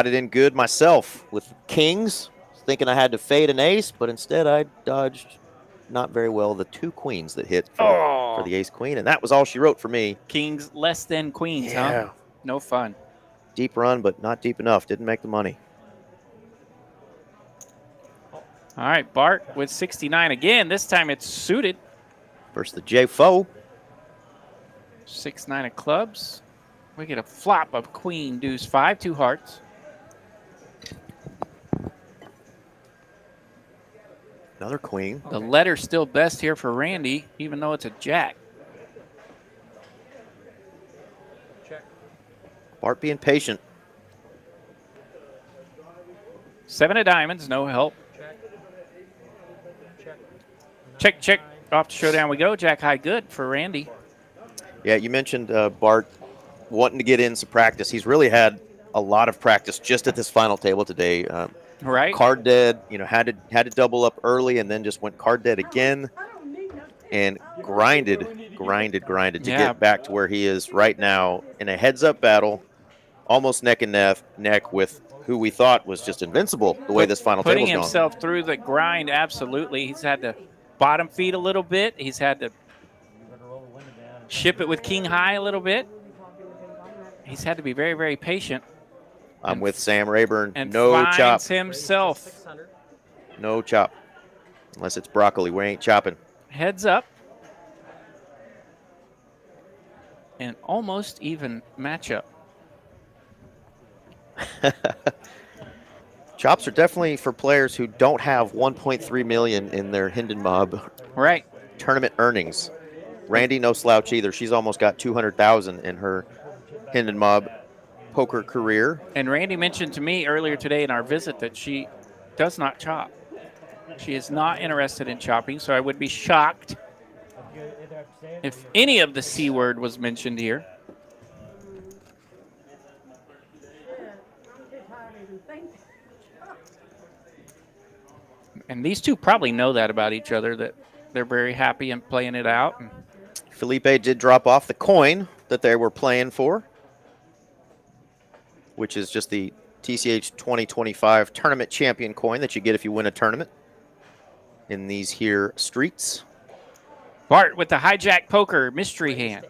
it in good myself with kings, thinking I had to fade an ace, but instead I dodged not very well the 2 queens that hit for the ace queen, and that was all she wrote for me. Kings less than queens, huh? No fun. Deep run, but not deep enough. Didn't make the money. All right, Bart with 69 again. This time it's suited. Versus the J-Foe. 6-9 of clubs. We get a flop of queen, deuce, 5, 2 hearts. Another queen. The letter's still best here for Randy, even though it's a jack. Check. Bart being patient. 7 of diamonds, no help. Check. Check. Check, check. Off to showdown we go. Jack high good for Randy. Yeah, you mentioned Bart wanting to get in some practice. He's really had a lot of practice just at this final table today. Right. Card dead, had to double up early and then just went card dead again and grinded to get back to where he is right now in a heads-up battle, almost neck and neck with who we thought was just invincible the way this final table's Putting himself through the grind, absolutely. He's had to bottom feed a little bit. He's had to ship it with king high a little bit. He's had to be very, very patient. I'm with Sam Rayburn. And no finds chop. himself. No chop. Unless it's broccoli. We ain't chopping. Heads up. An almost even matchup. Chops are definitely for players who don't have 1.3 million in their Hinden Mob tournament earnings. Randy, no slouch either. She's almost got 200,000 in her Hinden Mob poker career. And Randy mentioned to me earlier today in our visit that she does not chop. She is not interested in chopping, so I would be shocked if any of the C word was mentioned here. And these two probably know that about each other, that they're very happy and playing it out. Felipe did drop off the coin that they were playing for, which is just the TCH 2025 tournament champion coin that you get if you win a tournament in these here streets. Bart with the hijack poker mystery hand.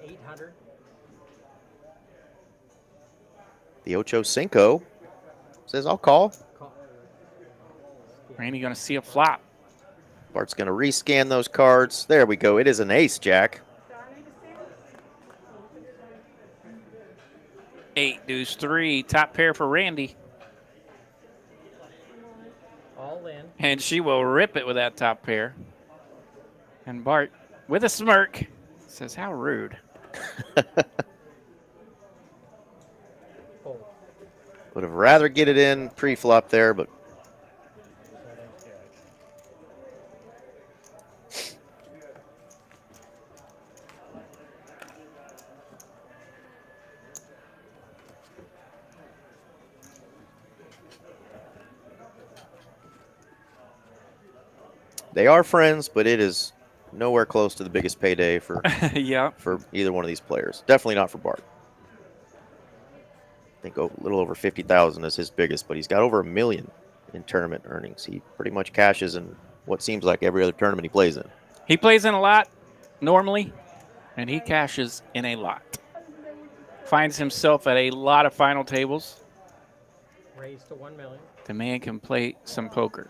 The Ocho Cinco says, I'll call. Randy going to see a flop. Bart's going to rescan those cards. There we go. It is an ace, Jack. 8, deuce, 3. Top pair for Randy. All in. And she will rip it with that top pair. And Bart, with a smirk, says, how rude. Would have rather get it in pre-flop there, but they are friends, but it is nowhere close to the biggest payday for for either one of these players. Definitely not for Bart. I think a little over 50,000 is his biggest, but he's got over $1 million in tournament earnings. He pretty much cashes in what seems like every other tournament he plays in. He plays in a lot normally, and he cashes in a lot. Finds himself at a lot of final tables. Raised to 1 million. The man can play some poker.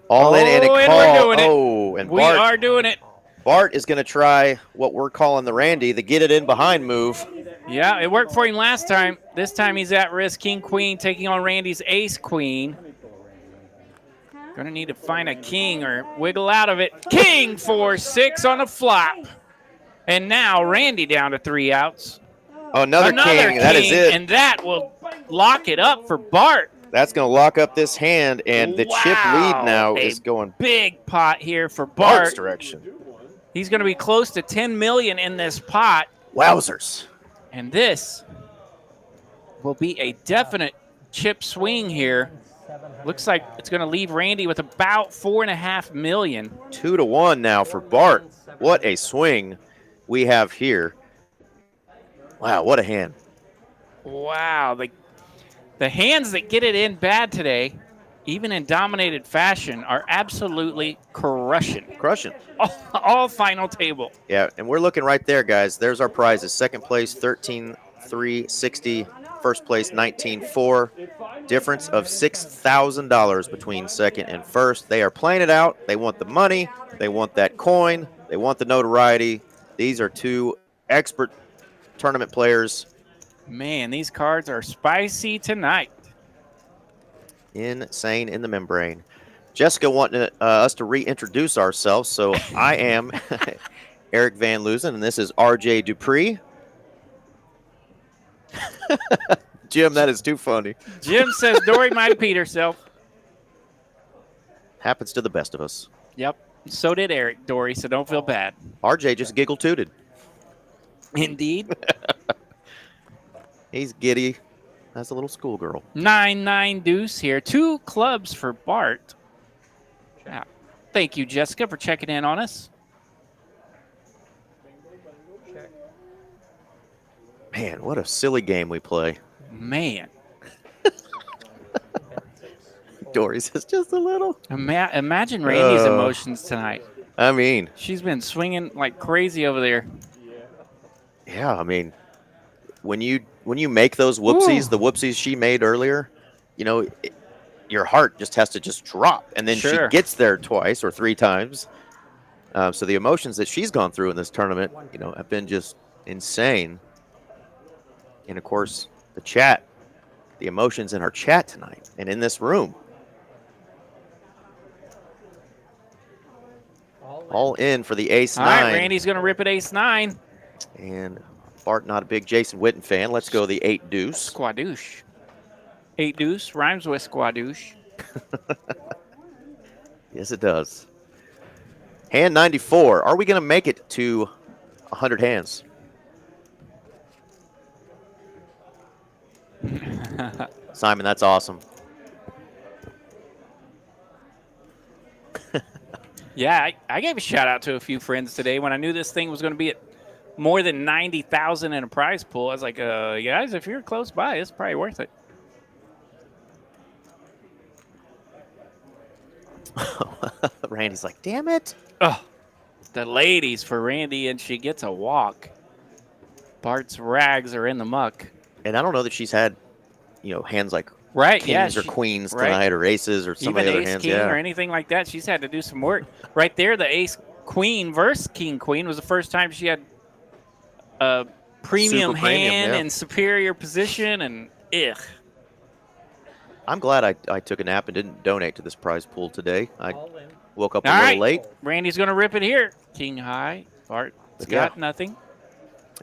All in and a Oh, and call. we're doing it. Oh, and We are doing it. Bart is going to try what we're calling the Randy, the get it in behind move. Yeah, it worked for him last time. This time he's at risk. King, queen, taking on Randy's ace, queen. Gonna need to find a king or wiggle out of it. King 4-6 on the flop. And now Randy down to 3 outs. Oh, another king. That is it. And that will lock it up for Bart. That's going to lock up this hand, and the chip lead now is going big pot here for Bart. Bart's direction. He's going to be close to 10 million in this pot. Wowzers. And this will be a definite chip swing here. Looks like it's going to leave Randy with about 4.5 million. 2-1 now for Bart. What a swing we have here. Wow, what a hand. Wow, the hands that get it in bad today, even in dominated fashion, are absolutely crushing. Crushing. All final table. Yeah, and we're looking right there, guys. There's our prizes. Second place, 13,360. First place, 19,400. Difference of $6,000 between second and first. They are playing it out. They want the money. They want that coin. They want the notoriety. These are two expert tournament players. Man, these cards are spicy tonight. Insane in the membrane. Jessica wanted us to reintroduce ourselves, so I am Eric Van Loosen, and this is RJ Dupree. Jim, that is too funny. Jim says Dory might have peed herself. Happens to the best of us. Yep. So did Eric, Dory, so don't feel bad. RJ just giggle-tooted. Indeed. He's giddy as a little schoolgirl. 9-9 deuce here. 2 clubs for Bart. Yeah. Thank you, Jessica, for checking in on us. Man, what a silly game we play. Man. Dory says just a little. Imagine Randy's emotions tonight. I mean. She's been swinging like crazy over there. Yeah, I mean, when you make those whoopsies, the whoopsies she made earlier, you know, your heart just has to just drop. And then she gets there twice or 3 times. So the emotions that she's gone through in this tournament, you know, have been just insane. And, of course, the chat, the emotions in our chat tonight and in this room. All in for the ace-9. All right, Randy's going to rip it ace-9. And Bart, not a big Jason Witten fan. Let's go the 8-deuce. Squadouche. 8-deuce rhymes with squadouche. Yes, it does. Hand 94. Are we going to make it to 100 hands? Simon, that's awesome. Yeah, I gave a shout out to a few friends today when I knew this thing was going to be at more than 90,000 in a prize pool. I was like, guys, if you're close by, it's probably worth it. Randy's like, damn it. Oh, the ladies for Randy, and she gets a walk. Bart's rags are in the muck. And I don't know that she's had, you know, hands like kings or queens tonight or aces or some of the other hands. King or anything like that. She's had to do some work. Right there, the ace queen versus king queen was the first time she had a premium hand and superior position, and I'm glad I took a nap and didn't donate to this prize pool today. I woke up a little late. Randy's going to rip it here. King high. Bart's got nothing.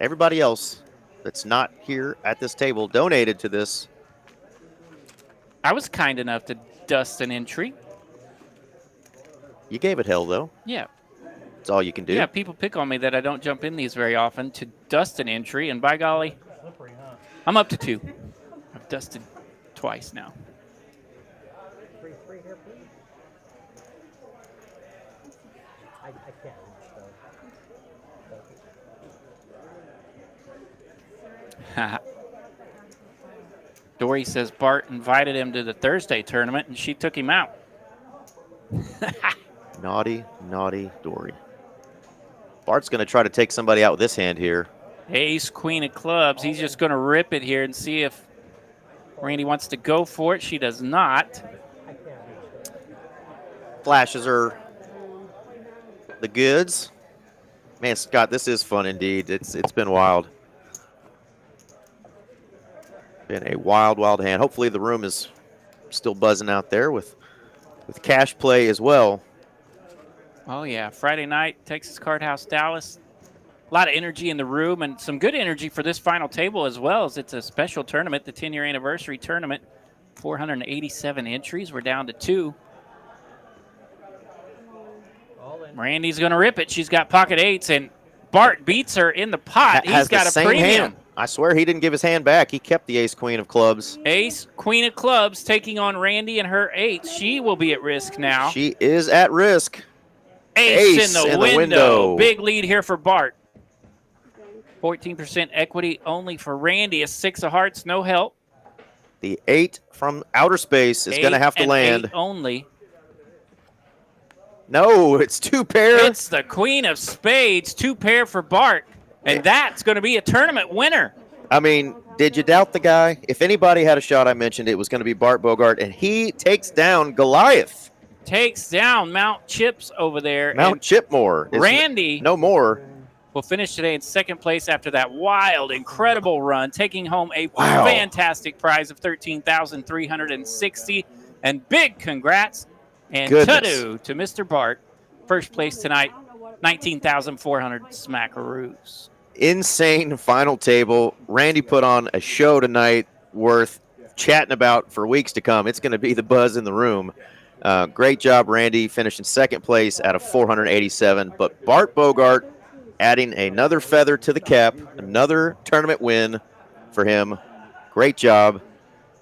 Everybody else that's not here at this table donated to this. I was kind enough to dust an entry. You gave it hell, though. Yeah. That's all you can do. Yeah, people pick on me that I don't jump in these very often to dust an entry, and by golly, I'm up to 2. I've dusted twice now. 3 here, please. I can't reach those. Dory says Bart invited him to the Thursday tournament, and she took him out. Naughty, naughty Dory. Bart's going to try to take somebody out with this hand here. Ace, queen of clubs. He's just going to rip it here and see if Randy wants to go for it. She does not. flashes her the goods. Man, Scott, this is fun indeed. It's been wild. Been a wild, wild hand. Hopefully the room is still buzzing out there with cash play as well. Oh, yeah. Friday night, Texas Card House Dallas. A lot of energy in the room and some good energy for this final table as well, as it's a special tournament, the 10-year anniversary tournament. 487 entries. We're down to 2. Randy's going to rip it. She's got pocket 8s, and Bart beats her in the pot. He's got a premium. Hand. I swear he didn't give his hand back. He kept the ace, queen of clubs. Ace, queen of clubs, taking on Randy and her 8. She will be at risk now. She is at risk. Ace in the window. Big lead here for Bart. 14% equity only for Randy. A 6 of hearts, no help. The 8 from outer space is going to have to land. 8 only. No, it's 2 pair. It's the queen of spades, 2 pair for Bart. And that's going to be a tournament winner. I mean, did you doubt the guy? If anybody had a shot, I mentioned it was going to be Bart Bogart, and he takes down Goliath. Takes down Mount Chips over there. Mount Chipmore. Randy no more. Will finish today in 2nd place after that wild, incredible run, taking home a fantastic prize of $13,360. And big congrats and to-do to Mr. Bart. First place tonight, 19,400 smackaroos. Insane final table. Randy put on a show tonight worth chatting about for weeks to come. It's going to be the buzz in the room. Great job, Randy, finishing 2nd place out of 487. But Bart Bogart adding another feather to the cap, another tournament win for him. Great job.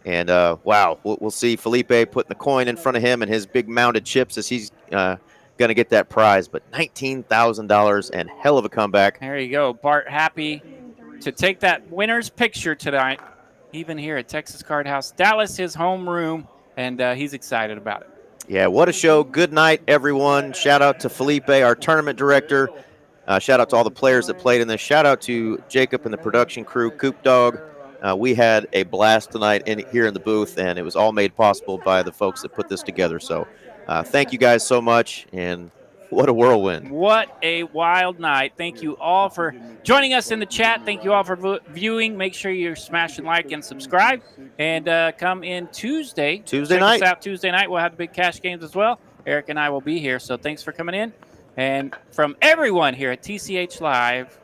And, wow, we'll see Felipe putting the coin in front of him and his big mounted chips as he's going to get that prize. But $19,000 and hell of a comeback. There you go. Bart happy to take that winner's picture tonight, even here at Texas Card House Dallas, his home room, and he's excited about it. Yeah, what a show. Good night, everyone. Shout out to Felipe, our tournament director. Shout out to all the players that played in this. Shout out to Jacob and the production crew, Coop Dog. We had a blast tonight here in the booth, and it was all made possible by the folks that put this together. So thank you guys so much, and what a whirlwind. What a wild night. Thank you all for joining us in the chat. Thank you all for viewing. Make sure you smash and like and subscribe. And come in Tuesday. Check night. us out Tuesday night. We'll have the big cash games as well. Eric and I will be here. So thanks for coming in. And from everyone here at TCH Live,